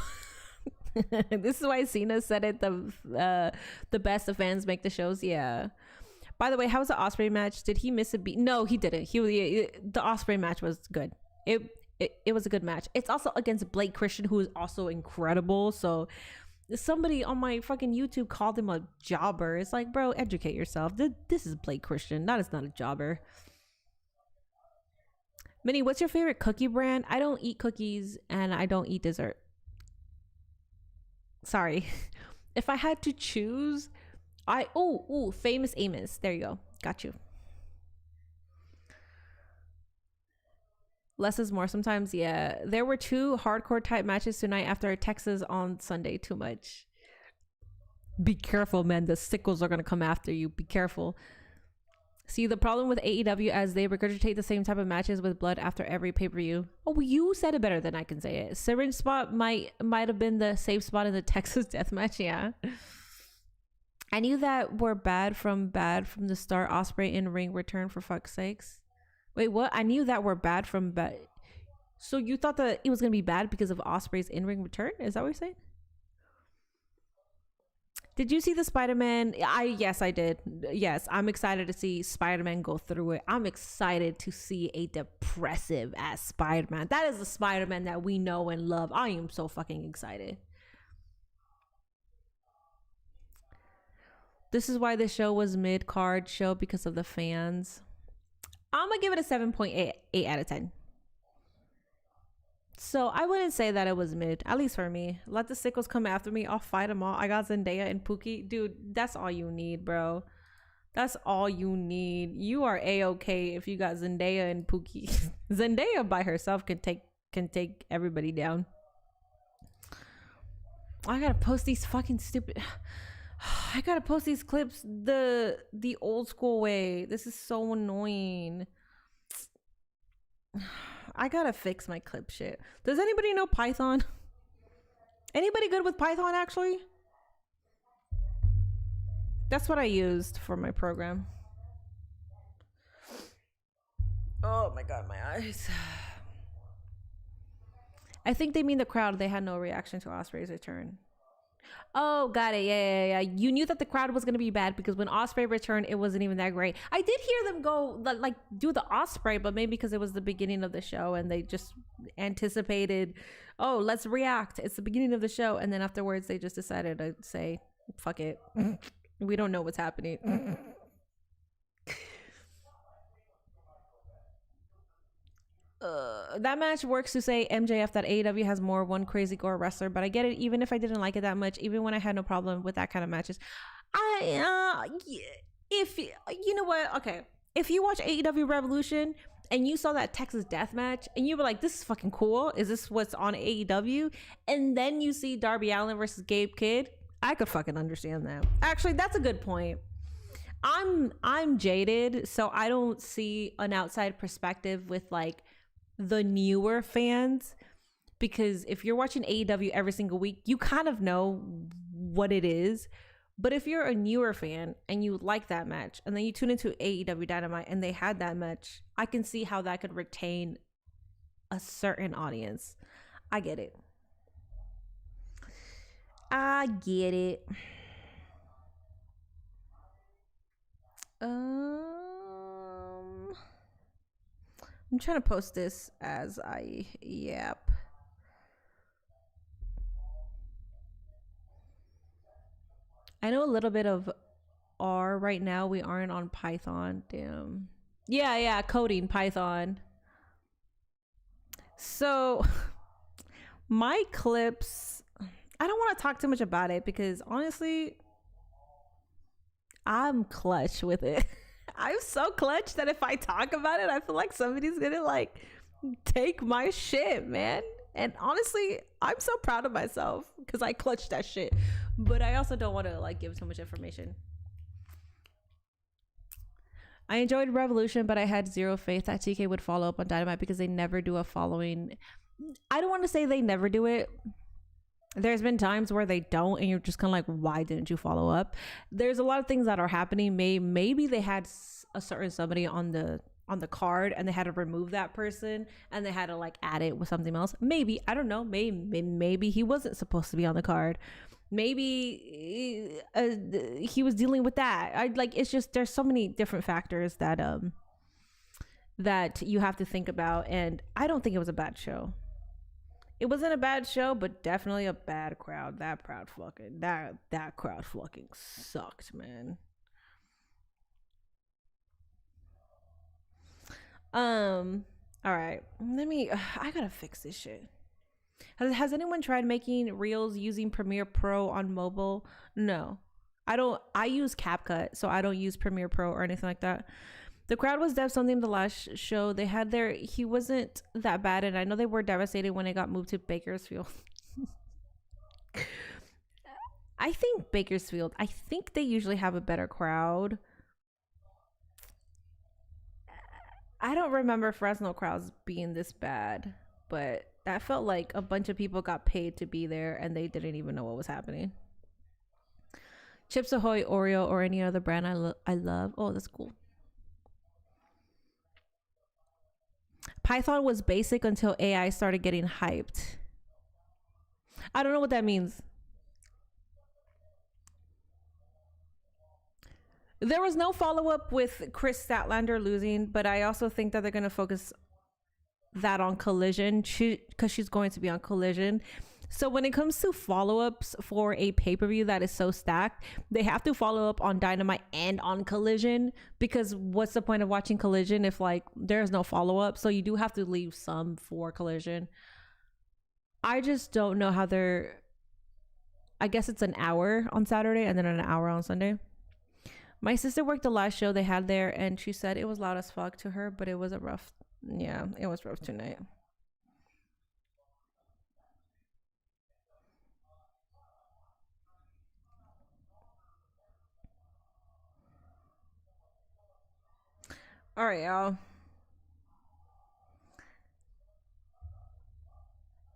This is why Cena said it. The best of fans make the shows. Yeah. By the way, how was the Ospreay match? Did he miss a beat? No, he didn't. The Ospreay match was good. It was a good match. It's also against Blake Christian, who is also incredible. So somebody on my fucking YouTube called him a jobber. It's like, bro, educate yourself. This is Blake Christian. That is not a jobber. Minnie, what's your favorite cookie brand? I don't eat cookies and I don't eat dessert. Sorry. If I had to choose, Famous Amos. There you go. Got you. Less is more sometimes. Yeah, there were 2 hardcore type matches tonight after Texas on Sunday. Too much. Be careful, man. The sickles are gonna come after you. Be careful. See, the problem with AEW as they regurgitate the same type of matches with blood after every pay-per-view. Oh, you said it better than I can say it. Syringe spot might have been the safe spot in the Texas death match. Yeah. I knew that were bad from the start. Ospreay in ring return, for fuck's sakes. Wait, what? I knew that were bad from bad. So you thought that it was going to be bad because of Ospreay's in-ring return? Is that what you're saying? Did you see the Spider-Man? Yes, I did. Yes, I'm excited to see Spider-Man go through it. I'm excited to see a depressive ass Spider-Man. That is the Spider-Man that we know and love. I am so fucking excited. This is why the show was mid-card show, because of the fans. I'm gonna give it a 7.8 out of 10. So I wouldn't say that it was mid, at least for me. Let the sickos come after me. I'll fight them all. I got Zendaya and Pookie. Dude, that's all you need, bro. That's all you need. You are A-okay if you got Zendaya and Pookie. Zendaya by herself can take everybody down. I gotta post these fucking stupid... I gotta post these clips the old school way. This is so annoying. I gotta fix my clip shit. Does anybody know Python? Anybody good with Python, actually? That's what I used for my program. Oh my god, my eyes. I think they mean the crowd. They had no reaction to Ospreay's return. Oh, got it. Yeah. You knew that the crowd was going to be bad because when Ospreay returned, it wasn't even that great. I did hear them go, like, do the Ospreay, but maybe because it was the beginning of the show and they just anticipated, oh, let's react. It's the beginning of the show. And then afterwards, they just decided to say, fuck it. We don't know what's happening. That match works to say MJF that AEW has more one crazy gore wrestler, but I get it. Even if I didn't like it that much, even when I had no problem with that kind of matches, if you know what, okay, if you watch AEW Revolution and you saw that Texas Death match and you were like, this is fucking cool, is this what's on AEW? And then you see Darby Allin versus Gabe Kidd, I could fucking understand that. Actually, that's a good point. I'm jaded, so I don't see an outside perspective with like the newer fans, because if you're watching AEW every single week, you kind of know what it is. But if you're a newer fan and you like that match and then you tune into AEW Dynamite and they had that match, I can see how that could retain a certain audience. I get it. I'm trying to post this as I yap. I know a little bit of R right now. We aren't on Python. Damn. Yeah, coding Python. So my clips, I don't want to talk too much about it because honestly, I'm clutch with it. I'm so clutch that if I talk about it, I feel like somebody's gonna like take my shit, man. And honestly, I'm so proud of myself because I clutched that shit. But I also don't want to like give too much information. I enjoyed Revolution, but I had zero faith that TK would follow up on Dynamite because they never do a following. I don't want to say they never do it. There's been times where they don't, and you're just kind of like, why didn't you follow up? There's a lot of things that are happening. Maybe they had a certain somebody on the card and they had to remove that person and they had to like add it with something else. Maybe, I don't know. Maybe he wasn't supposed to be on the card. Maybe he was dealing with that. It's just, there's so many different factors that that you have to think about. And I don't think it was a bad show. It wasn't a bad show, but definitely a bad crowd. That crowd fucking sucked, man. All right. I gotta fix this shit. Has anyone tried making reels using Premiere Pro on mobile? No. I use CapCut, so I don't use Premiere Pro or anything like that. The crowd was deaf something the last show they had there. He wasn't that bad, and I know they were devastated when it got moved to Bakersfield. I think they usually have a better crowd. I don't remember Fresno crowds being this bad, but that felt like a bunch of people got paid to be there and they didn't even know what was happening. Chips Ahoy, Oreo, or any other brand I love. Oh, that's cool. Python was basic until AI started getting hyped. I don't know what that means. There was no follow-up with Chris Statlander losing, but I also think that they're going to focus that on Collision because she's going to be on Collision. So when it comes to follow-ups for a pay-per-view that is so stacked, they have to follow up on Dynamite and on Collision, because what's the point of watching Collision if like there's no follow-up? So you do have to leave some for Collision. I just don't know how they're, I guess it's an hour on Saturday and then an hour on Sunday. My sister worked the last show they had there and she said it was loud as fuck to her, but it was it was rough tonight. All right, y'all.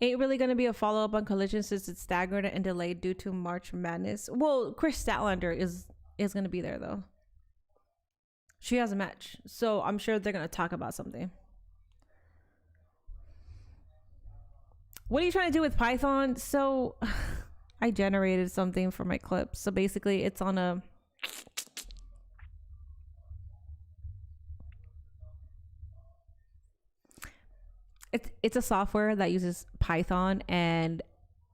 Ain't really gonna be a follow-up on Collision since it's staggered and delayed due to March Madness. Well, Chris Statlander is gonna be there though. She has a match, so I'm sure they're gonna talk about something. What are you trying to do with Python? So I generated something for my clips. So basically it's on a it's a software that uses Python, and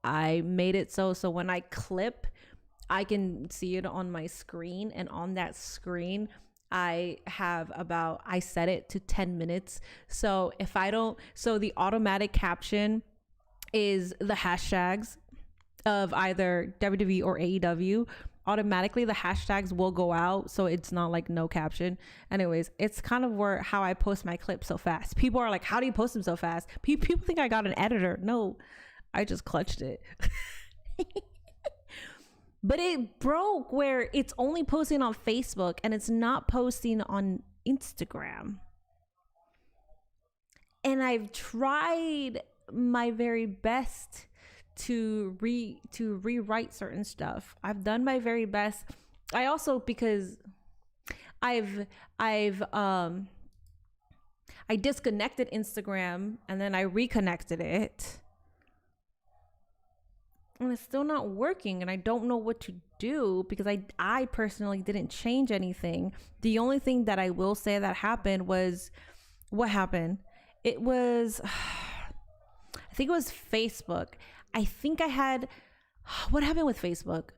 I made it so when I clip, I can see it on my screen, and on that screen I set it to 10 minutes. So if I don't, so the automatic caption is the hashtags of either WWE or AEW. Automatically the hashtags will go out, so it's not like no caption. Anyways, it's kind of how I post my clips so fast. People are like, how do you post them so fast? People think I got an editor. No, I just clutched it. But it broke where it's only posting on Facebook and it's not posting on Instagram. And I've tried my very best to rewrite certain stuff. I've done my very best. I also, because I disconnected Instagram and then I reconnected it, and it's still not working, and I don't know what to do because I personally didn't change anything. The only thing that I will say that happened was, what happened? It was I think it was Facebook. I think what happened with Facebook?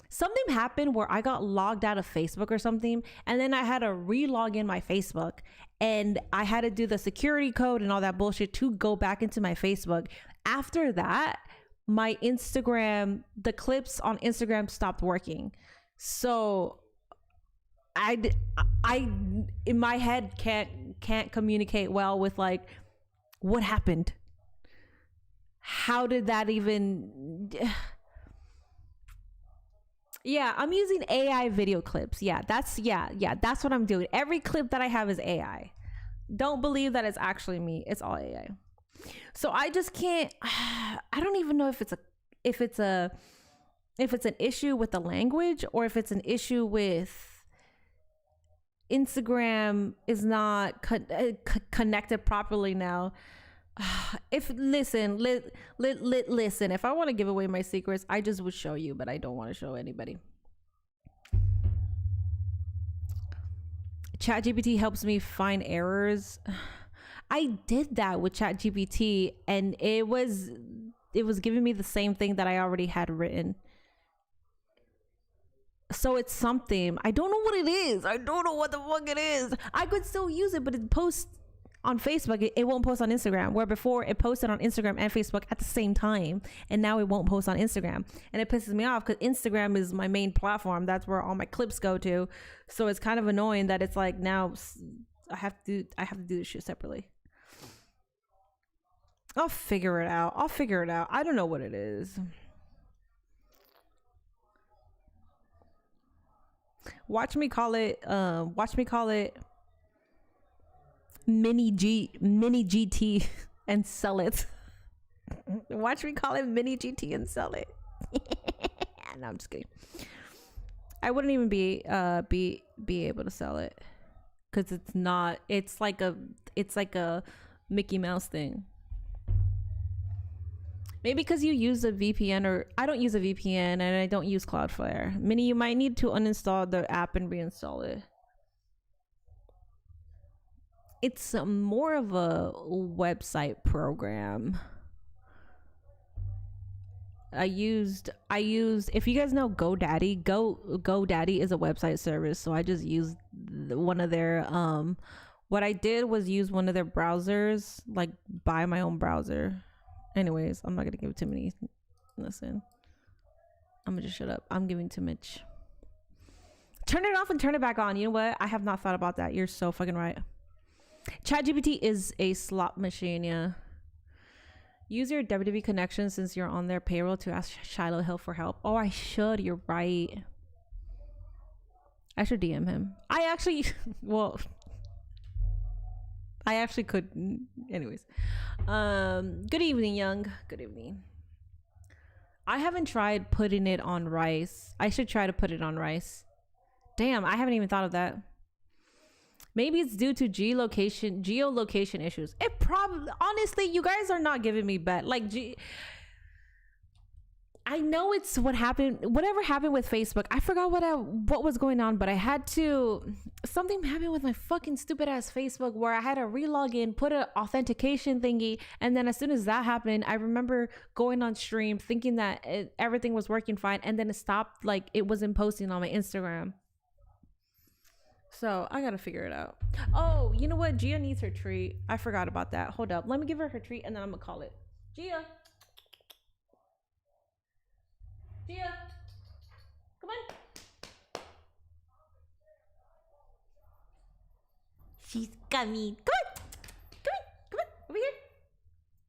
Something happened where I got logged out of Facebook or something, and then I had to re-log in my Facebook, and I had to do the security code and all that bullshit to go back into my Facebook. After that, my Instagram, the clips on Instagram stopped working. So I in my head can't communicate well with like, what happened? How did that even? Yeah, I'm using AI video clips. That's what I'm doing. Every clip that I have is AI. Don't believe that it's actually me. It's all AI. So I just can't. I don't even know if it's an issue with the language or if it's an issue with Instagram is not connected properly now. Listen, if I want to give away my secrets, I just would show you, but I don't want to show anybody. ChatGPT helps me find errors. I did that with ChatGPT and it was giving me the same thing that I already had written. So it's something. I don't know what it is. I don't know what the fuck it is. I could still use it, but it posts on Facebook. It won't post on Instagram, where before it posted on Instagram and Facebook at the same time, and now it won't post on Instagram, and it pisses me off because Instagram is my main platform. That's where all my clips go to. So it's kind of annoying that it's like now I have to do this shit separately. I'll figure it out. I don't know what it is. Watch me call it mini GT and sell it. Watch me call it mini GT and sell it. No, I'm just kidding. I wouldn't even be able to sell it because it's not. It's like a Mickey Mouse thing. Maybe because you use a VPN, or I don't use a VPN and I don't use Cloudflare. Minnie, you might need to uninstall the app and reinstall it. It's more of a website program. I used if you guys know GoDaddy is a website service, so I just used one of their what I did was use one of their browsers, like buy my own browser. Anyways, I'm not gonna give too many. Listen, I'm gonna just shut up. I'm giving too much. Turn it off and turn it back on. You know what? I have not thought about that. You're so fucking right. ChatGPT is a slot machine, yeah. Use your WWE connection since you're on their payroll to ask Shiloh Hill for help. Oh, I should. You're right. I should DM him. I actually, well, I actually could. Anyways, good evening, Young. Good evening. I haven't tried putting it on Rice. I should try to put it on Rice. Damn, I haven't even thought of that. Maybe it's due to geolocation issues. It probably, honestly, you guys are not giving me bet. Like, I know it's whatever happened with Facebook. I forgot what was going on, but I had to, something happened with my fucking stupid ass Facebook where I had to relog in, put an authentication thingy. And then as soon as that happened, I remember going on stream thinking that everything was working fine. And then it stopped, like it wasn't posting on my Instagram. So I gotta figure it out. Oh, you know what? Gia needs her treat. I forgot about that. Hold up. Let me give her her treat and then I'm gonna call it. Gia. Gia. Come on. She's coming. Come on. Come on. Come on. Over here.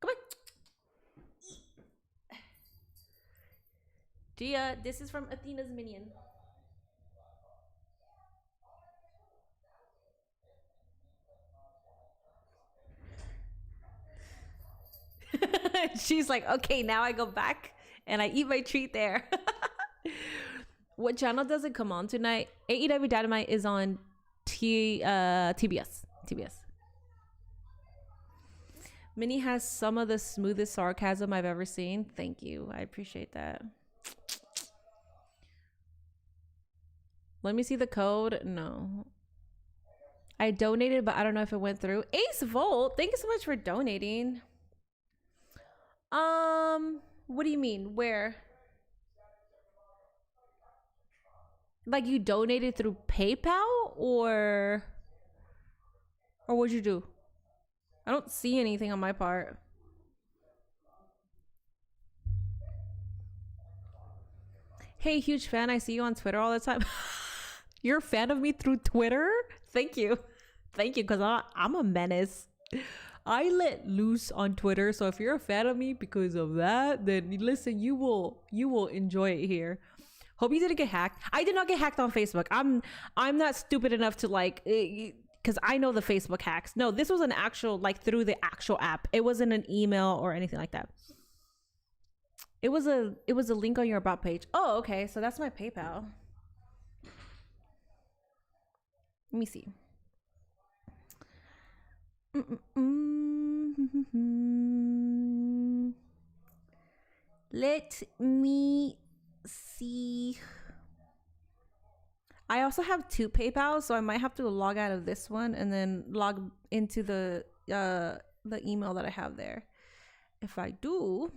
Come on. Gia, this is from Athena's minion. She's like, okay, now I go back and I eat my treat there. What channel does it come on tonight? AEW Dynamite is on TBS. Minnie has some of the smoothest sarcasm I've ever seen. Thank you. I appreciate that. Let me see the code. No. I donated, but I don't know if it went through. Ace Volt, thank you so much for donating. What do you mean? Where? Like you donated through PayPal or what'd you do? I don't see anything on my part. Hey, huge fan. I see you on Twitter all the time. You're a fan of me through Twitter? Thank you. Thank you, because I'm a menace. I let loose on Twitter, so if you're a fan of me because of that, then listen, you will enjoy it here. Hope you didn't get hacked. I did not get hacked on Facebook. I'm not stupid enough to like, because I know the Facebook hacks. No, this was an actual, like through the actual app. It wasn't an email or anything like that. It was a link on your about page. Oh, okay. So that's my PayPal. Let me see. Let me see. I also have 2 PayPals, so I might have to log out of this one and then log into the email that I have there. If I do,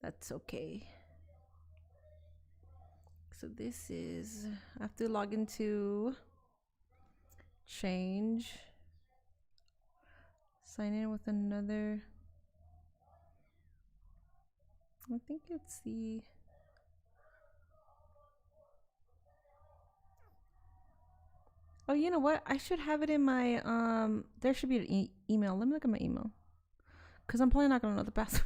that's okay. So this is, I have to log into change, sign in with another. I think it's the, oh, you know what? I should have it in my, there should be an email. Let me look at my email. Because I'm probably not going to know the password.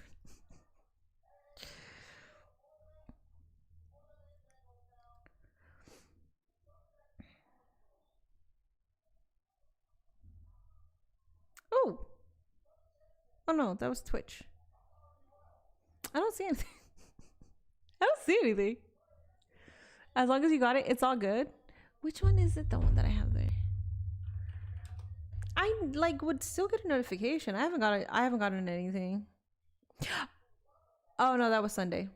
Oh no, that was Twitch. I don't see anything. I don't see anything. As long as you got it, it's all good. Which one is it? The one that I have there. I like would still get a notification. I haven't gotten anything. Oh no, that was Sunday.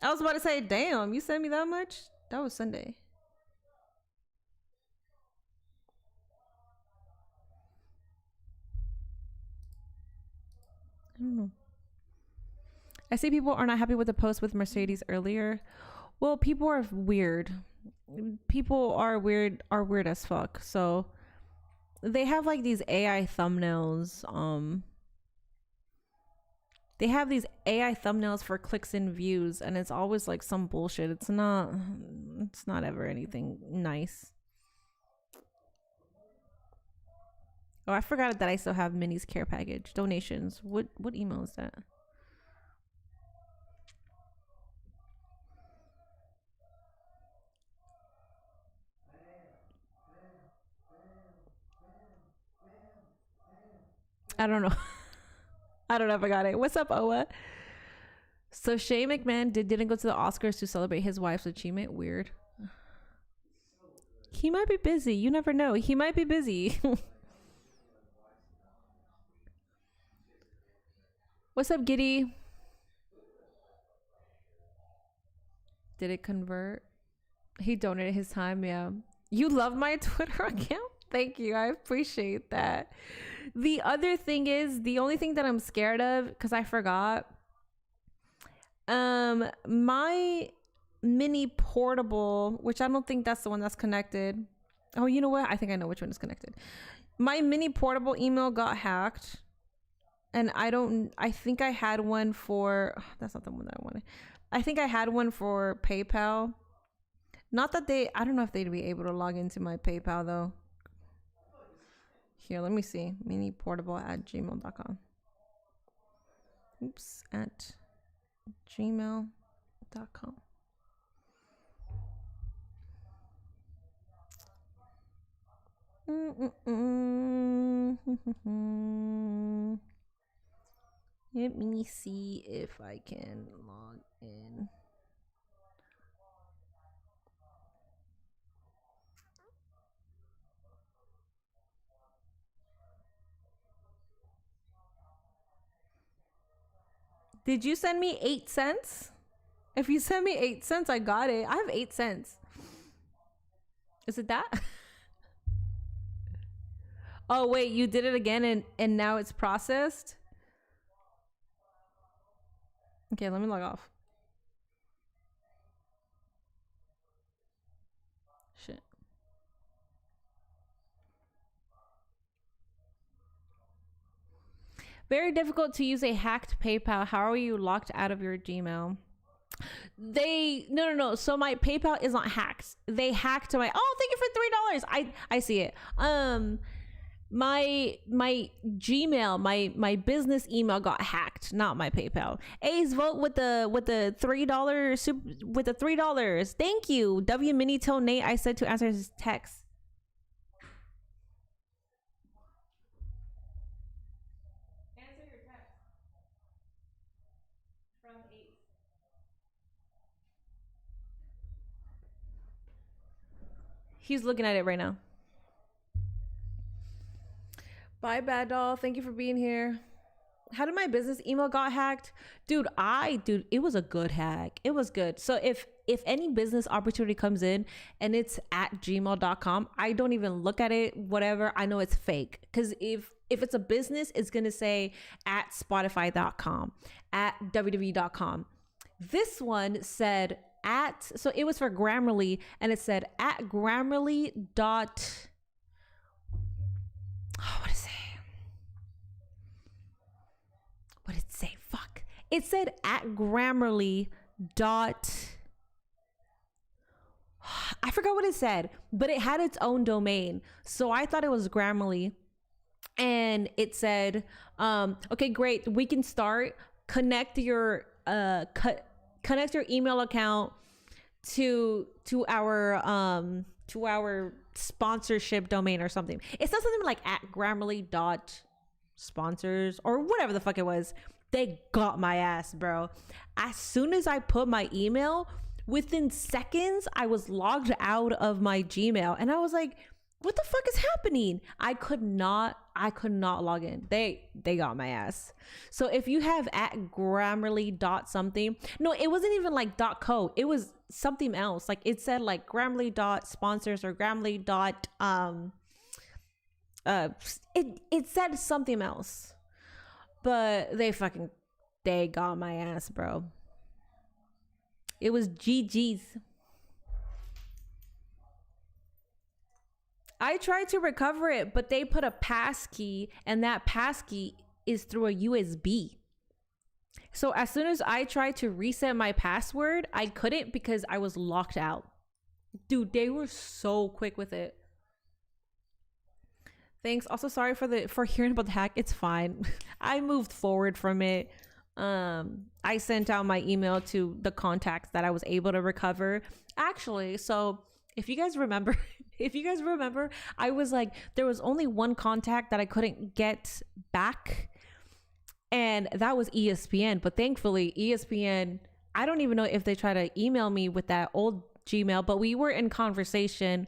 I was about to say, damn, you sent me that much? That was Sunday. I don't know. I see people are not happy with the post with Mercedes earlier. Well, people are weird. People are weird as fuck. So they have like these AI thumbnails. They have these AI thumbnails for clicks and views, and it's always like some bullshit. It's not ever anything nice. Oh, I forgot that I still have Minnie's care package donations. What email is that? I don't know. I don't know if I got it. What's up, Owa? So Shane McMahon didn't go to the Oscars to celebrate his wife's achievement. Weird. He might be busy. You never know. He might be busy. What's up, Giddy? Did it convert? He donated his time. Yeah. You love my Twitter account? Thank you. I appreciate that. The other thing is, the only thing that I'm scared of, because I forgot, my mini portable, which I don't think that's the one that's connected. Oh, you know what? I think I know which one is connected. My mini portable email got hacked. And I think I had one for, that's not the one that I wanted. I think I had one for PayPal. Not that I don't know if they'd be able to log into my PayPal though. Here, let me see. miniportable@gmail.com. Oops, at gmail.com. Let me see if I can log in. Did you send me 8 cents? If you send me 8 cents, I got it. I have 8 cents. Is it that? Oh, wait, you did it again and now it's processed? Okay, let me log off. Shit. Very difficult to use a hacked PayPal. How are you locked out of your Gmail? No. So my PayPal is not hacked. They hacked my, oh, thank you for $3. I see it. My Gmail, my business email got hacked, not my PayPal. A's vote with the $3 with the $3. Thank you. W Mini told Nate I said to answer his text. Answer your text from 8. He's looking at it right now. Bye, Bad Doll. Thank you for being here. How did my business email got hacked? Dude, it was a good hack. It was good. So if any business opportunity comes in and it's at gmail.com, I don't even look at it, whatever. I know it's fake. Because if it's a business, it's going to say at spotify.com, at www.com. This one said so it was for Grammarly, and it said at Grammarly. What is it? What did it say? Fuck. It said at Grammarly. I forgot what it said, but it had its own domain. So I thought it was Grammarly. And it said, okay, great. We can start. Connect your email account to our sponsorship domain or something. It said something like at Grammarly.sponsors or whatever the fuck it was. They got my ass, bro. As soon as I put my email, within seconds, I was logged out of my Gmail, and I was like, what the fuck is happening? I could not log in. They got my ass. So if you have at Grammarly dot something, no, it wasn't even like .co. It was something else. Like it said like Grammarly dot sponsors or Grammarly dot it said something else. But they fucking They got my ass, bro. It was GG's. I tried to recover it, but they put a passkey, and that passkey is through a USB. So as soon as I tried to reset my password, I couldn't because I was locked out. Dude, they were so quick with it. Thanks. Also, sorry for hearing about the hack. It's fine. I moved forward from it. I sent out my email to the contacts that I was able to recover. Actually, so if you guys remember, I was like, there was only one contact that I couldn't get back, and that was ESPN. But thankfully, ESPN, I don't even know if they try to email me with that old Gmail, but we were in conversation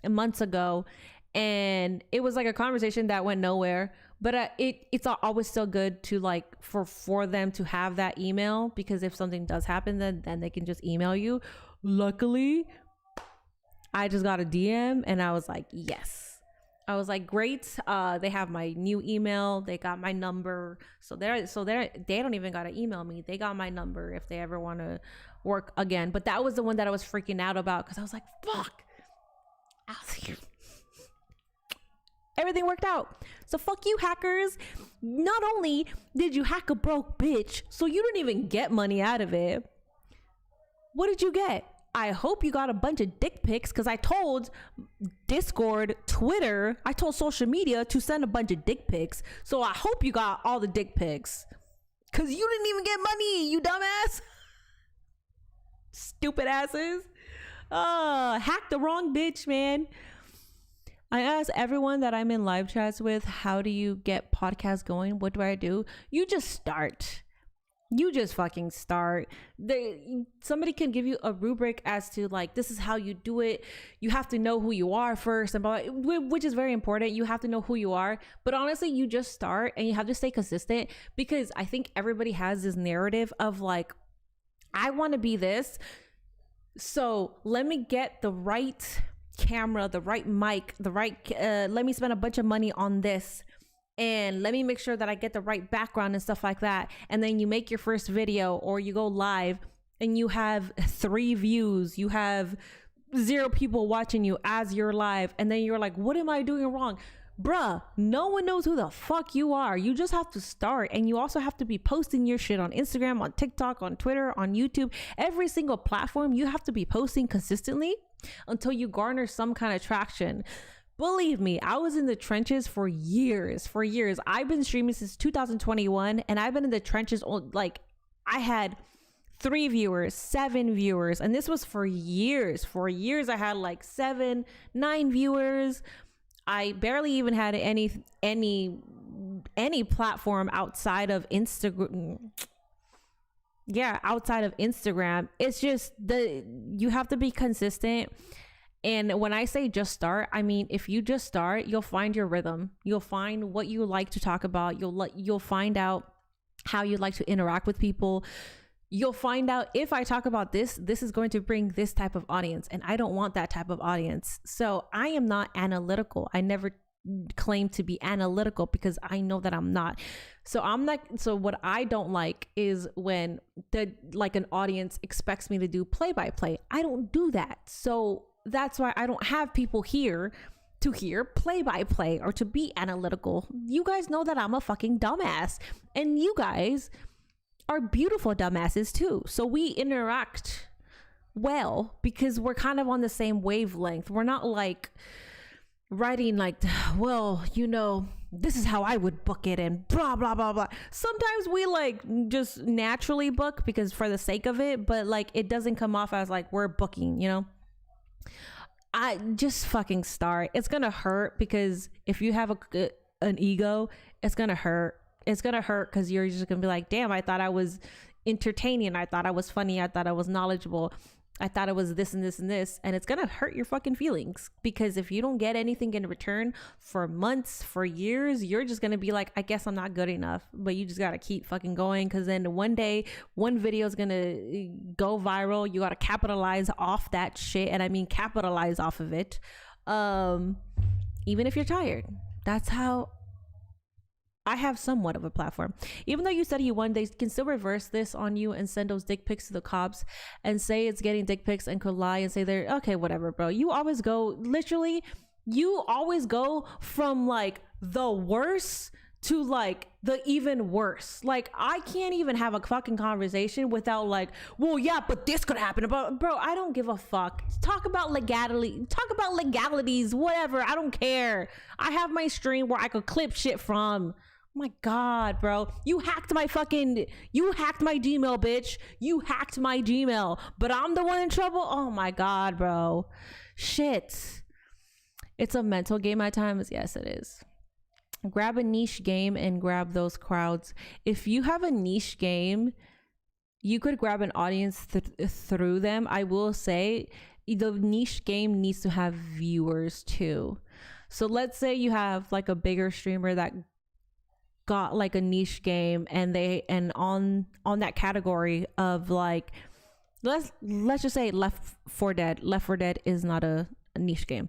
months ago, and it was like a conversation that went nowhere. But it's always still good to like for them to have that email, because if something does happen, then they can just email you. Luckily, I just got a DM and I was like, yes. I was like, great. They have my new email. They got my number. So they don't even got to email me. They got my number if they ever want to work again. But that was the one that I was freaking out about, because I was like, fuck. I was like, everything worked out. So fuck you, hackers. Not only did you hack a broke bitch, so you didn't even get money out of it. What did you get? I hope you got a bunch of dick pics, because I told Discord, Twitter, I told social media to send a bunch of dick pics. So I hope you got all the dick pics, because you didn't even get money, you dumbass. Stupid asses. Hacked the wrong bitch, man. I ask everyone that I'm in live chats with, how do you get podcasts going? What do I do? You just start. You just fucking start. Somebody can give you a rubric as to like, this is how you do it. You have to know who you are first, and which is very important. You have to know who you are. But honestly, you just start and you have to stay consistent, because I think everybody has this narrative of like, I want to be this. So let me get the right camera, the right mic, let me spend a bunch of money on this, and let me make sure that I get the right background and stuff like that. And then you make your first video, or you go live and you have 3 views, you have 0 people watching you as you're live, and then you're like, what am I doing wrong? Bruh, no one knows who the fuck you are. You just have to start, and you also have to be posting your shit on Instagram, on TikTok, on Twitter, on YouTube. Every single platform, you have to be posting consistently until you garner some kind of traction. Believe me, I was in the trenches for years. I've been streaming since 2021, and I've been in the trenches. Like, I had 3 viewers, 7 viewers, and this was for years. For years, I had like 7, 9 viewers. I barely even had any platform outside of Instagram. Yeah, outside of Instagram. It's just you have to be consistent. And when I say just start, I mean, if you just start, you'll find your rhythm. You'll find what you like to talk about. You'll find out how you like to interact with people. You'll find out, if I talk about this is going to bring this type of audience, and I don't want that type of audience. So I am not analytical. I never claim to be analytical, because I know that I'm not. So what I don't like is when an audience expects me to do play-by-play. I don't do that. So that's why I don't have people here to hear play-by-play or to be analytical. You guys know that I'm a fucking dumbass, and you guys are beautiful dumbasses too. So we interact well because we're kind of on the same wavelength. We're not like writing like, well, you know, this is how I would book it and blah, blah, blah, blah. Sometimes we like just naturally book because for the sake of it, but like it doesn't come off as like we're booking, you know? I just fucking start. It's gonna hurt, because if you have an ego, it's gonna hurt. It's gonna hurt because you're just gonna be like, damn, I thought I was entertaining, I thought I was funny, I thought I was knowledgeable, I thought it was this and this and this, and it's gonna hurt your fucking feelings, because if you don't get anything in return for months, for years, you're just gonna be like, I guess I'm not good enough. But you just gotta keep fucking going, because then one day one video is gonna go viral. You gotta capitalize off that shit, and I mean capitalize off of it, even if you're tired. That's how I have somewhat of a platform. Even though you said you won, they can still reverse this on you and send those dick pics to the cops and say it's getting dick pics and could lie and say they're okay, whatever, bro. You always go, literally, you always go from like the worst to like the even worse. Like, I can't even have a fucking conversation without like, well, yeah, but this could happen. But bro, I don't give a fuck. Talk about legalities, whatever. I don't care. I have my stream where I could clip shit from. Oh my God, bro. You hacked my Gmail, bitch. You hacked my Gmail, but I'm the one in trouble. Oh my God, bro. Shit. It's a mental game at times. Yes, it is. Grab a niche game and grab those crowds. If you have a niche game, you could grab an audience through them. I will say the niche game needs to have viewers too. So let's say you have like a bigger streamer that got like a niche game and on that category of like, let's just say Left 4 Dead. Left 4 Dead is not a niche game.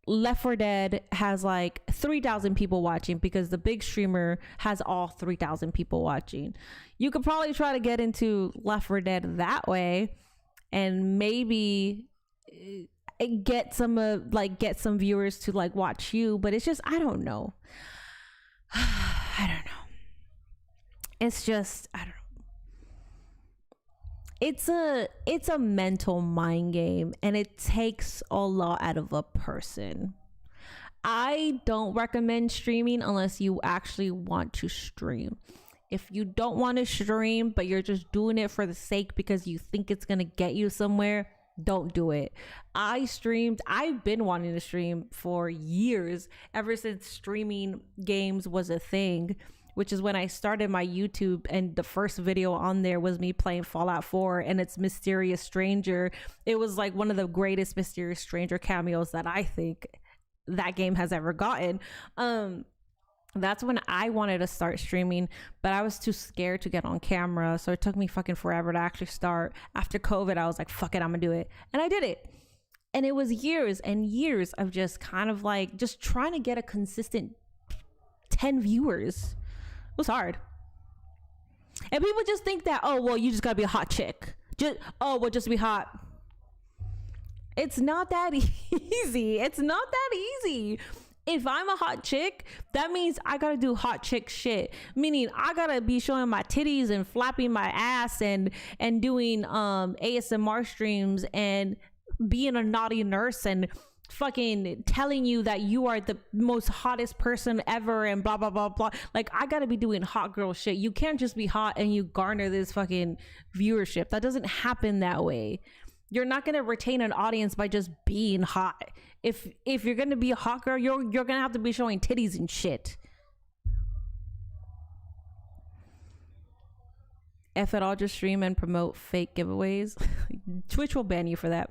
Left 4 Dead has like 3,000 people watching because the big streamer has all 3,000 people watching. You could probably try to get into Left 4 Dead that way and maybe get some viewers to like watch you, but it's just, I don't know. I don't know. It's just, I don't know. It's a mental mind game, and it takes a lot out of a person. I don't recommend streaming unless you actually want to stream. If you don't want to stream, but you're just doing it for the sake because you think it's going to get you somewhere, don't do it. I've been wanting to stream for years, ever since streaming games was a thing, which is when I started my YouTube, and the first video on there was me playing Fallout 4 and its Mysterious Stranger. It was like one of the greatest Mysterious Stranger cameos that I think that game has ever gotten. That's when I wanted to start streaming, but I was too scared to get on camera, so it took me fucking forever to actually start. After COVID, I was like, fuck it, I'm gonna do it. And I did it. And it was years and years of just kind of like just trying to get a consistent 10 viewers. It was hard. And people just think that, oh, well, you just gotta be a hot chick. Just be hot. It's not that easy. It's not that easy. If I'm a hot chick, that means I gotta do hot chick shit. Meaning I gotta be showing my titties and flapping my ass and doing ASMR streams and being a naughty nurse and fucking telling you that you are the most hottest person ever and blah blah blah blah. Like, I gotta be doing hot girl shit. You can't just be hot and you garner this fucking viewership. That doesn't happen that way. You're not gonna retain an audience by just being hot. If you're gonna be a hot girl, you're gonna have to be showing titties and shit. If at all, just stream and promote fake giveaways. Twitch will ban you for that.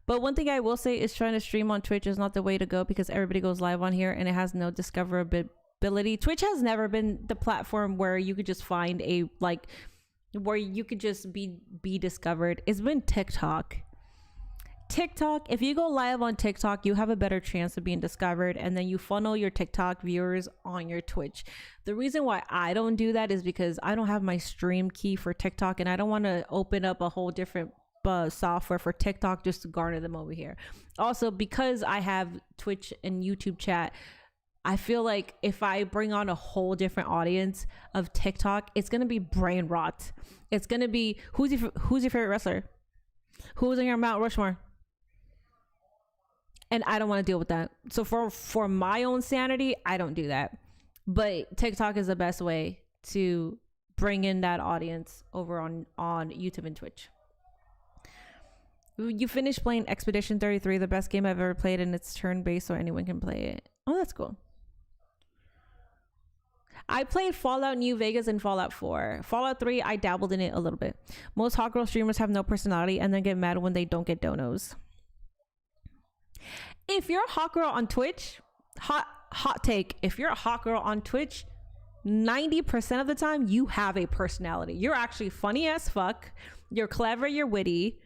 But one thing I will say is trying to stream on Twitch is not the way to go because everybody goes live on here and it has no discoverability. Twitch has never been the platform where you could just find where you could just be discovered. It's been TikTok. If you go live on TikTok, you have a better chance of being discovered, and then you funnel your TikTok viewers on your Twitch. The reason why I don't do that is because I don't have my stream key for TikTok, and I don't want to open up a whole different software for TikTok just to garner them over here. Also, because I have Twitch and YouTube chat, I feel like if I bring on a whole different audience of TikTok, it's gonna be brain rot. It's gonna be who's your favorite wrestler? Who's on your Mount Rushmore? And I don't want to deal with that. So for my own sanity, I don't do that. But TikTok is the best way to bring in that audience over on YouTube and Twitch. You finished playing Expedition 33, the best game I've ever played, and it's turn-based so anyone can play it. Oh, that's cool. I played Fallout New Vegas and Fallout 4. Fallout 3, I dabbled in it a little bit. Most hot girl streamers have no personality and then get mad when they don't get donos. If you're a hot girl on Twitch, hot take, if you're a hot girl on Twitch, 90% of the time you have a personality. You're actually funny as fuck. You're clever, you're witty.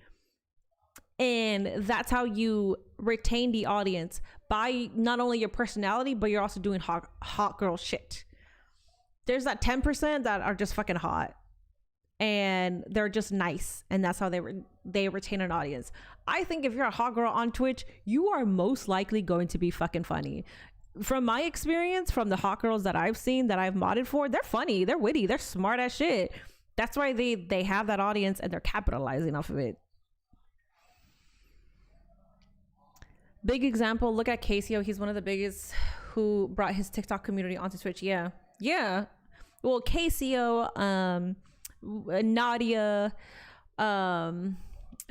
And that's how you retain the audience. by not only your personality, but you're also doing hot girl shit. There's that 10% that are just fucking hot and they're just nice, and that's how they retain an audience. I think if you're a hot girl on Twitch, you are most likely going to be fucking funny. From my experience, from the hot girls that I've seen, that I've modded for, they're funny, they're witty, they're smart as shit. That's why they have that audience and they're capitalizing off of it. Big example, look at Casio. He's one of the biggest who brought his TikTok community onto Twitch. Yeah. Well, Casio, Nadia,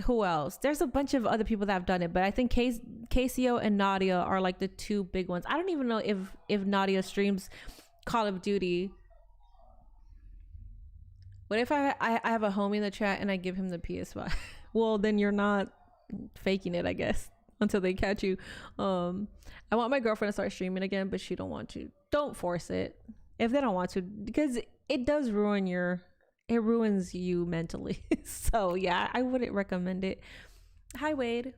who else? There's a bunch of other people that have done it, but I think Casio and Nadia are like the two big ones. I don't even know if Nadia streams Call of Duty. What if I have a homie in the chat and I give him the PS5? Well, then you're not faking it, I guess, until they catch you. I want my girlfriend to start streaming again, but she don't want to. Don't force it if they don't want to, because it does it ruins you mentally. So yeah, I wouldn't recommend it. Hi Wade.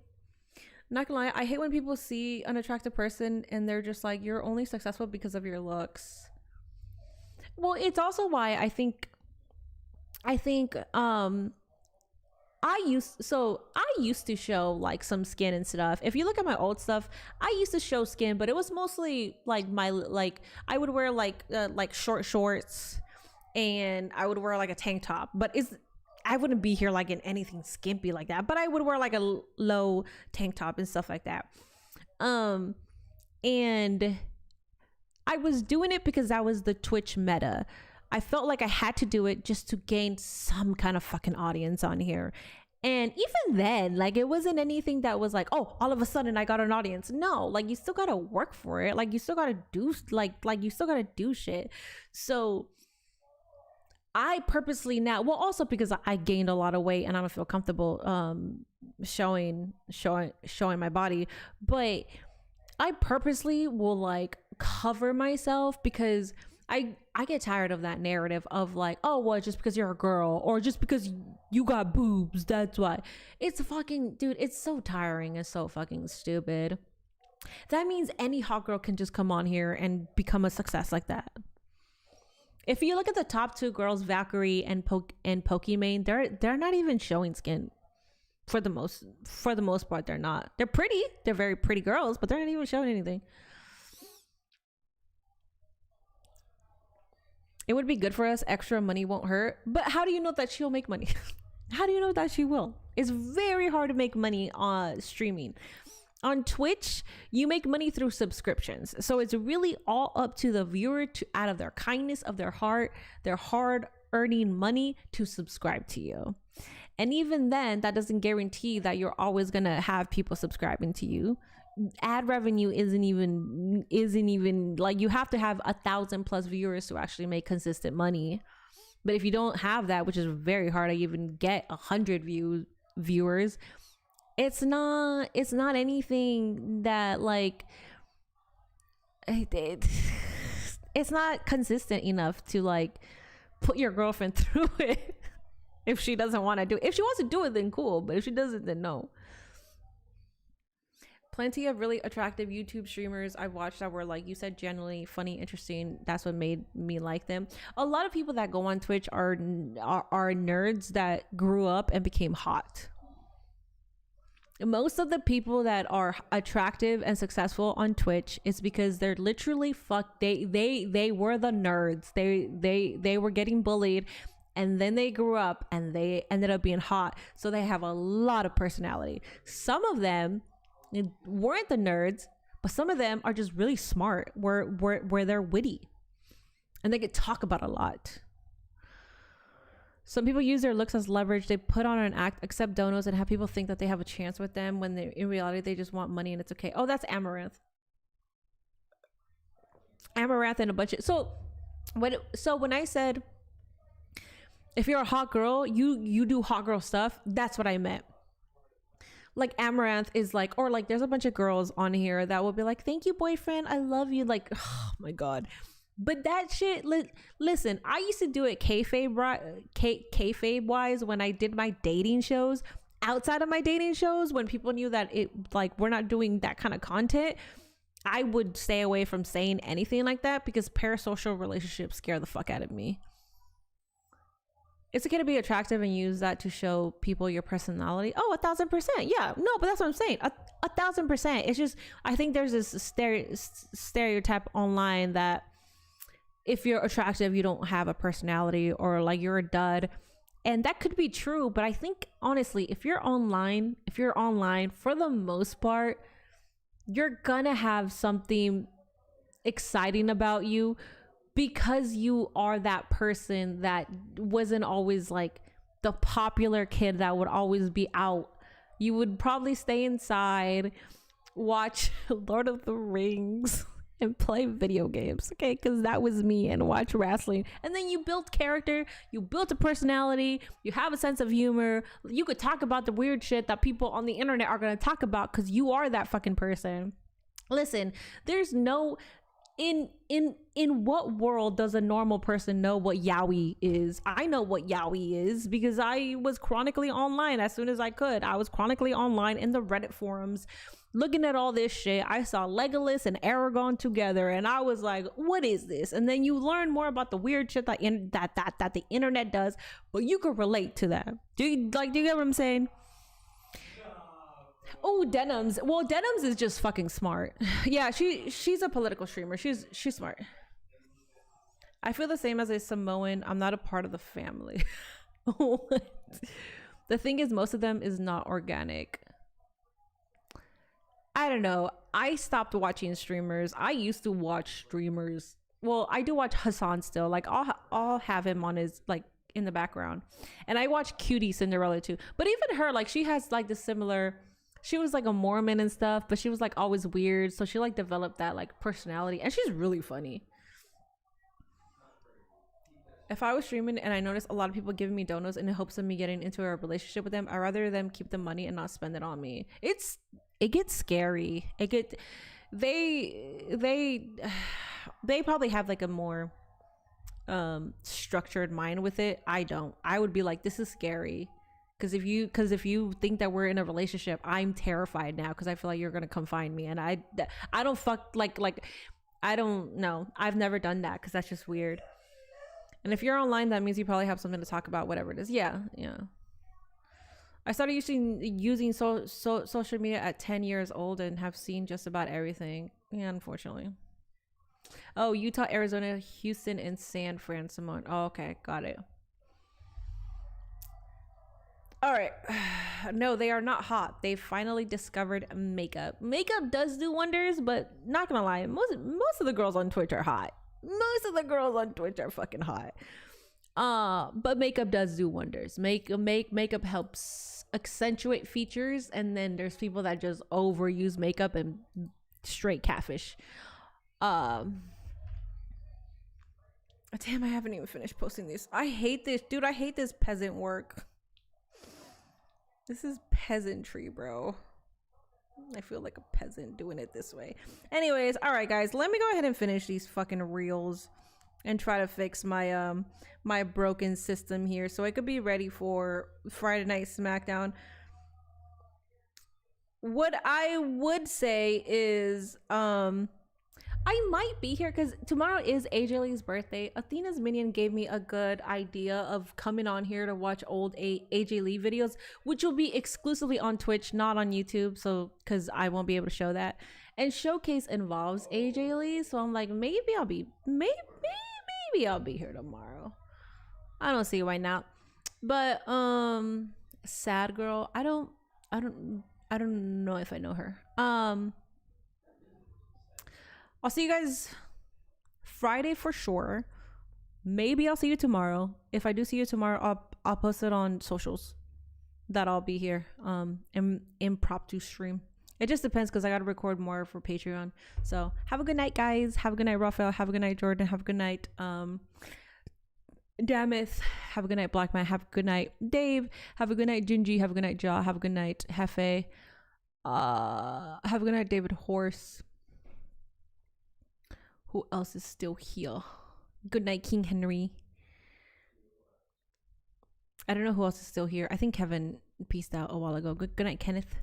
Not gonna lie, I hate when people see an attractive person and they're just like, you're only successful because of your looks. Well, it's also why I think I used to show like some skin and stuff. If you look at my old stuff, I used to show skin, but it was mostly like I would wear like short shorts, and I would wear like a tank top, but I wouldn't be here like in anything skimpy like that, but I would wear like a low tank top and stuff like that. And I was doing it because that was the Twitch meta. I felt like I had to do it just to gain some kind of fucking audience on here. And even then, like, it wasn't anything that was like, oh, all of a sudden I got an audience. No, like, you still gotta work for it. Like, you still gotta do, like you still gotta do shit. So I purposely now, well, also because I gained a lot of weight and I don't feel comfortable showing my body, but I purposely will like cover myself because I get tired of that narrative of like, oh, well, just because you're a girl or just because you got boobs, that's why. It's fucking, dude, it's so tiring and so fucking stupid. That means any hot girl can just come on here and become a success like that. If you look at the top two girls, Valkyrie and Pokimane, they're not even showing skin. For the most part, they're not. They're pretty. They're very pretty girls, but they're not even showing anything. It would be good for us. Extra money won't hurt. But how do you know that she'll make money? How do you know that she will? It's very hard to make money on streaming. On Twitch, you make money through subscriptions. So it's really all up to the viewer to, out of their kindness of their heart, their hard earning money to subscribe to you. And even then, that doesn't guarantee that you're always going to have people subscribing to you. Ad revenue isn't even like, you have to have 1,000+ viewers to actually make consistent money. But if you don't have that, which is very hard to even get 100 viewers, it's not anything that like it's not consistent enough to like put your girlfriend through it. If she doesn't want to do it, if she wants to do it, then cool, but if she doesn't, then no. Plenty of really attractive YouTube streamers I've watched that were, like you said, genuinely funny, interesting. That's what made me like them. A lot of people that go on Twitch are nerds that grew up and became hot. Most of the people that are attractive and successful on Twitch is because they're literally they were the nerds. They were getting bullied, and then they grew up and they ended up being hot. So they have a lot of personality. Some of them weren't the nerds, but some of them are just really smart, where they're witty and they could talk about a lot. Some people use their looks as leverage. They put on an act, accept donos, and have people think that they have a chance with them when in reality they just want money and it's okay. Oh, that's Amaranth and a bunch of so when I said if you're a hot girl, you do hot girl stuff, that's what I meant. Like Amaranth is like, or like there's a bunch of girls on here that will be like, thank you, boyfriend, I love you, like, oh my god. But that shit, listen, I used to do it kayfabe wise when I did my dating shows. Outside of my dating shows, when people knew that it, like, we're not doing that kind of content, I would stay away from saying anything like that because parasocial relationships scare the fuck out of me. It's okay to be attractive and use that to show people your personality. Oh, 1,000%. Yeah, no, but that's what I'm saying. 1,000%. It's just, I think there's this stereotype online that if you're attractive, you don't have a personality, or like you're a dud. And that could be true, but I think honestly, if you're online, for the most part, you're gonna have something exciting about you, because you are that person that wasn't always like the popular kid that would always be out. You would probably stay inside, watch Lord of the Rings, and play video games, okay? Because that was me, and watch wrestling. And then you built character, you built a personality, you have a sense of humor. You could talk about the weird shit that people on the internet are going to talk about because you are that fucking person. Listen, there's no... In what world does a normal person know what yaoi is? I know what yaoi is because I was chronically online as soon as I could. I was chronically online in the Reddit forums looking at all this shit. I saw Legolas and Aragorn together and I was like, what is this? And then you learn more about the weird shit that the internet does, but you could relate to that. Do you get what I'm saying? Oh, Denims. Well, Denims is just fucking smart. Yeah, she's a political streamer. She's smart. I feel the same as a Samoan. I'm not a part of the family. What? The thing is, most of them is not organic. I don't know. I stopped watching streamers. I used to watch streamers. Well, I do watch Hassan still. Like I'll have him on his like in the background. And I watch Cutie Cinderella too. But even her, like she has like the similar... She was like a Mormon and stuff, but she was like always weird. So she like developed that like personality, and she's really funny. If I was streaming and I noticed a lot of people giving me donos in the hopes of me getting into a relationship with them, I'd rather them keep the money and not spend it on me. It gets scary. They probably have like a more structured mind with it. I don't. I would be like, this is scary. Because if you think that we're in a relationship, I'm terrified now because I feel like you're gonna come find me, and I don't fuck like I don't know. I've never done that because that's just weird. And if you're online, that means you probably have something to talk about, whatever it is. Yeah. I started using social media at 10 years old and have seen just about everything. Yeah, unfortunately. Oh, Utah, Arizona, Houston, and San Fran, Simone. Oh, okay, got it. All right. No, they are not hot. They've finally discovered makeup. Makeup does do wonders, but not gonna lie, most of the girls on Twitch are hot. Most of the girls on Twitch are fucking hot. But makeup does do wonders. Makeup helps accentuate features, and then there's people that just overuse makeup and straight catfish. Damn, I haven't even finished posting these. I hate this, dude. I hate this peasant work. This is peasantry, bro. I feel like a peasant doing it this way. Anyways, all right, guys, let me go ahead and finish these fucking reels and try to fix my my broken system here so I could be ready for Friday Night SmackDown. What I would say is I might be here because tomorrow is AJ Lee's birthday. Athena's Minion gave me a good idea of coming on here to watch old AJ Lee videos, which will be exclusively on Twitch, not on YouTube, so because I won't be able to show that. And Showcase involves AJ Lee, so I'm like, maybe I'll be here tomorrow. I don't see why not. But Sad Girl, I don't know if I know her. I'll see you guys Friday for sure. Maybe I'll see you tomorrow. If I do see you tomorrow, I'll post it on socials that I'll be here. Impromptu stream. It just depends because I gotta record more for Patreon. So have a good night, guys. Have a good night, Raphael. Have a good night, Jordan. Have a good night, Damith. Have a good night, Black Man. Have a good night, Dave. Have a good night, Gingy. Have a good night, Jaw. Have a good night, Hefe. Have a good night, David Horse. Who else is still here? Good night, King Henry. I don't know who else is still here. I think Kevin peaced out a while ago. Good night, Kenneth.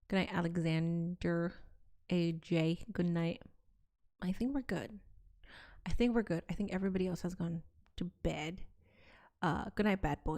Good night, Alexander. AJ, good night. I think we're good. I think everybody else has gone to bed. Good night, bad boy.